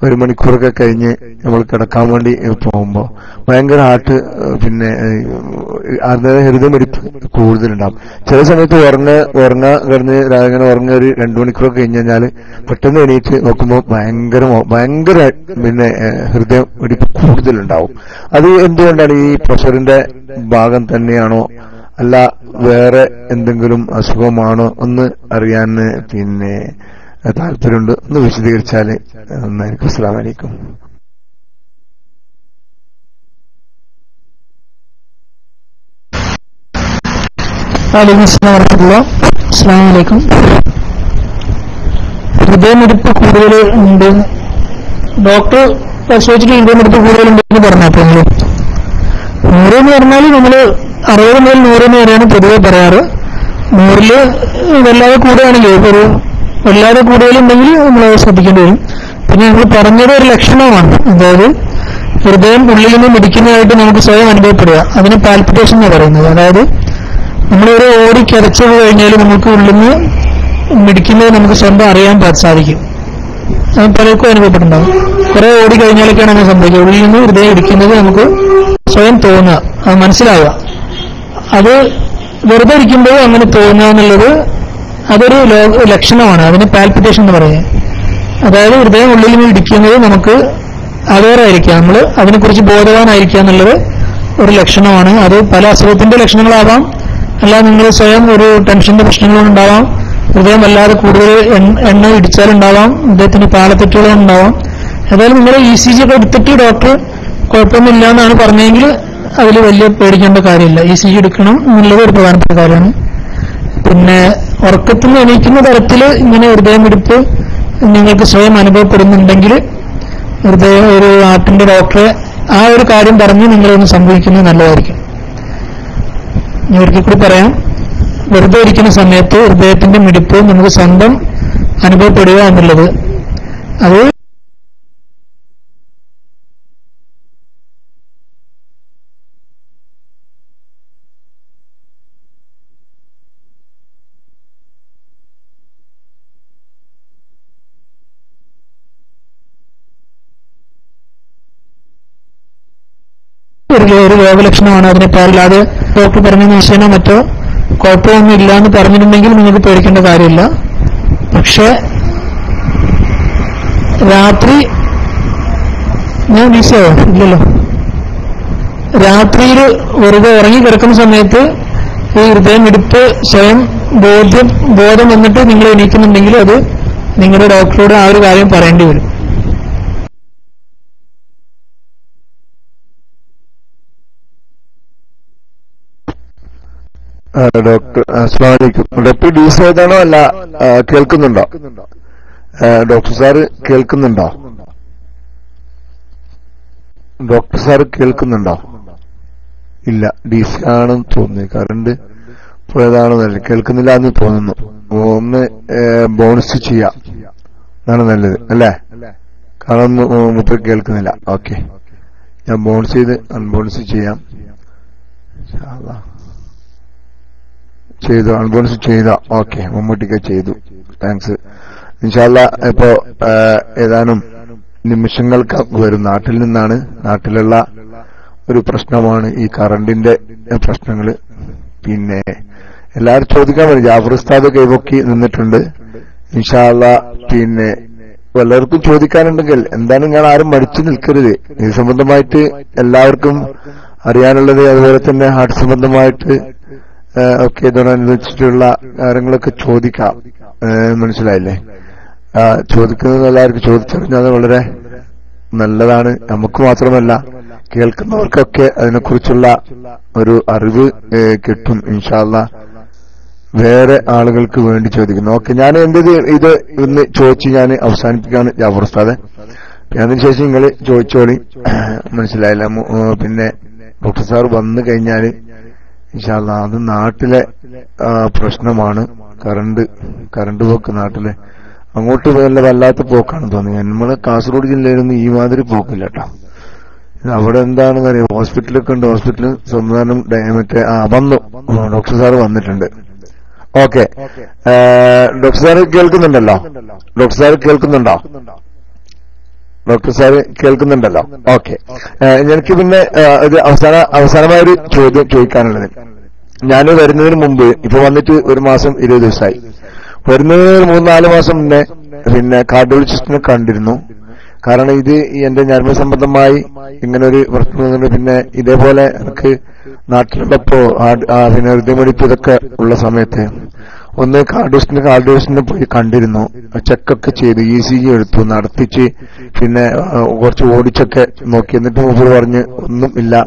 1 മണിക്കൂറൊക്കെ കഴിഞ്ഞ് നമ്മൾ കിടക്കാൻ വേണ്ടി പോകുമ്പോ ഭയങ്കര ഹാർട്ട് പിന്നെ ഹൃദയമിടിപ്പ് കൂടുതലുണ്ടാവും. ചില സമയത്ത് ഉറങ്ങാൻ കിടന്ന് ഇങ്ങനെ ഉറങ്ങി ഒരു 2 മണിക്കൂറൊക്കെ കഴിഞ്ഞ് കഴിഞ്ഞാൽ പെട്ടെന്ന് എണീറ്റ് നോക്കുമ്പോൾ ഭയങ്കര പിന്നെ ഹൃദയം ഇടിപ്പ് കൂടുതലുണ്ടാവും. അത് എന്തുകൊണ്ടാണ്? ഈ പ്രഷറിന്റെ ഭാഗം തന്നെയാണോ അല്ല വേറെ എന്തെങ്കിലും അസുഖമാണോ ഒന്ന് അറിയാൻ പിന്നെ താല്പര്യമുണ്ട്. ഒന്ന് വിശദീകരിച്ചാല് നന്നായിരിക്കും. അസ്സലാമു അലൈക്കും. അസ്സലാമു അലൈക്കും. ഹൃദയമിടിപ്പ് കൂടുതൽ ഉണ്ട് ഡോക്ടർ പരിശോധിച്ചിട്ട് ഹൃദയമിടിപ്പ് കൂടുതലുണ്ടെന്ന് പറഞ്ഞപ്പോൾ 100 എന്ന് പറഞ്ഞാൽ നമ്മൾ 60 മുതൽ 100 വരെയാണ് പൊതുവെ പറയാറ്. 100 വല്ലാതെ കൂടുകയാണെങ്കിൽ വല്ലാതെ കൂടുതലുണ്ടെങ്കിൽ നമ്മൾ ശ്രദ്ധിക്കേണ്ടി വരും. പിന്നെ നമ്മൾ പറഞ്ഞത് ഒരു ലക്ഷണമാണ്. അതായത് ഹൃദയം ഉള്ളിൽ നിന്ന് മിടിക്കുന്നതായിട്ട് നമുക്ക് സ്വയം അനുഭവപ്പെടുക. അതിന് പാൽപിറ്റേഷൻ എന്ന് പറയുന്നത്. അതായത് നമ്മളൊരു ഓടി കിതച്ചു കഴിഞ്ഞാൽ നമുക്ക് ഉള്ളിൽ നിന്ന് മിടിക്കുന്നത് നമുക്ക് സ്വന്തം അറിയാൻ സാധിക്കും. അത് പലർക്കും അനുഭവപ്പെട്ടുണ്ടാവും. കുറെ ഓടി കഴിഞ്ഞാലൊക്കെയാണ് അങ്ങനെ സംഭവിക്കുക. ഉള്ളിൽ നിന്ന് ഹൃദയം ഇടിക്കുന്നത് നമുക്ക് സ്വയം തോന്നുക, അത് മനസ്സിലാവുക. അത് വെറുതെ ഇരിക്കുമ്പോൾ അങ്ങനെ തോന്നുക എന്നുള്ളത് അതൊരു ലക്ഷണമാണ്. അതിന് പാൽപിറ്റേഷൻ എന്ന് പറയുന്നത്. അതായത് ഹൃദയം ഉള്ളിൽ നിന്ന് ഇടിക്കുന്നത് നമുക്ക് അവയറായിരിക്കാം, നമ്മൾ അതിനെക്കുറിച്ച് ബോധവാനായിരിക്കുക എന്നുള്ളത് ഒരു ലക്ഷണമാണ്. അത് പല അസുഖത്തിന്റെ ലക്ഷണങ്ങളാവാം, അല്ലാതെ നിങ്ങൾ സ്വയം ഒരു ടെൻഷന്റെ പ്രശ്നങ്ങളുണ്ടാവാം, ഹൃദയം വല്ലാതെ കൂടുതൽ എണ്ണ ഇടിച്ചാലുണ്ടാവാം, ഹൃദയത്തിന് പാലത്തെറ്റുകളുണ്ടാവാം. ഏതായാലും നിങ്ങൾ ECG ഒക്കെ എടുത്തിട്ട് ഡോക്ടർ കുഴപ്പമൊന്നുമില്ല എന്നാണ് പറഞ്ഞെങ്കിൽ അതിൽ വലിയ പേടിക്കേണ്ട കാര്യമില്ല. ECG എടുക്കണം എന്നുള്ളത് ഒരു പ്രധാനപ്പെട്ട കാര്യമാണ്. പിന്നെ ഉറക്കത്തിൽ നിന്ന് എണീക്കുന്ന തരത്തിൽ ഇങ്ങനെ ഹൃദയമിടിപ്പ് നിങ്ങൾക്ക് സ്വയം അനുഭവപ്പെടുന്നുണ്ടെങ്കിൽ ഒരു ഹാർട്ടിന്റെ ഡോക്ടറെ ആ ഒരു കാര്യം പറഞ്ഞ് നിങ്ങളൊന്ന് സംഭവിക്കുന്നത് നല്ലതായിരിക്കും. ഞാൻ ഒരിക്കൽ കൂടി പറയാം, വെറുതെ ഇരിക്കുന്ന സമയത്ത് ഹൃദയത്തിന്റെ മിടിപ്പ് നമുക്ക് സ്വന്തം അനുഭവപ്പെടുക എന്നുള്ളത് അത് ഒരു രോഗലക്ഷണമാണ്. അതിനെ പാടില്ലാതെ ഡോക്ടർ പറഞ്ഞ നിശ്ചയനോ മറ്റോ കുഴപ്പമൊന്നും ഇല്ല എന്ന് പറഞ്ഞിട്ടുണ്ടെങ്കിൽ നിങ്ങൾക്ക് പേടിക്കേണ്ട കാര്യമില്ല. പക്ഷെ രാത്രി ഞാൻ ബിസിയോ ഇല്ലല്ലോ. രാത്രിയിൽ വെറുതെ ഉറങ്ങി കിടക്കുന്ന സമയത്ത് ഈ ഹൃദയമിടിപ്പ് സ്വയം ബോധം വന്നിട്ട് നിങ്ങൾ എണീക്കുന്നുണ്ടെങ്കിൽ അത് നിങ്ങളുടെ ഡോക്ടറോട് ആ ഒരു കാര്യം പറയേണ്ടി വരും. ഡോക്ടർ അസ്സലാമു അലൈക്കും. ഡോക്ടർ ഡീസ് ഏതാണോ അല്ല കേൾക്കുന്നുണ്ടോ? ഡോക്ടർ സാറ് കേൾക്കുന്നുണ്ടോ? ഡോക്ടർ സാറ് കേൾക്കുന്നുണ്ടോ? ഇല്ല, ഡീസ് ആണെന്ന് തോന്നുന്നു. കറണ്ട് പോയതാണെന്നല്ല, കേൾക്കുന്നില്ല എന്ന് തോന്നുന്നു. ഒന്ന് ബോണസ് ചെയ്യാം, അതാണ് നല്ലത് അല്ലേ? കാരണം മുപ്പത് കേൾക്കുന്നില്ല. ഓക്കെ, ഞാൻ ബോണസ് ചെയ്ത് അൺബോണസ് ചെയ്യാം. ചെയ്തു, അൺബോണസ് ചെയ്തോ? ഓക്കെ, മമ്മൂട്ടിക്ക് ചെയ്തു. താങ്ക്സ്. ഇൻഷാല്ലാ ഇപ്പോ ഏതാനും നിമിഷങ്ങൾക്ക് വരും. നാട്ടിൽ നിന്നാണ്, നാട്ടിലുള്ള ഒരു പ്രശ്നമാണ് ഈ കറണ്ടിന്റെ പ്രശ്നങ്ങള്. പിന്നെ എല്ലാവരും ചോദിക്കാൻ പറ്റും. ജാഫർ ഉസ്താദ് കൈപൊക്കി നിന്നിട്ടുണ്ട്. ഇൻഷാല്ലാ പിന്നെ വല്ലവർക്കും ചോദിക്കാനുണ്ടെങ്കിൽ എന്താണ്, നിങ്ങൾ ആരും മടിച്ചു നിൽക്കരുത്. ഇത് സംബന്ധമായിട്ട് എല്ലാവർക്കും അറിയാനുള്ളത്, അതുപോലെ തന്നെ ഹാർട്ട് സംബന്ധമായിട്ട് ഒക്കെ ഇതിനനുസരിച്ചിട്ടുള്ള കാര്യങ്ങളൊക്കെ ചോദിക്കാം. മനസ്സിലായില്ലേ? ചോദിക്കുന്നത് എല്ലാവർക്കും ചോദിച്ചറിഞ്ഞാൽ വളരെ നല്ലതാണ്. നമുക്ക് മാത്രമല്ല കേൾക്കുന്നവർക്കൊക്കെ അതിനെക്കുറിച്ചുള്ള ഒരു അറിവ് കിട്ടും. ഇൻഷാല്ലാ വേറെ ആളുകൾക്ക് വേണ്ടി ചോദിക്കുന്നു. ഓക്കെ, ഞാൻ എന്റേത് ഇത് ഇന്ന് ചോദിച്ച് ഞാൻ അവസാനിപ്പിക്കാണ് ജാഫർ ഉസ്താദെ. അതിനുശേഷം നിങ്ങൾ ചോദിച്ചോളി. മനസ്സിലായില്ല? പിന്നെ ഡോക്ടർ സാർ വന്നു കഴിഞ്ഞാൽ ഇൻഷാല്ലാ അത് നാട്ടിലെ പ്രശ്നമാണ്. കറണ്ട് പോക്ക് നാട്ടിലെ അങ്ങോട്ട് വല്ലാത്ത പോക്കാണ് തോന്നുന്നത്. നമ്മളെ കാസർഗോഡ് ജില്ലയിലൊന്നും ഈ മാതിരി പോക്കില്ല കേട്ടോ. അവിടെ എന്താണെന്ന് അറിയാം, ഹോസ്പിറ്റലൊക്കെ ഉണ്ട്. ഹോസ്പിറ്റൽ സംവിധാനം മറ്റേ വന്നു, ഡോക്ടർ സാറ് വന്നിട്ടുണ്ട്. ഓക്കെ, ഡോക്ടർ സാറ് കേൾക്കുന്നുണ്ടല്ലോ? ഡോക്ടർ സാറ് കേൾക്കുന്നുണ്ടോ? ഡോക്ടർ സാറ് കേൾക്കുന്നുണ്ടല്ലോ? ഓക്കെ, എനിക്ക് പിന്നെ ഒരു അവസാനമായൊരു ചോദ്യം ചോദിക്കാനുള്ളത്. ഞാൻ വരുന്നതിന് മുമ്പ്, ഇപ്പൊ വന്നിട്ട് 1 മാസം 20 ദിവസമായി. വരുന്നതിന് 3-4 മാസം മുന്നേ പിന്നെ കാർഡിയോളജിസ്റ്റിനെ കണ്ടിരുന്നു. കാരണം ഇത് എന്റെ ഞരമ്പ് സംബന്ധമായി ഇങ്ങനെ ഒരു പ്രശ്നം. പിന്നെ ഇതേപോലെ എനിക്ക് നാട്ടിലുള്ളപ്പോ പിന്നെ ഹൃദയമിടിപ്പ് ഇതൊക്കെ ഉള്ള സമയത്ത് ഒന്ന് കാർഡിയോളജിസ്റ്റിനെ പോയി കണ്ടിരുന്നു. ചെക്കൊക്കെ ചെയ്ത് ECG എടുത്തു, നടത്തിച്ച് പിന്നെ കുറച്ച് ഓടിച്ചൊക്കെ നോക്കി. എന്നിട്ട് മുമ്പ് പറഞ്ഞ് ഒന്നും ഇല്ല,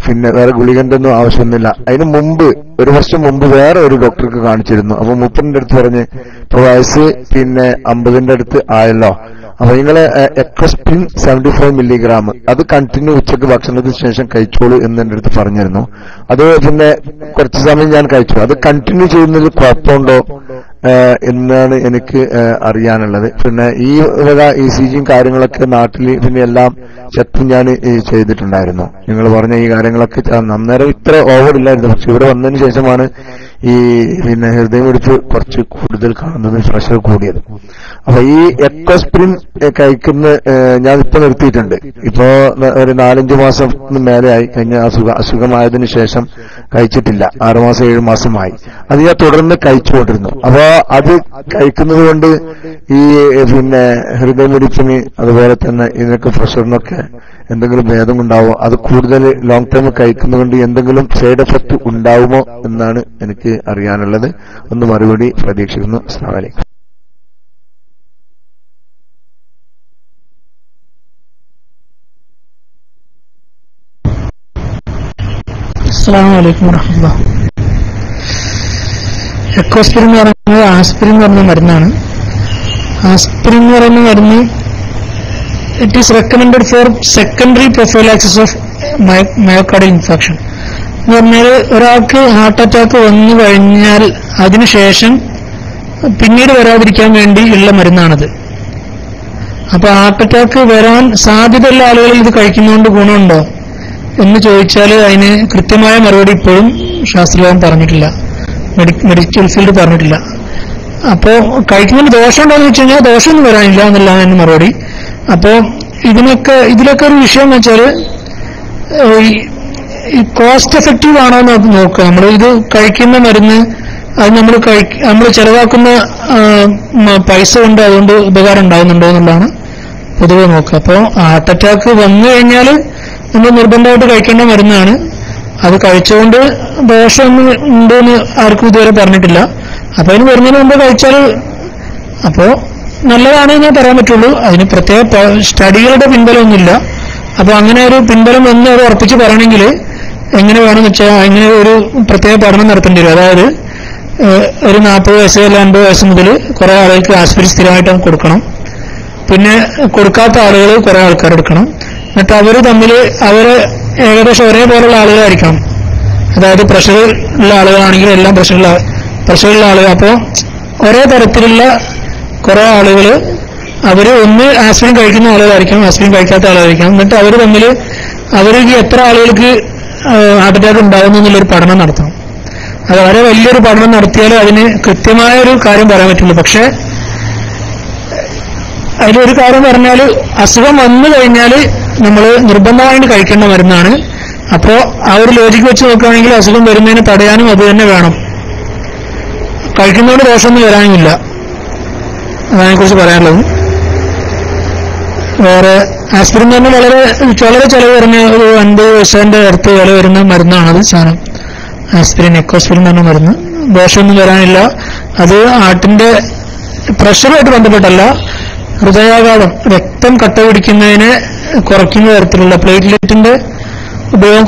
പിന്നെ വേറെ ഗുളികന്റെ ഒന്നും ആവശ്യമൊന്നുമില്ല. അതിന് മുമ്പ് 1 വർഷം മുമ്പ് വേറെ ഒരു ഡോക്ടർക്ക് കാണിച്ചിരുന്നു. അപ്പൊ 30ന്റെ അടുത്ത് പറഞ്ഞ് ഇപ്പൊ വയസ്സ് പിന്നെ 50ന്റെ അടുത്ത് ആയല്ലോ, അപ്പൊ നിങ്ങള് എക്വസ്പ്രിൻ 75 മില്ലിഗ്രാം അത് കണ്ടിന്യൂ ഉച്ചക്ക് ഭക്ഷണത്തിന് ശേഷം കഴിച്ചോളൂ എന്ന് എന്റെ അടുത്ത് പറഞ്ഞിരുന്നു. അത് പിന്നെ കുറച്ച് സമയം ഞാൻ കഴിച്ചു. അത് കണ്ടിന്യൂ ചെയ്യുന്നതിൽ കുഴപ്പമുണ്ടോ എന്നാണ് എനിക്ക് അറിയാനുള്ളത്. പിന്നെ ഈ വക ECGയും കാര്യങ്ങളൊക്കെ നാട്ടിൽ പിന്നെ എല്ലാം ചെക്കും ഞാൻ ചെയ്തിട്ടുണ്ടായിരുന്നു. നിങ്ങൾ പറഞ്ഞ ഈ കാര്യങ്ങളൊക്കെ അന്നേരം ഇത്ര ഓവറില്ലായിരുന്നു. പക്ഷെ ഇവിടെ വന്നതിന് ശേഷമാണ് ഈ പിന്നെ ഹൃദയമിടിപ്പ് കുറച്ച് കൂടുതൽ കാണുന്നത്, പ്രഷർ കൂടിയത്. അപ്പൊ ഈ എക്വസ്പ്രിൻ കഴിക്കുന്ന ഞാൻ ഇപ്പൊ നിർത്തിയിട്ടുണ്ട്. ഇപ്പോ ഒരു 4-5 മാസം മേലെയായി. കഴിഞ്ഞ അസുഖമായതിനു ശേഷം കഴിച്ചിട്ടില്ല. 6 മാസം 7 മാസമായി. അത് ഞാൻ തുടർന്ന് കഴിച്ചുകൊണ്ടിരുന്നു. അപ്പോ അത് കഴിക്കുന്നത് കൊണ്ട് ഈ പിന്നെ ഹൃദയമിടിപ്പിന് അതുപോലെ തന്നെ ഇതിനൊക്കെ പ്രഷറിനൊക്കെ എന്തെങ്കിലും ഭേദം ഉണ്ടാവോ? അത് കൂടുതൽ ലോങ് ടൈം കഴിക്കുന്നതുകൊണ്ട് എന്തെങ്കിലും സൈഡ് എഫക്ട് ഉണ്ടാവുമോ എന്നാണ് എനിക്ക് അറിയാനുള്ളത്. ഒന്ന് മറുപടി പ്രതീക്ഷിക്കുന്നു. അസ്സലാമു അലൈക്കും. അസ്സലാമു അലൈക്കും വറഹ്മത്തുള്ളാഹി. എക്കോസ്പിരിൻ എന്ന് പറയുന്നത് ആസ്പിരിൻ എന്ന് പറയുന്ന മരുന്നാണ്. ആസ്പിരിൻ എന്ന് പറയുന്ന മരുന്ന് it is recommended four secondary prophylaxis of myocardial infection എന്ന് പറഞ്ഞാൽ ഒരാൾക്ക് ഹാർട്ട് അറ്റാക്ക് വന്നു കഴിഞ്ഞാൽ അതിനുശേഷം പിന്നീട് വരാതിരിക്കാൻ വേണ്ടി ഉള്ള മരുന്നാണിത്. അപ്പൊ ഹാർട്ട് അറ്റാക്ക് വരാൻ സാധ്യതയുള്ള ആളുകളിൽ ഇത് കഴിക്കുന്നതുകൊണ്ട് ഗുണമുണ്ടോ എന്ന് ചോദിച്ചാൽ അതിന് കൃത്യമായ മറുപടി ഇപ്പോഴും ശാസ്ത്രലോകം പറഞ്ഞിട്ടില്ല, മെഡിക്കൽ ഫീൽഡ് പറഞ്ഞിട്ടില്ല. അപ്പോ കഴിക്കുന്നതിന് ദോഷമുണ്ടോ എന്ന് വെച്ച് കഴിഞ്ഞാൽ ദോഷമൊന്നും വരാനില്ല എന്നുള്ളതാണ് അതിന് മറുപടി. അപ്പോ ഇതിലൊക്കെ ഒരു വിഷയം എന്ന് വെച്ചാൽ ഈ കോസ്റ്റ് എഫക്റ്റീവ് ആണോ എന്ന് നോക്കുക. നമ്മൾ ഇത് കഴിക്കുന്ന മരുന്ന് അത് നമ്മൾ ചെലവാക്കുന്ന പൈസ കൊണ്ട് അതുകൊണ്ട് ഉപകാരം ഉണ്ടാകുന്നുണ്ടോ എന്നുള്ളതാണ് പൊതുവെ നോക്കുക. അപ്പോൾ ഹാർട്ട് അറ്റാക്ക് വന്നു കഴിഞ്ഞാൽ നമ്മൾ നിർബന്ധമായിട്ട് കഴിക്കേണ്ട മരുന്നാണ്. അത് കഴിച്ചുകൊണ്ട് ദോഷമൊന്നും ഉണ്ടെന്ന് ആർക്കും ഇതുവരെ പറഞ്ഞിട്ടില്ല. അപ്പൊ അതിന് വരുന്നതിന് മുമ്പ് കഴിച്ചാൽ അപ്പോ നല്ലതാണ് ഞാൻ പറയാൻ പറ്റുള്ളൂ. അതിന് പ്രത്യേക സ്റ്റഡികളുടെ പിൻബലമൊന്നുമില്ല. അപ്പൊ അങ്ങനെ ഒരു പിൻബലം എന്ന് അത് ഉറപ്പിച്ച് പറയണമെങ്കിൽ എങ്ങനെ വേണമെന്ന് വെച്ചാൽ അങ്ങനെ ഒരു പ്രത്യേക പഠനം നടത്തേണ്ടി വരും. അതായത് ഒരു 40 വയസ്സ് അല്ല 50 വയസ്സ് മുതൽ കുറെ ആളുകൾക്ക് ആസ്പിരിൻ സ്ഥിരമായിട്ട് കൊടുക്കണം. പിന്നെ കൊടുക്കാത്ത ആളുകൾ കുറെ ആൾക്കാർ എടുക്കണം. എന്നിട്ട് അവർ തമ്മിൽ അവര് ഏകദേശം ഒരേപോലുള്ള ആളുകളായിരിക്കണം. അതായത് പ്രഷർ ഉള്ള ആളുകളാണെങ്കിൽ എല്ലാം പ്രഷറുള്ള ആളുകൾ. അപ്പോൾ ഒരേ തരത്തിലുള്ള കുറെ ആളുകൾ അവര് ഒന്ന് ആസ്പിരിൻ കഴിക്കുന്ന ആളുകളായിരിക്കണം, ആസ്പിരിൻ കഴിക്കാത്ത ആളുകളായിരിക്കണം. എന്നിട്ട് അവർ തമ്മിൽ അവർക്ക് എത്ര ആളുകൾക്ക് ഹാർട്ട് അറ്റാക്ക് ഉണ്ടാകുന്നു എന്നുള്ളൊരു പഠനം നടത്തണം. അത് വളരെ വലിയൊരു പഠനം നടത്തിയാലേ അതിന് കൃത്യമായ ഒരു കാര്യം പറയാൻ പറ്റുള്ളൂ. പക്ഷെ അതിലൊരു കാര്യം പറഞ്ഞാൽ അസുഖം വന്നു കഴിഞ്ഞാൽ നമ്മൾ നിർബന്ധമായിട്ട് കഴിക്കേണ്ട മരുന്നാണ്. അപ്പോ ആ ഒരു ലോജിക്ക് വെച്ച് നോക്കുകയാണെങ്കിൽ അസുഖം വരുന്നതിന് തടയാനും അത് തന്നെ വേണം. കഴിക്കുന്നതുകൊണ്ട് ദോഷമൊന്നും വരാനുമില്ല. അതിനെക്കുറിച്ച് പറയാനുള്ളത്. വേറെ ആസ്പിരിൻ തന്നെ വളരെ ചെലവ് പറഞ്ഞ ഒരു 50 പൈസേന്റെ അടുത്ത് വില വരുന്ന മരുന്നാണത് സാധനം. ആസ്പിരിൻ, എക്കോസ്പിരിൻ എന്ന് പറഞ്ഞ മരുന്ന്. ദോഷമൊന്നും വരാനില്ല. അത് ഹാർട്ടിന്റെ പ്രഷറുമായിട്ട് ബന്ധപ്പെട്ടല്ല, ഹൃദയാഘാതം, രക്തം കട്ട പിടിക്കുന്നതിനെ കുറയ്ക്കുന്ന തരത്തിലുള്ള പ്ലേറ്റ്ലെറ്റിന്റെ ഉപയോഗം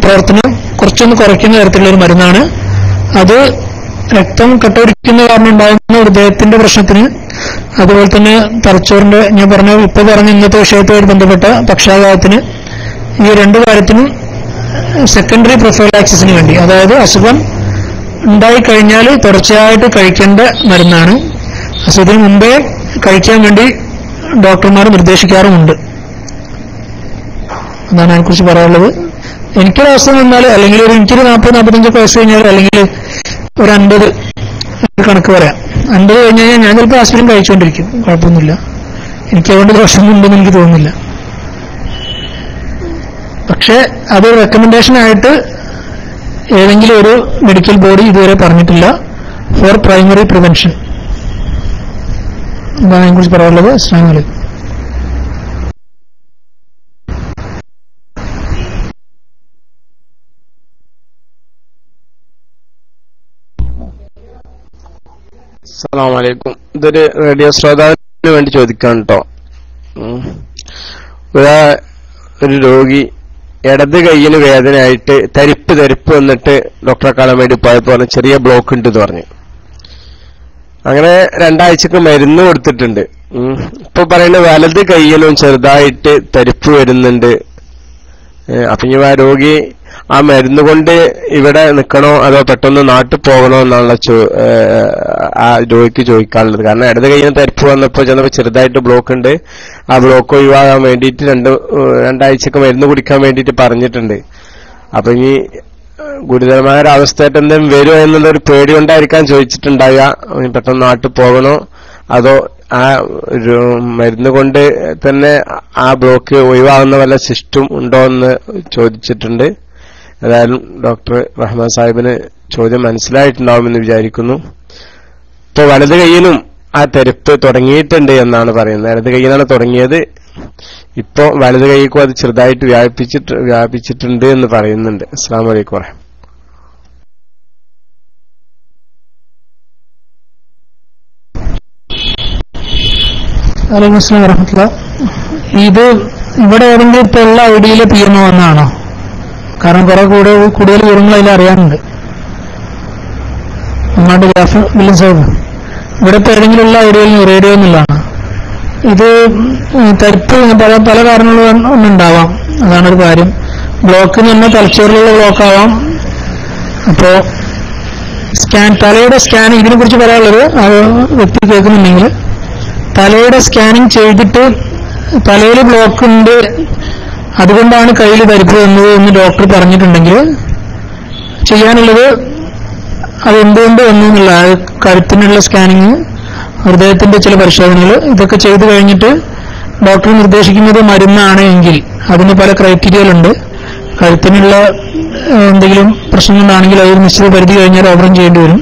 പ്രവർത്തനം കുറച്ചൊന്ന് കുറയ്ക്കുന്ന തരത്തിലുള്ള ഒരു മരുന്നാണ് അത്. രക്തം കട്ട പിടിക്കുന്ന കാരണം ഉണ്ടാകുന്ന ഹൃദയത്തിന്റെ പ്രശ്നത്തിന്, അതുപോലെ തന്നെ തലച്ചോറിന്റെ ഇപ്പൊ പറഞ്ഞ ഇന്നത്തെ വിഷയവുമായിട്ട് ബന്ധപ്പെട്ട പക്ഷാഘാതത്തിന്, ഈ 2 കാര്യത്തിനും സെക്കൻഡറി പ്രൊഫൈലാക്സിസിന് വേണ്ടി, അതായത് അസുഖം ഉണ്ടായിക്കഴിഞ്ഞാൽ തുടർച്ചയായിട്ട് കഴിക്കേണ്ട മരുന്നാണ്. അസുഖത്തിന് മുമ്പേ കഴിക്കാൻ വേണ്ടി ഡോക്ടർമാർ നിർദ്ദേശിക്കാറുമുണ്ട്. അതാണ് അതിനെക്കുറിച്ച് പറയാനുള്ളത്. എനിക്കൊരവസ്ഥ വന്നാൽ, അല്ലെങ്കിൽ എനിക്കൊരു 40-45 വയസ്സ് കഴിഞ്ഞാൽ, അല്ലെങ്കിൽ ഒരു 50 കണക്ക് പറയാം. 50 കഴിഞ്ഞ് കഴിഞ്ഞാൽ ഞാൻ ചിലപ്പോൾ ആസ്പിരിൻ കഴിച്ചുകൊണ്ടിരിക്കും, കുഴപ്പമൊന്നുമില്ല. എനിക്ക് അതുകൊണ്ട് ദോഷമൊന്നുണ്ടെന്ന് എനിക്ക് തോന്നുന്നില്ല. പക്ഷെ അത് റെക്കമെൻഡേഷൻ ആയിട്ട് ഏതെങ്കിലും ഒരു മെഡിക്കൽ ബോഡി ഇതുവരെ പറഞ്ഞിട്ടില്ല ഫോർ പ്രൈമറി പ്രിവെൻഷൻ. എന്താണ് അതിനെക്കുറിച്ച് പറയാനുള്ളത്? അസ്സലാമു അലൈക്കും. അസ്സലാമു അലൈക്കും. ഇതൊരു റേഡിയോ ശ്രോതാവിന് വേണ്ടി ചോദിക്കാൻ കേട്ടോ. ഒരു രോഗി ഇടത് കൈയിന് വേദനയായിട്ട് തരിപ്പ് വന്നിട്ട് ഡോക്ടറെ കാണാൻ വേണ്ടി പോയപ്പോ പറഞ്ഞു ചെറിയ ബ്ലോക്ക് ഉണ്ട് എന്ന് പറഞ്ഞു. അങ്ങനെ 2 ആഴ്ചക്ക് മരുന്ന് കൊടുത്തിട്ടുണ്ട്. ഇപ്പൊ പറയുന്നത് വലത് കൈയിലും ചെറുതായിട്ട് തരിപ്പ് വരുന്നുണ്ട്. അപ്പൊ ഇനി ആ രോഗി ആ മരുന്ന് കൊണ്ട് ഇവിടെ നിൽക്കണോ അതോ പെട്ടെന്ന് നാട്ടിൽ പോകണോ എന്നുള്ള ആ രോഗിക്ക് ചോദിക്കാനുള്ളത്. കാരണം ഇടത് കൈയിന് തരിപ്പ് വന്നപ്പോ ചെന്നപ്പോ ചെറുതായിട്ട് ബ്ലോക്ക് ഉണ്ട്. ആ ബ്ലോക്ക് ഒഴിവാകാൻ വേണ്ടിയിട്ട് 2 ആഴ്ചക്ക് മരുന്ന് കുടിക്കാൻ വേണ്ടിയിട്ട് പറഞ്ഞിട്ടുണ്ട്. അപ്പൊ ഇനി ഗുരുതരമായ ഒരു അവസ്ഥയായിട്ട് എന്തെങ്കിലും വരുമോ എന്നുള്ളൊരു പേടി കൊണ്ടായിരിക്കാൻ ചോദിച്ചിട്ടുണ്ടാവുക. പെട്ടെന്ന് നാട്ടിൽ പോകണോ അതോ ആ മരുന്ന് കൊണ്ട് തന്നെ ആ ബ്ലോക്ക് ഒഴിവാകുന്ന വല്ല സിസ്റ്റം ഉണ്ടോ എന്ന് ചോദിച്ചിട്ടുണ്ട്. ഏതായാലും ഡോക്ടർ റഹ്മാൻ സാഹിബിന് ചോദ്യം മനസ്സിലായിട്ടുണ്ടാവുമെന്ന് വിചാരിക്കുന്നു. ഇപ്പൊ വലത് കൈയിലും ആ തെരപ്പ് തുടങ്ങിയിട്ടുണ്ട് എന്നാണ് പറയുന്നത്. ഇടത് കൈയിലാണ് തുടങ്ങിയത്. ഇപ്പൊ വലത് കൈക്കും അത് ചെറുതായിട്ട് വ്യാപിച്ചിട്ടുണ്ട് എന്ന് പറയുന്നുണ്ട്. അസ്സലാമു അലൈക്കും വറഹ്മത്തുള്ളാഹി. വലൈക്കും അസ്സലാം വറഹ്മത്തുള്ളാഹി. ഇത് ഇവിടെ ഏതെങ്കിലും ഇപ്പൊ ഉള്ള ഐഡിയയിലെ തീർന്നു വന്നാണോ? കാരണം കുറെ കൂടുതൽ വിവരങ്ങൾ അതിൽ അറിയാനുണ്ട്. നമ്മുടെ ജാഫർ വില്യം സാഹിബ് ഇവിടെ ഇപ്പൊ ഏതെങ്കിലും ഉള്ള റേഡിയോ എന്നുള്ളതാണ്. ഇത് തരിപ്പ് പല കാരണങ്ങളും ഒന്നുണ്ടാവാം. അതാണൊരു കാര്യം. ബ്ലോക്ക് എന്ന് പറഞ്ഞാൽ തലച്ചോറിലുള്ള ബ്ലോക്ക് ആവാം. അപ്പോ തലയുടെ സ്കാനിങ്, ഇതിനെ കുറിച്ച് പറയാനുള്ളത് ആ വ്യക്തി കേൾക്കുന്നുണ്ടെങ്കിൽ, തലയുടെ സ്കാനിങ് ചെയ്തിട്ട് തലയിൽ ബ്ലോക്ക് ഉണ്ട്, അതുകൊണ്ടാണ് കയ്യിൽ തരിപ്പ് വന്നത് എന്ന് ഡോക്ടർ പറഞ്ഞിട്ടുണ്ടെങ്കിൽ ചെയ്യാനുള്ളത് അത് എന്തുകൊണ്ട് വന്നു എന്നുള്ള കഴുത്തിനുള്ള സ്കാനിങ്, ഹൃദയത്തിന്റെ ചില പരിശോധനകൾ, ഇതൊക്കെ ചെയ്തു കഴിഞ്ഞിട്ട് ഡോക്ടർ നിർദ്ദേശിക്കുന്നത് മരുന്നാണ് എങ്കിൽ അതിന് പല ക്രൈറ്റീരിയകളുണ്ട്. കഴുത്തിനുള്ള എന്തെങ്കിലും പ്രശ്നം കൊണ്ടാണെങ്കിൽ അത് നിശ്ചിത പരിധി കഴിഞ്ഞാൽ ഓപ്പറേഷൻ ചെയ്യേണ്ടി വരും.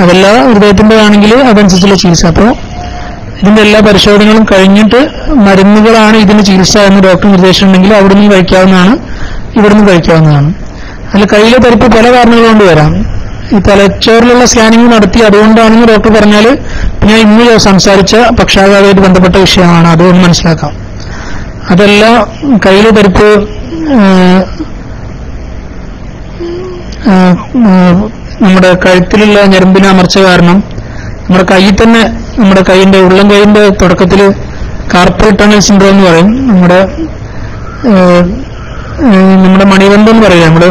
അതല്ല ഹൃദയത്തിന്റെ ആണെങ്കിൽ അതനുസരിച്ചുള്ള ചികിത്സ. അപ്പോൾ ഇതിന്റെ എല്ലാ പരിശോധനകളും കഴിഞ്ഞിട്ട് മരുന്നുകളാണ് ഇതിന് ചികിത്സ എന്ന് ഡോക്ടർ നിർദ്ദേശിച്ചിട്ടുണ്ടെങ്കിൽ അവിടുന്ന് കഴിക്കാവുന്നതാണ്, ഇവിടുന്ന് കഴിക്കാവുന്നതാണ്. അതിൽ കയ്യിലെ തരിപ്പ് പല കാരണങ്ങൾ കൊണ്ട് വരാം. ഈ തലച്ചോറിലുള്ള സ്കാനിങ് നടത്തി അതുകൊണ്ടാണെന്ന് ഡോക്ടർ പറഞ്ഞാൽ ഞാൻ ഇന്ന് സംസാരിച്ച പക്ഷാഘാതമായിട്ട് ബന്ധപ്പെട്ട വിഷയമാണ്, അതുകൊണ്ട് മനസ്സിലാക്കാം. അതല്ല കയ്യിലെ തരിപ്പ് നമ്മുടെ കഴുത്തിലുള്ള ഞരമ്പിനെ അമർച്ച കാരണം നമ്മുടെ കയ്യിൽ തന്നെ, നമ്മുടെ കൈയിന്റെ ഉള്ളം കൈയിന്റെ തുടക്കത്തിൽ കാർപ്പൽ ടണൽ സിൻഡ്രോം എന്ന് പറയും. നമ്മുടെ മണിബന്ധം എന്ന് പറയില്ല, നമ്മള്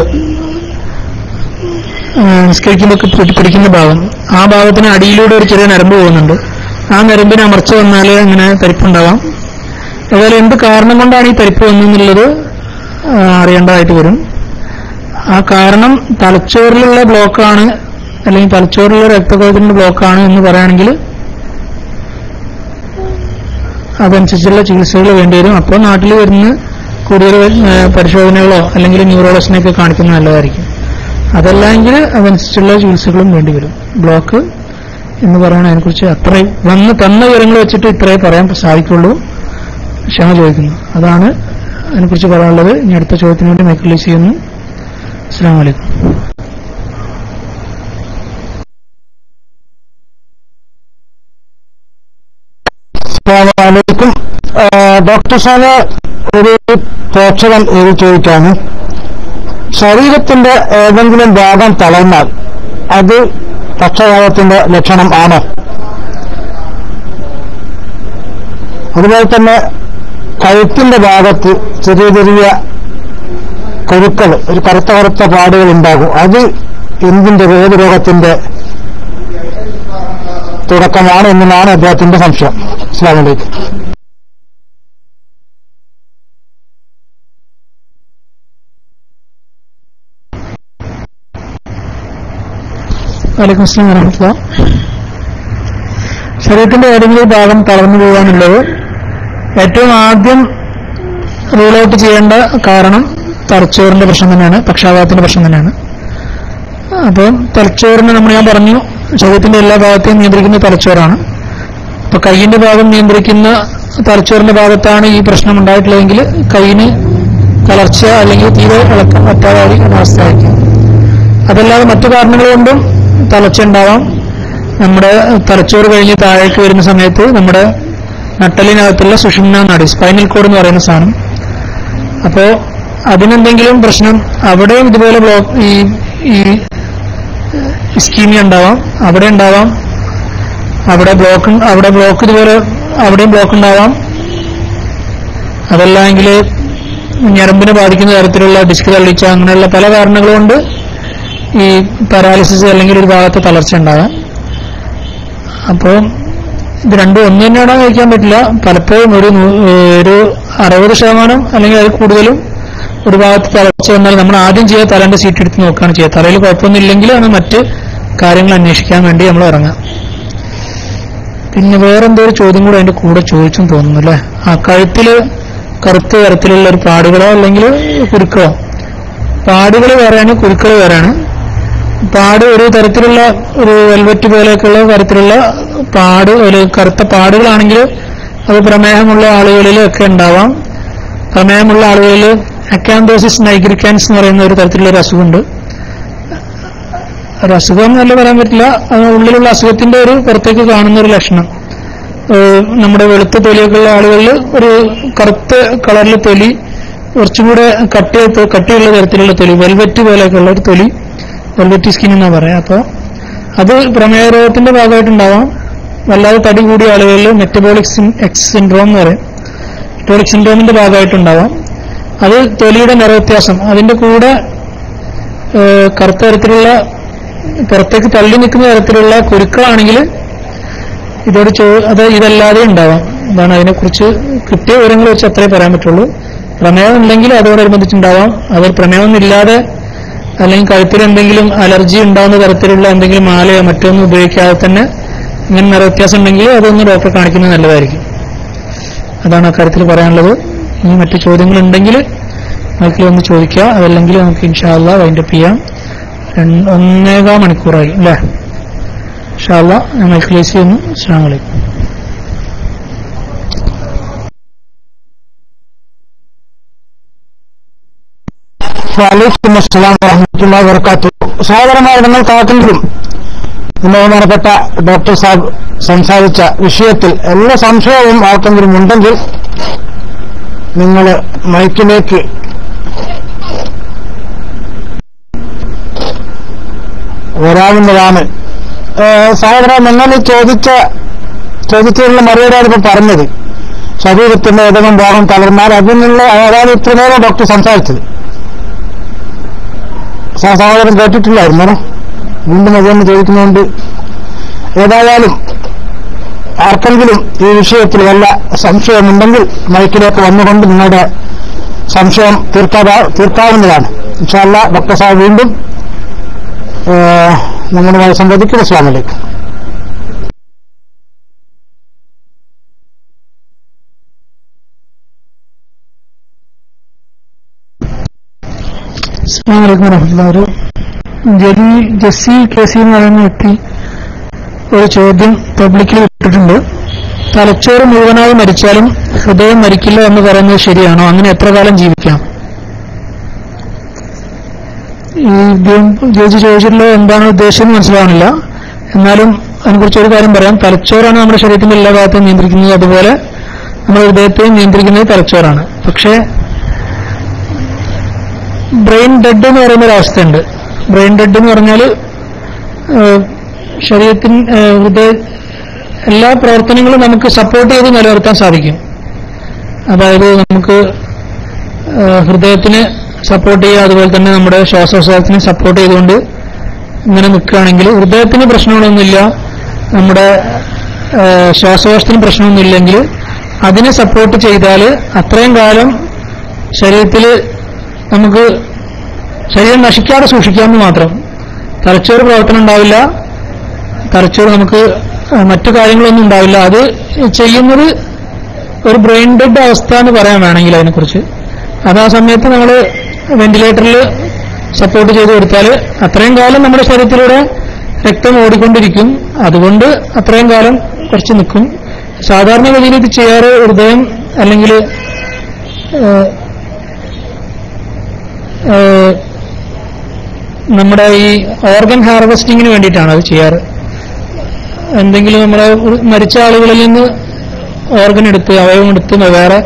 നിസ്കരിക്കുമ്പോൾ പിടിക്കുന്ന ഭാഗം, ആ ഭാഗത്തിന് അടിയിലൂടെ ഒരു ചെറിയ നരമ്പ് പോകുന്നുണ്ട്. ആ നരമ്പിന് അമർച്ച വന്നാലേ അങ്ങനെ തരിപ്പുണ്ടാവാം. അതുപോലെ എന്ത് കാരണം കൊണ്ടാണ് ഈ തരിപ്പ് വന്നെന്നുള്ളത് അറിയേണ്ടതായിട്ട് വരും. ആ കാരണം തലച്ചോറിലുള്ള ബ്ലോക്കാണ് അല്ലെങ്കിൽ തലച്ചോറിലുള്ള രക്തകോശത്തിന്റെ ബ്ലോക്കാണ് എന്ന് പറയുകയാണെങ്കിൽ അതനുസരിച്ചുള്ള ചികിത്സകൾ വേണ്ടിവരും. അപ്പോൾ നാട്ടിൽ വരുന്ന കൂടുതൽ പരിശോധനകളോ അല്ലെങ്കിൽ ന്യൂറോളജിനെയൊക്കെ കാണിക്കുന്നത് നല്ലതായിരിക്കും. അതല്ലെങ്കിൽ അതനുസരിച്ചുള്ള ചികിത്സകളും വേണ്ടിവരും. ബ്ലോക്ക് എന്ന് പറയുന്നത് അതിനെക്കുറിച്ച് അത്രയും തന്ന വിവരങ്ങൾ വെച്ചിട്ട് ഇത്രയും പറയാൻ സാധിക്കുള്ളൂ. ക്ഷമ ചോദിക്കുന്നു. അതാണ് അതിനെക്കുറിച്ച് പറയാനുള്ളത്. ഇനി അടുത്ത ചോദ്യത്തിന് വേണ്ടി മൈക്ക് റിലീസ് ചെയ്യുന്നു. അസ്സലാമു അലൈക്കും. അസ്സലാമു അലൈക്കും. ഡോക്ടർ സാഹിബ്, ഒരു പ്രേക്ഷകൻ എഴുതി ചോദിക്കാണ്, ശരീരത്തിന്റെ ഏതെങ്കിലും ഭാഗം തളർന്നാൽ അത് പക്ഷാഘാതത്തിന്റെ ലക്ഷണം ആണോ? അതുപോലെ തന്നെ കഴുത്തിന്റെ ഭാഗത്ത് ചെറിയ ചെറിയ കൊഴുക്കൾ, ഒരു കറുത്ത കറുത്ത പാടുകൾ ഉണ്ടാകും, അത് എന്തിന്റെ ഏത് രോഗത്തിന്റെ തുടക്കമാണ് എന്നാണ് അദ്ദേഹത്തിന്റെ സംശയം. അസ്സലാമു അലൈക്കും. വലൈക്കും അസ്സലാം വറഹ്മത്തുള്ളാഹി. ശരീരത്തിന്റെ ഏതെങ്കിലും ഭാഗം തളർന്നു പോകാനുള്ളത് ഏറ്റവും ആദ്യം റൂൾ ഔട്ട് ചെയ്യേണ്ട കാരണം തലച്ചോറിന്റെ പ്രശ്നം തന്നെയാണ്, പക്ഷാഘാതത്തിന്റെ പ്രശ്നം തന്നെയാണ്. അപ്പോൾ തലച്ചോറിന് ഞാൻ പറഞ്ഞു ശരീരത്തിന്റെ എല്ലാ ഭാഗത്തെയും നിയന്ത്രിക്കുന്ന തലച്ചോറാണ്. അപ്പൊ കൈയിന്റെ ഭാഗം നിയന്ത്രിക്കുന്ന തലച്ചോറിന്റെ ഭാഗത്താണ് ഈ പ്രശ്നം ഉണ്ടായിട്ടുള്ളതെങ്കിൽ കൈയിന് തളർച്ച അല്ലെങ്കിൽ തീരെ ഇളക്കം പറ്റാതെ അവസ്ഥയായിരിക്കും. അതല്ലാതെ മറ്റു കാരണങ്ങൾ കൊണ്ടും തളർച്ച ഉണ്ടാവാം. നമ്മുടെ തലച്ചോറ് കഴിഞ്ഞ് താഴേക്ക് വരുന്ന സമയത്ത് നമ്മുടെ നട്ടലിനകത്തുള്ള സുഷുമ്ന നാഡി, സ്പൈനൽ കോഡ് എന്ന് പറയുന്ന സാധനം, അപ്പോ അതിനെന്തെങ്കിലും പ്രശ്നം അവിടെയും ഇതുപോലെ ഈ ഇസ്കീമിയ ഉണ്ടാവാം, അവിടെ ഉണ്ടാവാം, അവിടെ ബ്ലോക്ക് ഇതുപോലെ അവിടെയും ബ്ലോക്ക് ഉണ്ടാവാം. അതല്ലെങ്കിൽ ഞരമ്പിനെ ബാധിക്കുന്ന തരത്തിലുള്ള ഡിസ്ക് തള്ളിച്ച, അങ്ങനെയുള്ള പല കാരണങ്ങൾ കൊണ്ട് ഈ പാരാലിസിസ് അല്ലെങ്കിൽ ഒരു ഭാഗത്ത് തളർച്ച ഉണ്ടാകാം. അപ്പോൾ ഇത് രണ്ടും ഒന്ന് തന്നെയാണോ കഴിക്കാൻ പറ്റില്ല. പലപ്പോഴും ഒരു 60% അല്ലെങ്കിൽ അതിൽ കൂടുതലും ഒരു ഭാഗത്ത് തളർച്ച വന്നാൽ നമ്മൾ ആദ്യം ചെയ്യുക തലന്റെ സീറ്റ് എടുത്ത് നോക്കുകയാണ് ചെയ്യുക. തലയിൽ കുഴപ്പമൊന്നുമില്ലെങ്കിൽ ആണ് മറ്റ് കാര്യങ്ങൾ അന്വേഷിക്കാൻ വേണ്ടി നമ്മൾ ഇറങ്ങാം. പിന്നെ വേറെന്തോ ഒരു ചോദ്യം കൂടെ അതിന്റെ കൂടെ ചോദിച്ചെന്ന് തോന്നുന്നു അല്ലേ? കഴുത്തില് കറുത്ത തരത്തിലുള്ള ഒരു പാടുകളോ അല്ലെങ്കിൽ കുരുക്കളോ? പാടുകൾ വേറെയാണ്, കുരുക്കൾ വേറെയാണ്. പാട് ഒരു തരത്തിലുള്ള ഒരു വെൽവെറ്റ് പോലെയൊക്കെയുള്ള തരത്തിലുള്ള പാട്, ഒരു കറുത്ത പാടുകളാണെങ്കിൽ അത് പ്രമേഹമുള്ള ആളുകളിലൊക്കെ ഉണ്ടാവാം. പ്രമേഹമുള്ള ആളുകളിൽ അക്കാന്തോസിസ് നൈഗ്രിക്കാൻസ് എന്ന് പറയുന്ന ഒരു തരത്തിലുള്ള ഒരു അസുഖമുണ്ട്. ഒരു അസുഖം എന്നല്ല പറയാൻ പറ്റില്ല, ഉള്ളിലുള്ള അസുഖത്തിന്റെ ഒരു പുറത്തേക്ക് കാണുന്ന ഒരു ലക്ഷണം. നമ്മുടെ വെളുത്ത തൊലിയൊക്കെയുള്ള ആളുകളിൽ ഒരു കറുത്ത കളറിലെ തൊലി, കുറച്ചും കൂടെ കട്ടിയുള്ള തരത്തിലുള്ള തൊലി, വെൽവെറ്റ് പോലെയൊക്കെയുള്ള ഒരു തൊലി, വെൽവെറ്റ് സ്കിൻ എന്നാ പറയാം. അപ്പോൾ അത് പ്രമേഹ രോഗത്തിന്റെ ഭാഗമായിട്ടുണ്ടാവാം. വല്ലാതെ തടി കൂടിയ ആളുകളിൽ മെറ്റബോളിക് എക്സ് സിൻഡ്രോം എന്ന് പറയും, മെറ്റബോളിക് സിൻഡ്രോമിന്റെ ഭാഗമായിട്ടുണ്ടാവാം. അത് തൊലിയുടെ നിറവ്യത്യാസം, അതിന്റെ കൂടെ കറുത്ത തരത്തിലുള്ള പുറത്തേക്ക് തള്ളി നിൽക്കുന്ന തരത്തിലുള്ള കുരുക്കളാണെങ്കിൽ ഇതല്ലാതെ ഉണ്ടാവാം. അതാണ് അതിനെക്കുറിച്ച് കിട്ടിയ വിവരങ്ങൾ വെച്ച് അത്രേ പറയാൻ പറ്റുള്ളൂ. പ്രമേഹം ഉണ്ടെങ്കിൽ അതോടനുബന്ധിച്ചുണ്ടാവാം. അത് പ്രമേഹമൊന്നുമില്ലാതെ അല്ലെങ്കിൽ കഴുത്തിൽ എന്തെങ്കിലും അലർജി ഉണ്ടാകുന്ന തരത്തിലുള്ള എന്തെങ്കിലും മാലയോ മറ്റൊന്നും ഉപയോഗിക്കാതെ തന്നെ ഇങ്ങനെ നിറവ്യത്യാസം ഉണ്ടെങ്കിൽ അതൊന്ന് ഡോക്ടറെ കാണിക്കുന്നത് നല്ലതായിരിക്കും. അതാണ് അക്കാര്യത്തിൽ പറയാനുള്ളത്. ഇനി മറ്റു ചോദ്യങ്ങളുണ്ടെങ്കിൽ മൈക്കിൽ ഒന്ന് ചോദിക്കുക. അതല്ലെങ്കിൽ നമുക്ക് ഇൻഷാ അല്ലാഹ് വൈൻഡപ്പ് ചെയ്യാം. 1.25 മണിക്കൂറായി അല്ലേ? ഇൻഷാ അല്ലാഹ് ഞാൻ മൈക്ക് റിലീസ് ചെയ്യുന്നു. അസ്സലാമു അലൈക്കും. വലൈക്കും അസ്സലാം വറഹ്മത്തുള്ളാഹി വബറകാതുഹു. സഹോദരന്മാരെ, നിങ്ങൾക്ക് ആർക്കെങ്കിലും ബഹുമാനപ്പെട്ട ഡോക്ടർ സാബ് സംസാരിച്ച വിഷയത്തിൽ എല്ലാ സംശയവും ആർക്കെങ്കിലും ഉണ്ടെങ്കിൽ നിങ്ങൾ മൈക്കിലേക്ക് വരാവുന്നതാണ്. സഹോദരൻ, നിങ്ങൾ ചോദിച്ചതിനുള്ള മറുപടിയാണ് ഇപ്പം പറഞ്ഞത്. ശരീരത്തിന്റെ ഏതെങ്കിലും ഭാഗം തളർന്നാൽ അതിനുള്ള അതാണ് ഇത്ര നേരം ഡോക്ടർ സംസാരിച്ചത്. സഹോദരൻ കേട്ടിട്ടില്ലായിരുന്നു. വീണ്ടും അതൊന്ന് ചോദിക്കുന്നതുകൊണ്ട് ഏതായാലും ആർക്കെങ്കിലും ഈ വിഷയത്തിൽ വല്ല സംശയമുണ്ടെങ്കിൽ മൈക്കിലേക്ക് വന്നുകൊണ്ട് നിങ്ങളുടെ സംശയം തീർക്കാവുന്നതാണ്. ഇൻഷാ അല്ലാഹ് ഡോക്ടർ സാഹിബ് വീണ്ടും നിങ്ങളുമായി സംവദിക്കും. അസ്സലാമു അലൈക്കും. അസ്സലാമു അലൈക്കും വറഹ്മത്തുള്ളാഹി. ജസീൽ കേസി എന്ന് പറയുന്ന വ്യക്തി ഒരു ചോദ്യം പബ്ലിക്കിൽ ഇട്ടിട്ടുണ്ട്. തലച്ചോറ് മുഴുവനായി മരിച്ചാലും ഹൃദയം മരിക്കില്ല എന്ന് പറയുന്നത് ശരിയാണോ? അങ്ങനെ എത്ര കാലം ജീവിക്കാം? ഈ ചോദിച്ചിട്ടുള്ളത് എന്താണ് ഉദ്ദേശം മനസ്സിലാവുന്നില്ല. എന്നാലും അതിനെക്കുറിച്ച് ഒരു കാര്യം പറയാം. തലച്ചോറാണ് നമ്മുടെ ശരീരത്തിന്റെ എല്ലാ ഭാഗത്തും നിയന്ത്രിക്കുന്നത്. അതുപോലെ നമ്മുടെ ഹൃദയത്തെയും നിയന്ത്രിക്കുന്നത് തലച്ചോറാണ്. പക്ഷേ ബ്രെയിൻ ഡെഡ് എന്ന് പറയുന്ന ഒരവസ്ഥയുണ്ട്. ബ്രെയിൻ ഡെഡ് എന്ന് പറഞ്ഞാൽ ശരീരത്തിന് ഹൃദയ എല്ലാ പ്രവർത്തനങ്ങളും നമുക്ക് സപ്പോർട്ട് ചെയ്ത് നിലനിർത്താൻ സാധിക്കും. അതായത് നമുക്ക് ഹൃദയത്തിന് സപ്പോർട്ട് ചെയ്യുക, അതുപോലെ തന്നെ നമ്മുടെ ശ്വാസോച്ഛ്വാസത്തിനെ സപ്പോർട്ട് ചെയ്തുകൊണ്ട് ഇങ്ങനെ നിൽക്കുകയാണെങ്കിൽ ഹൃദയത്തിന് പ്രശ്നങ്ങളൊന്നുമില്ല, നമ്മുടെ ശ്വാസകോശത്തിന് പ്രശ്നമൊന്നുമില്ലെങ്കിൽ അതിനെ സപ്പോർട്ട് ചെയ്താൽ അത്രയും കാലം ശരീരത്തിൽ നമുക്ക് ശരീരം നശിക്കാതെ സൂക്ഷിക്കാമെന്ന് മാത്രം. തലച്ചോറ് പ്രവർത്തനം ഉണ്ടാവില്ല, തലച്ചോറ് നമുക്ക് മറ്റു കാര്യങ്ങളൊന്നും ഉണ്ടാവില്ല. അത് ചെയ്യുന്നത് ഒരു ബ്രെയിൻ ഡെഡ് അവസ്ഥ എന്ന് പറയാൻ വേണമെങ്കിൽ അതിനെക്കുറിച്ച്. അത് ആ സമയത്ത് നമ്മൾ വെന്റിലേറ്ററിൽ സപ്പോർട്ട് ചെയ്ത് കൊടുത്താൽ അത്രയും കാലം നമ്മുടെ ശരീരത്തിലൂടെ രക്തം ഓടിക്കൊണ്ടിരിക്കും. അതുകൊണ്ട് അത്രയും കാലം കുറച്ച് നിൽക്കും. സാധാരണഗതിയിൽ ഇത് ചെയ്യാറ് ഹൃദയം അല്ലെങ്കിൽ നമ്മുടെ ഈ ഓർഗൻ ഹാർവെസ്റ്റിങ്ങിന് വേണ്ടിയിട്ടാണ് അത് ചെയ്യാറ്. എന്തെങ്കിലും നമ്മളെ മരിച്ച ആളുകളിൽ നിന്ന് ഓർഗൻ എടുത്ത് അവയവം എടുത്ത് വേറെ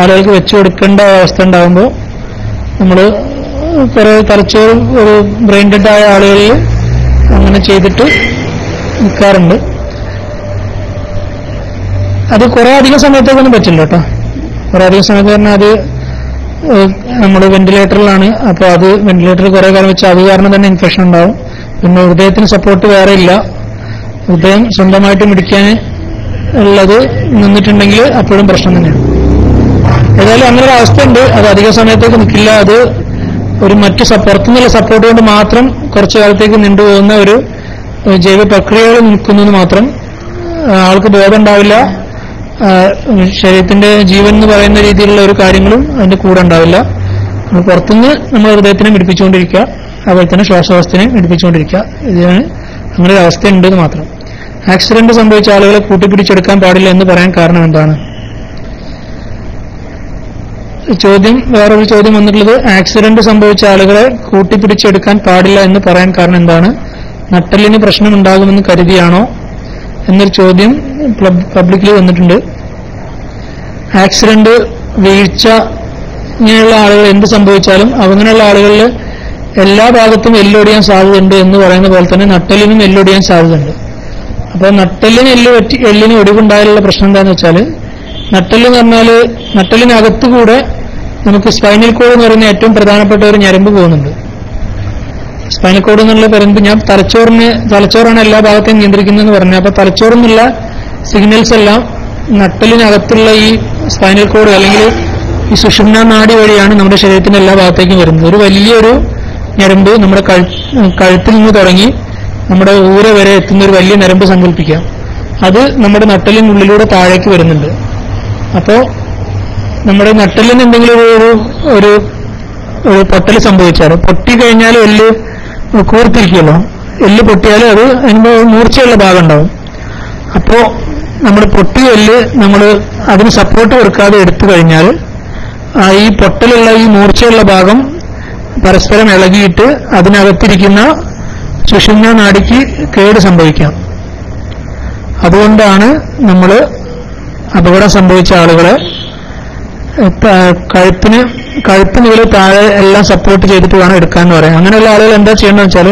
ആളുകൾക്ക് വെച്ചു കൊടുക്കേണ്ട അവസ്ഥ ഉണ്ടാകുമ്പോൾ നമ്മൾ കുറെ തലച്ചോറും ഒരു ബ്രെയിൻ ഡെഡ് ആയ ആളുകളിൽ അങ്ങനെ ചെയ്തിട്ട് നിൽക്കാറുണ്ട്. അത് കുറെ അധികം സമയത്തേക്കൊന്നും പറ്റില്ല കേട്ടോ. കുറെ അധികം സമയത്ത് പറഞ്ഞാൽ അത് നമ്മൾ വെന്റിലേറ്ററിലാണ്. അപ്പോൾ അത് വെന്റിലേറ്ററിൽ കുറെ കാലം വെച്ചാൽ അത് കാരണം തന്നെ ഇൻഫെക്ഷൻ ഉണ്ടാവും. പിന്നെ ഹൃദയത്തിന് സപ്പോർട്ട് വേറെ ഇല്ല. ഹൃദയം സ്വന്തമായിട്ട് മിടിക്കാൻ ഉള്ളത് നിന്നിട്ടുണ്ടെങ്കിൽ അപ്പോഴും പ്രശ്നം തന്നെയാണ്. ഏതായാലും അങ്ങനെ ഒരു അവസ്ഥയുണ്ട്. അത് അധിക സമയത്തേക്ക് നിൽക്കില്ല. അത് ഒരു മറ്റ് പുറത്തുനിന്നുള്ള സപ്പോർട്ട് കൊണ്ട് മാത്രം കുറച്ചു കാലത്തേക്ക് നീണ്ടുപോകുന്ന ഒരു ജൈവ പ്രക്രിയകൾ നിൽക്കുന്നത് മാത്രം. ആൾക്ക് ബോധം ഉണ്ടാവില്ല. ശരീരത്തിന്റെ ജീവൻ എന്ന് പറയുന്ന രീതിയിലുള്ള ഒരു കാര്യങ്ങളും അതിന്റെ കൂടെ ഉണ്ടാവില്ല. പുറത്തുനിന്ന് നമ്മൾ ഹൃദയത്തിനെ മിടിപ്പിച്ചുകൊണ്ടിരിക്കുക, അതുപോലെ തന്നെ ശ്വാസവസ്ഥനെ മിടിപ്പിച്ചുകൊണ്ടിരിക്കുക. ഇതിനാണ് അങ്ങനെ ഒരു അവസ്ഥ ഉണ്ടെന്ന് മാത്രം. ആക്സിഡന്റ് സംഭവിച്ച ആളുകളെ കൂട്ടിപ്പിടിച്ചെടുക്കാൻ പാടില്ല എന്ന് പറയാൻ കാരണം എന്താണ്? വേറൊരു ചോദ്യം വന്നിട്ടുള്ളത്, ആക്സിഡന്റ് സംഭവിച്ച ആളുകളെ കൂട്ടിപ്പിടിച്ചെടുക്കാൻ പാടില്ല എന്ന് പറയാൻ കാരണം എന്താണ്? നട്ടെല്ലിന് പ്രശ്നമുണ്ടാകുമെന്ന് കരുതിയാണോ എന്നൊരു ചോദ്യം പബ്ലിക്കിൽ വന്നിട്ടുണ്ട്. ആക്സിഡന്റ്, വീഴ്ച, ഇങ്ങനെയുള്ള ആളുകൾ എന്ത് സംഭവിച്ചാലും അങ്ങനെയുള്ള ആളുകളിൽ എല്ലാ ഭാഗത്തും എല്ലൊടിയാൻ സാധ്യതയുണ്ട് എന്ന് പറയുന്ന പോലെ തന്നെ നട്ടെല്ലിനും എല്ലൊടിയാൻ സാധ്യതയുണ്ട്. അപ്പോൾ നട്ടെല്ലിന് എല്ലിന് ഒടിവുണ്ടായാലുള്ള പ്രശ്നം എന്താണെന്ന് വെച്ചാൽ, നട്ടെല്ലെന്ന് പറഞ്ഞാൽ നട്ടെല്ലിനകത്തുകൂടെ നമുക്ക് സ്പൈനൽ കോഡ് എന്ന് പറയുന്ന ഏറ്റവും പ്രധാനപ്പെട്ട ഒരു ഞരമ്പ് പോകുന്നുണ്ട്. സ്പൈനൽ കോഡ് എന്നുള്ള പറയുമ്പോൾ ഞാൻ തലച്ചോറാണ് എല്ലാ ഭാഗത്തെയും നിയന്ത്രിക്കുന്നതെന്ന് പറഞ്ഞു. അപ്പൊ തലച്ചോറിനുള്ള സിഗ്നൽസ് എല്ലാം നട്ടലിനകത്തുള്ള ഈ സ്പൈനൽ കോഡ് അല്ലെങ്കിൽ ഈ സുഷുമ്നാ നാഡി വഴിയാണ് നമ്മുടെ ശരീരത്തിന്റെ എല്ലാ ഭാഗത്തേക്കും വരുന്നത്. ഒരു വലിയൊരു ഞരമ്പ് നമ്മുടെ കഴുത്തിൽ നിന്ന് തുടങ്ങി നമ്മുടെ ഊര വരെ എത്തുന്ന ഒരു വലിയ ഞരമ്പ് സങ്കല്പിക്കാം. അത് നമ്മുടെ നട്ടലിനുള്ളിലൂടെ താഴേക്ക് വരുന്നുണ്ട്. അപ്പോ നമ്മുടെ നട്ടലിന് എന്തെങ്കിലും ഒരു പൊട്ടൽ സംഭവിച്ചാൽ, പൊട്ടിക്കഴിഞ്ഞാൽ എല്ല് കൂർത്തിരിക്കുമല്ലോ, എല്ല് പൊട്ടിയാലും അത് അതിന് മൂർച്ചയുള്ള ഭാഗം ഉണ്ടാവും. അപ്പോ നമ്മുടെ പൊട്ടിയ എല്ല് നമ്മൾ അതിന് സപ്പോർട്ട് കൊടുക്കാതെ എടുത്തു കഴിഞ്ഞാൽ ഈ പൊട്ടലുള്ള ഈ മൂർച്ചയുള്ള ഭാഗം പരസ്പരം ഇളകിയിട്ട് അതിനകത്തിരിക്കുന്ന സുഷുമ്നാ നാഡിക്ക് കേട് സംഭവിക്കാം. അതുകൊണ്ടാണ് നമ്മൾ അപകടം സംഭവിച്ച ആളുകളെ കഴുത്ത് മുതൽ താഴെ എല്ലാം സപ്പോർട്ട് ചെയ്തിട്ട് വേണം എടുക്കാന്ന് പറയാം. അങ്ങനെയുള്ള ആളുകൾ എന്താ ചെയ്യേണ്ടതെന്ന് വെച്ചാൽ,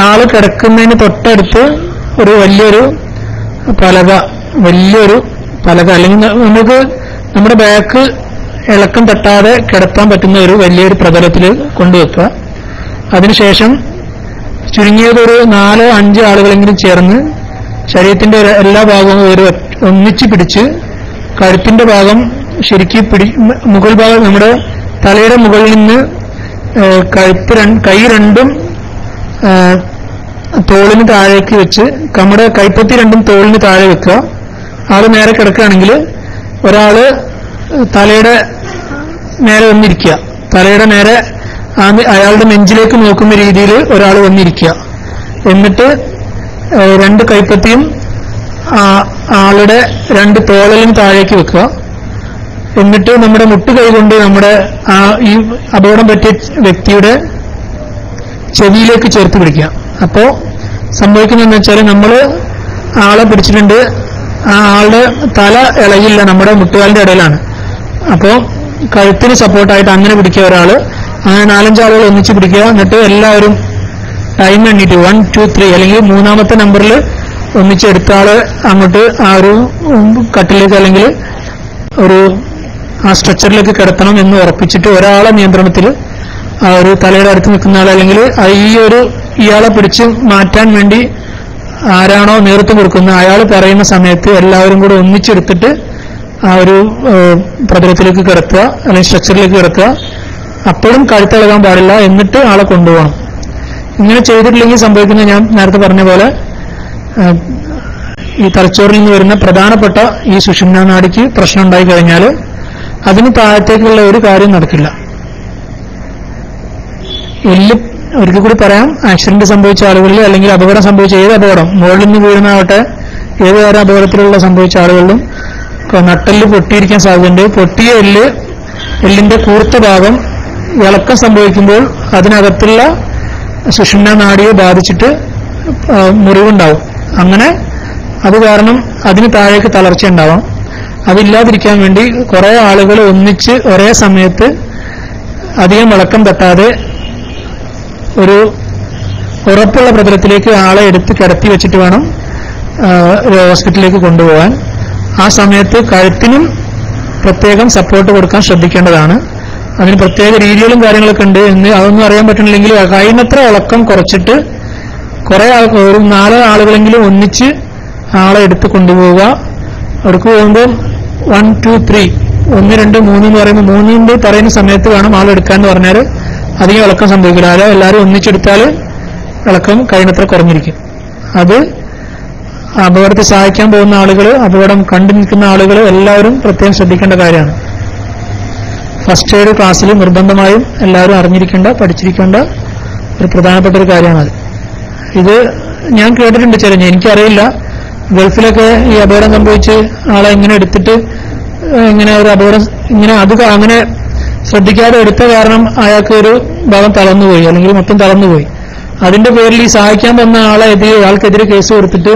ആള് കിടക്കുന്നതിന് തൊട്ടടുത്ത് ഒരു വലിയൊരു പലക അല്ലെങ്കിൽ നമുക്ക് നമ്മുടെ ബാക്ക് ഇളക്കം തട്ടാതെ കിടത്താൻ പറ്റുന്ന ഒരു വലിയൊരു പ്രതലത്തിൽ കൊണ്ടുവെക്കുക. അതിനുശേഷം ചുരുങ്ങിയത് ഒരു 4-5 ആളുകളെങ്കിലും ചേർന്ന് ശരീരത്തിന്റെ എല്ലാ ഭാഗവും ഒന്നിച്ച് പിടിച്ച് കഴുത്തിന്റെ ഭാഗം ശരിക്ക് മുകൾ ഭാഗം നമ്മുടെ തലയുടെ മുകളിൽ നിന്ന് കൈ രണ്ടും തോളിന് താഴേക്ക് വെച്ച് നമ്മുടെ കൈപ്പത്തി രണ്ടും തോളിന് താഴെ വെക്കുക. ആള് നേരെ കിടക്കുകയാണെങ്കിൽ ഒരാള് തലയുടെ നേരെ വന്നിരിക്കുക, തലയുടെ നേരെ അയാളുടെ നെഞ്ചിലേക്ക് നോക്കുന്ന രീതിയിൽ ഒരാൾ വന്നിരിക്കുക. എന്നിട്ട് 2 കൈപ്പത്തിയും ആളുടെ 2 തോളിനും താഴേക്ക് വെക്കുക. എന്നിട്ട് നമ്മുടെ മുട്ടുകൈ കൊണ്ട് നമ്മുടെ ഈ അപകടം പറ്റിയ വ്യക്തിയുടെ ചെവിയിലേക്ക് ചേർത്ത് പിടിക്കുക. അപ്പോ സംഭവിക്കുന്നതെന്ന് വെച്ചാൽ, നമ്മൾ ആളെ പിടിച്ചിട്ടുണ്ട്, ആ ആളുടെ തല ഇളകില്ല, നമ്മുടെ മുട്ടുകാലിന്റെ ഇടയിലാണ്. അപ്പോ കഴുത്തിന് സപ്പോർട്ടായിട്ട് അങ്ങനെ പിടിക്കുക ഒരാള്. അങ്ങനെ 4-5 ആളുകൾ ഒന്നിച്ച് പിടിക്കുക. എന്നിട്ട് എല്ലാവരും ടൈം എണ്ണിട്ട് 1, 2, 3 അല്ലെങ്കിൽ 3ാമത്തെ നമ്പറിൽ ഒന്നിച്ചെടുത്ത ആള് അങ്ങോട്ട് ആ ഒരു കട്ടിലേക്ക് അല്ലെങ്കിൽ ആ സ്ട്രെച്ചറിലേക്ക് കിടത്തണം എന്ന് ഉറപ്പിച്ചിട്ട് ഒരാളെ നിയന്ത്രണത്തിൽ ആ ഒരു തലയുടെ അടുത്ത് നിൽക്കുന്ന ആൾ അല്ലെങ്കിൽ ഇയാളെ പിടിച്ച് മാറ്റാൻ വേണ്ടി ആരാണോ നേതൃത്വം കൊടുക്കുന്ന അയാൾ പറയുന്ന സമയത്ത് എല്ലാവരും കൂടെ ഒന്നിച്ചെടുത്തിട്ട് ആ ഒരു പ്രതലത്തിലേക്ക് കിടത്തുക അല്ലെങ്കിൽ സ്ട്രക്ചറിലേക്ക് കിടത്തുക. അപ്പോഴും കഴുത്തിളകാൻ പാടില്ല. എന്നിട്ട് ആളെ കൊണ്ടുപോകണം. ഇങ്ങനെ ചെയ്തിട്ടില്ലെങ്കിൽ സംഭവിക്കുന്നത് ഞാൻ നേരത്തെ പറഞ്ഞ പോലെ ഈ തലച്ചോറിൽ നിന്ന് വരുന്ന പ്രധാനപ്പെട്ട ഈ സുഷുമ്നാ നാഡിക്ക് പ്രശ്നം ഉണ്ടായി കഴിഞ്ഞാൽ അതിന് താഴത്തേക്കുള്ള ഒരു കാര്യം നടക്കില്ല. ഒരിക്കൽ കൂടി പറയാം, ആക്സിഡന്റ് സംഭവിച്ച ആളുകളിൽ അല്ലെങ്കിൽ അപകടം സംഭവിച്ച ഏത് അപകടം, മുകളിൽ നിന്ന് വീഴുന്നതാവട്ടെ ഏത് തരം അപകടത്തിലുള്ള സംഭവിച്ച ആളുകളിലും നട്ടെല്ല് പൊട്ടിയിരിക്കാൻ സാധ്യതയുണ്ട്. പൊട്ടിയ എല്ലിന്റെ കൂർത്ത ഭാഗം ഇളക്കം സംഭവിക്കുമ്പോൾ അതിനകത്തുള്ള സുഷുമ്നാ നാഡിയെ ബാധിച്ചിട്ട് മുറിവുണ്ടാവും. അങ്ങനെ അത് കാരണം അതിന് താഴേക്ക് തളർച്ച ഉണ്ടാവാം. അതില്ലാതിരിക്കാൻ വേണ്ടി കുറെ ആളുകൾ ഒന്നിച്ച് ഒരേ സമയത്ത് അധികം ഇളക്കം തട്ടാതെ ഒരു ഉറപ്പുള്ള പ്രതലത്തിലേക്ക് ആളെ എടുത്ത് കിടത്തി വെച്ചിട്ട് വേണം ഹോസ്പിറ്റലിലേക്ക് കൊണ്ടുപോകാൻ. ആ സമയത്ത് കഴുത്തിനും പ്രത്യേകം സപ്പോർട്ട് കൊടുക്കാൻ ശ്രദ്ധിക്കേണ്ടതാണ്. അതിന് പ്രത്യേക രീതികളും കാര്യങ്ങളൊക്കെ ഉണ്ട് എന്ന് അതൊന്നും അറിയാൻ പറ്റണില്ലെങ്കിൽ കഴിയുന്നത്ര ഇളക്കം കുറച്ചിട്ട് കുറെ ഒരു 4 ആളുകളെങ്കിലും ഒന്നിച്ച് ആളെ എടുത്ത് കൊണ്ടുപോവുക. അവർക്ക് പോകുമ്പോൾ 1, 2, 3 1, 2, 3 എന്ന് പറയുമ്പോൾ 3 പറയുന്ന സമയത്ത് വേണം ആളെടുക്കാന്ന് പറഞ്ഞാൽ അധികം ഇളക്കം സംഭവിക്കില്ല. എല്ലാവരും ഒന്നിച്ചെടുത്താൽ ഇളക്കം കഴിയുന്നത്ര കുറഞ്ഞിരിക്കും. അത് അപകടത്തെ സഹായിക്കാൻ പോകുന്ന ആളുകൾ, അപകടം കണ്ടു നിൽക്കുന്ന ആളുകൾ എല്ലാവരും പ്രത്യേകം ശ്രദ്ധിക്കേണ്ട കാര്യമാണ്. ഫസ്റ്റ് എയ്ഡ് ക്ലാസ്സിൽ നിർബന്ധമായും എല്ലാവരും അറിഞ്ഞിരിക്കേണ്ട, പഠിച്ചിരിക്കേണ്ട ഒരു പ്രധാനപ്പെട്ട ഒരു കാര്യമാണത്. ഇത് ഞാൻ കേട്ടിട്ടുണ്ട് എനിക്കറിയില്ല. ഗൾഫിലൊക്കെ ഈ അപകടം സംഭവിച്ച് ആളെ ഇങ്ങനെ എടുത്തിട്ട് ഇങ്ങനെ ഒരു അപകടം അങ്ങനെ ശ്രദ്ധിക്കാതെ എടുത്ത കാരണം അയാൾക്ക് ഒരു ഭാഗം തളർന്നുപോയി അല്ലെങ്കിൽ മൊത്തം തളർന്നുപോയി. അതിന്റെ പേരിൽ ഈ സഹായിക്കാൻ വന്ന ആൾക്കെതിരെ കേസ് കൊടുത്തിട്ട്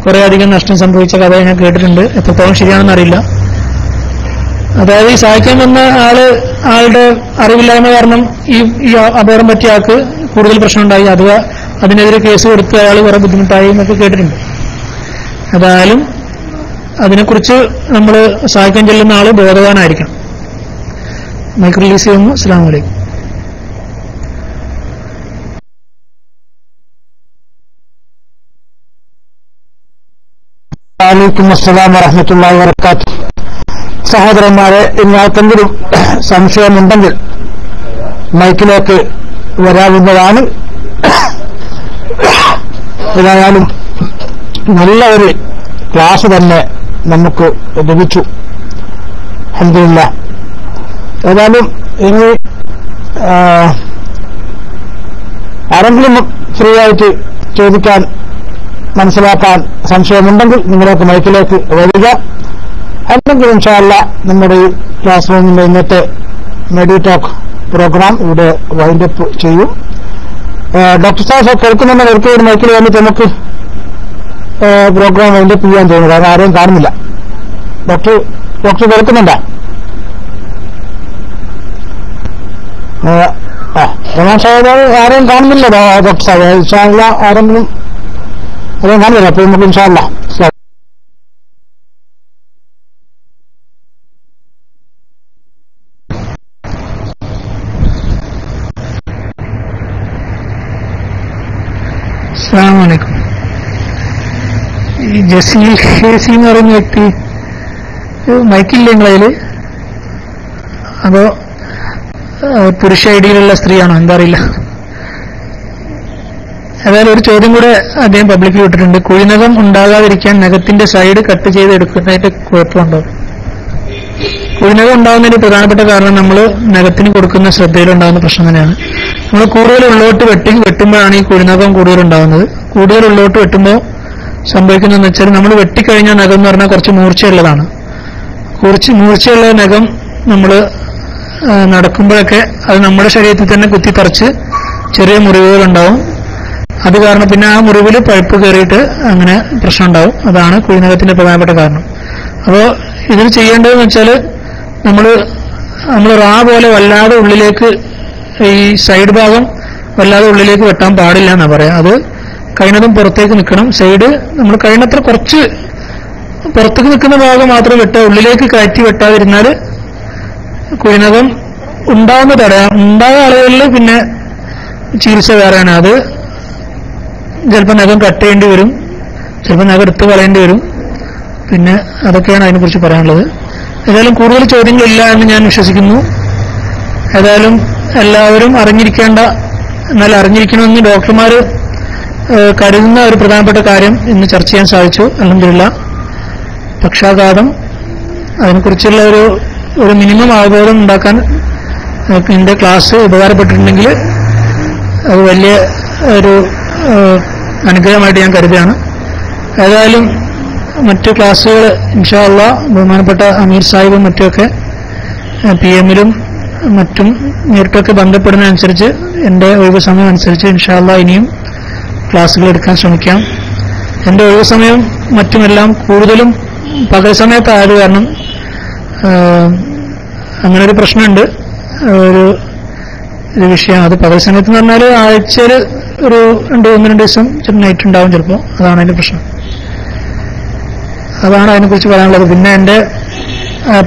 കുറെ അധികം നഷ്ടം സംഭവിച്ച കഥ ഞാൻ കേട്ടിട്ടുണ്ട്. എത്രത്തോളം ശരിയാണെന്ന് അറിയില്ല. അതായത് ഈ സഹായിക്കാൻ വന്ന ആളുടെ അറിവില്ലായ്മ കാരണം ഈ അപകടം പറ്റിയ ആൾക്ക് കൂടുതൽ പ്രശ്നമുണ്ടായി, അഥവാ അതിനെതിരെ കേസ് കൊടുത്ത് അയാൾ കുറെ ബുദ്ധിമുട്ടായി എന്നൊക്കെ കേട്ടിട്ടുണ്ട്. ഏതായാലും അതിനെക്കുറിച്ച് നമ്മൾ സഹായിക്കാൻ ചെല്ലുന്ന ആള് ബോധവാനായിരിക്കണം. മൈക്ക് റിലീസ് ചെയ്യുന്നു. അസ്സലാമു അലൈക്കും. വഅലൈക്കും അസ്സലാം വറഹ്മത്തുള്ളാഹി വബറകാതുഹു. സഹോദരന്മാരെ, ഇങ്ങാർക്കെങ്കിലും സംശയമുണ്ടെങ്കിൽ മൈക്കിലേക്ക് വരാവുന്നതാണ്. ഏതായാലും നല്ല ഒരു ക്ലാസ് തന്നെ നമുക്ക് ലഭിച്ചു, അൽഹംദുലില്ലാഹ്. ഏതായാലും ഇനി ആരെങ്കിലും ഫ്രീ ആയിട്ട് ചോദിക്കാൻ, മനസ്സിലാക്കാൻ സംശയമുണ്ടെങ്കിൽ നിങ്ങളൊക്കെ മൈക്കിലേക്ക് വരിക. അല്ലെങ്കിൽ ഇൻഷാ അല്ലാഹ് നമ്മുടെ ഈ ക്ലാസ് റൂമിന്റെ ഇന്നത്തെ മെഡിടോക്ക് പ്രോഗ്രാം ഇവിടെ വൈൻഡപ്പ് ചെയ്യും. ഡോക്ടർ സാഹബ് കേൾക്കുന്നുണ്ട്, നേരത്തെ ഒരു മൈക്കിൽ വന്നിട്ട് നമുക്ക് പ്രോഗ്രാം വൈൻഡപ്പ് ചെയ്യാൻ തോന്നുന്നു, കാരണം ആരെയും കാണുന്നില്ല. ഡോക്ടർ കേൾക്കുന്നുണ്ടോ? റഹ്മാൻ സാഹിബ് ആരെയും കാണുന്നില്ല ഡോക്ടർ സാഹിബ്. ഇൻഷാ അല്ലാഹ് ആരെങ്കിലും ആരെയും കാണുന്നില്ല. അപ്പൊ നമുക്ക് ഇൻഷാ അല്ലാഹ് അസ്സലാമു അലൈക്കും. ഈ ജസീൽ ഷേസി എന്ന് പറയുന്ന വ്യക്തി മൈക്കില്ലേ നിങ്ങളതില്? അതോ പുരുഷ ഐഡിയിലുള്ള സ്ത്രീയാണോ? എന്താ അറിയില്ല. ഏതായാലും ഒരു ചോദ്യം കൂടെ അദ്ദേഹം പബ്ലിക്കിൽ വിട്ടിട്ടുണ്ട്. കുഴിനകം ഉണ്ടാകാതിരിക്കാൻ നഖത്തിന്റെ സൈഡ് കട്ട് ചെയ്ത് എടുക്കുന്നതിന്റെ കുഴപ്പമുണ്ടോ? കുഴിനകം ഉണ്ടാകുന്നതിന് പ്രധാനപ്പെട്ട കാരണം നമ്മൾ നഖത്തിന് കൊടുക്കുന്ന ശ്രദ്ധയിലുണ്ടാകുന്ന പ്രശ്നം തന്നെയാണ്. നമ്മൾ കൂടുതൽ ഉള്ളോട്ട് വെട്ടുമ്പോഴാണ് ഈ കുഴിനകം കൂടുതൽ ഉണ്ടാകുന്നത്. കൂടുതൽ ഉള്ളോട്ട് വെട്ടുമ്പോൾ സംഭവിക്കുന്നതെന്ന് വെച്ചാൽ നമ്മൾ വെട്ടിക്കഴിഞ്ഞ നഖം എന്ന് പറഞ്ഞാൽ കുറച്ച് മൂർച്ചയുള്ളതാണ്. മൂർച്ചയുള്ള നഖം നമ്മൾ നടക്കുമ്പോഴൊക്കെ അത് നമ്മുടെ ശരീരത്തിൽ തന്നെ കുത്തിത്തറച്ച് ചെറിയ മുറിവുകളുണ്ടാവും. അത് കാരണം പിന്നെ ആ മുറിവിൽ പഴുപ്പ് കയറിയിട്ട് അങ്ങനെ പ്രശ്നം ഉണ്ടാവും. അതാണ് കുഴിനകത്തിന്റെ പ്രധാനപ്പെട്ട കാരണം. അപ്പോൾ ഇതിൽ ചെയ്യേണ്ടതെന്ന് വെച്ചാൽ നമ്മൾ റാ പോലെ വല്ലാതെ ഉള്ളിലേക്ക് ഈ സൈഡ് ഭാഗം വല്ലാതെ ഉള്ളിലേക്ക് വെട്ടാൻ പാടില്ല എന്നാ പറയാം. അത് കഴിയുന്നതും പുറത്തേക്ക് നിൽക്കണം. സൈഡ് നമ്മൾ കഴിയുന്നത്ര കുറച്ച് പുറത്തേക്ക് നിൽക്കുന്ന ഭാഗം മാത്രം വെട്ടുക. ഉള്ളിലേക്ക് കയറ്റി വെട്ടാതിരുന്നാൽ കുഴിനകം ഉണ്ടാവുന്ന തടയാം. ഉണ്ടായ ആളുകളിൽ പിന്നെ ചികിത്സ വേറെയാണ്. അത് ചിലപ്പോൾ നഖം കട്ട് ചെയ്യേണ്ടി വരും, ചിലപ്പോൾ നഖം എടുത്ത് കളയേണ്ടി വരും. പിന്നെ അതൊക്കെയാണ് അതിനെക്കുറിച്ച് പറയാനുള്ളത്. ഏതായാലും കൂടുതൽ ചോദ്യങ്ങളില്ല എന്ന് ഞാൻ വിശ്വസിക്കുന്നു. ഏതായാലും എല്ലാവരും അറിഞ്ഞിരിക്കേണ്ട, എന്നാൽ അറിഞ്ഞിരിക്കണമെന്ന് ഡോക്ടർമാർ കരുതുന്ന ഒരു പ്രധാനപ്പെട്ട കാര്യം ഇന്ന് ചർച്ച ചെയ്യാൻ സാധിച്ചു. അൽഹംദുലില്ലാഹ്. പക്ഷാഘാതം, അതിനെക്കുറിച്ചുള്ള ഒരു മിനിമം അവബോധം ഉണ്ടാക്കാൻ എന്റെ ക്ലാസ് ഉപകാരപ്പെട്ടിട്ടുണ്ടെങ്കിൽ അത് വലിയ ഒരു അനുഗ്രഹമായിട്ട് ഞാൻ കരുതുകയാണ്. ഏതായാലും മറ്റു ക്ലാസ്സുകൾ ഇൻഷാ അല്ലാഹ് ബഹുമാനപ്പെട്ട അമീർ സാഹിബും മറ്റുമൊക്കെ PM-ലും മറ്റും നേരിട്ടൊക്കെ ബന്ധപ്പെടുന്നതനുസരിച്ച് എന്റെ ഒഴിവ് സമയം അനുസരിച്ച് ഇൻഷാ അല്ലാഹ് ഇനിയും ക്ലാസ്സുകൾ എടുക്കാൻ ശ്രമിക്കാം. എന്റെ ഒഴിവ് സമയം മറ്റുമെല്ലാം കൂടുതലും പകൽ സമയത്തായത് കാരണം അങ്ങനെ ഒരു പ്രശ്നമുണ്ട്. ഒരു വിഷയം അത് പകൽ സമയത്ത് എന്ന് പറഞ്ഞാൽ ആഴ്ചയിൽ ഒരു 1-2 ദിവസം നൈറ്റ് ഉണ്ടാവും ചിലപ്പോൾ. അതാണ് അതിന്റെ പ്രശ്നം. അതാണ് അതിനെക്കുറിച്ച് പറയാനുള്ളത്. പിന്നെ എന്റെ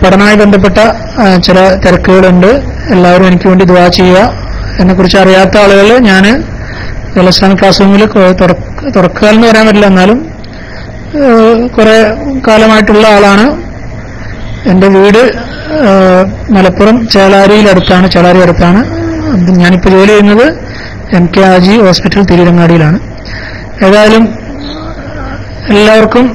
പഠനവുമായി ബന്ധപ്പെട്ട ചില തിരക്കുകളുണ്ട്. എല്ലാവരും എനിക്ക് വേണ്ടി ദുആ ചെയ്യുക. എന്നെക്കുറിച്ച് അറിയാത്ത ആളുകൾ, ഞാൻ ഇസ്ലാമിക് ക്ലാസ് റൂമിൽ തുറക്കാലെന്ന് പറയാൻ പറ്റില്ല, എന്നാലും കുറെ കാലമായിട്ടുള്ള ആളാണ്. എന്റെ വീട് മലപ്പുറം ചേളാരി അടുത്താണ്. ഞാനിപ്പോൾ ജോലി ചെയ്യുന്നത് MK ആജി ഹോസ്പിറ്റൽ തിരൂരങ്ങാടിയിലാണ്. ഏതായാലും എല്ലാവർക്കും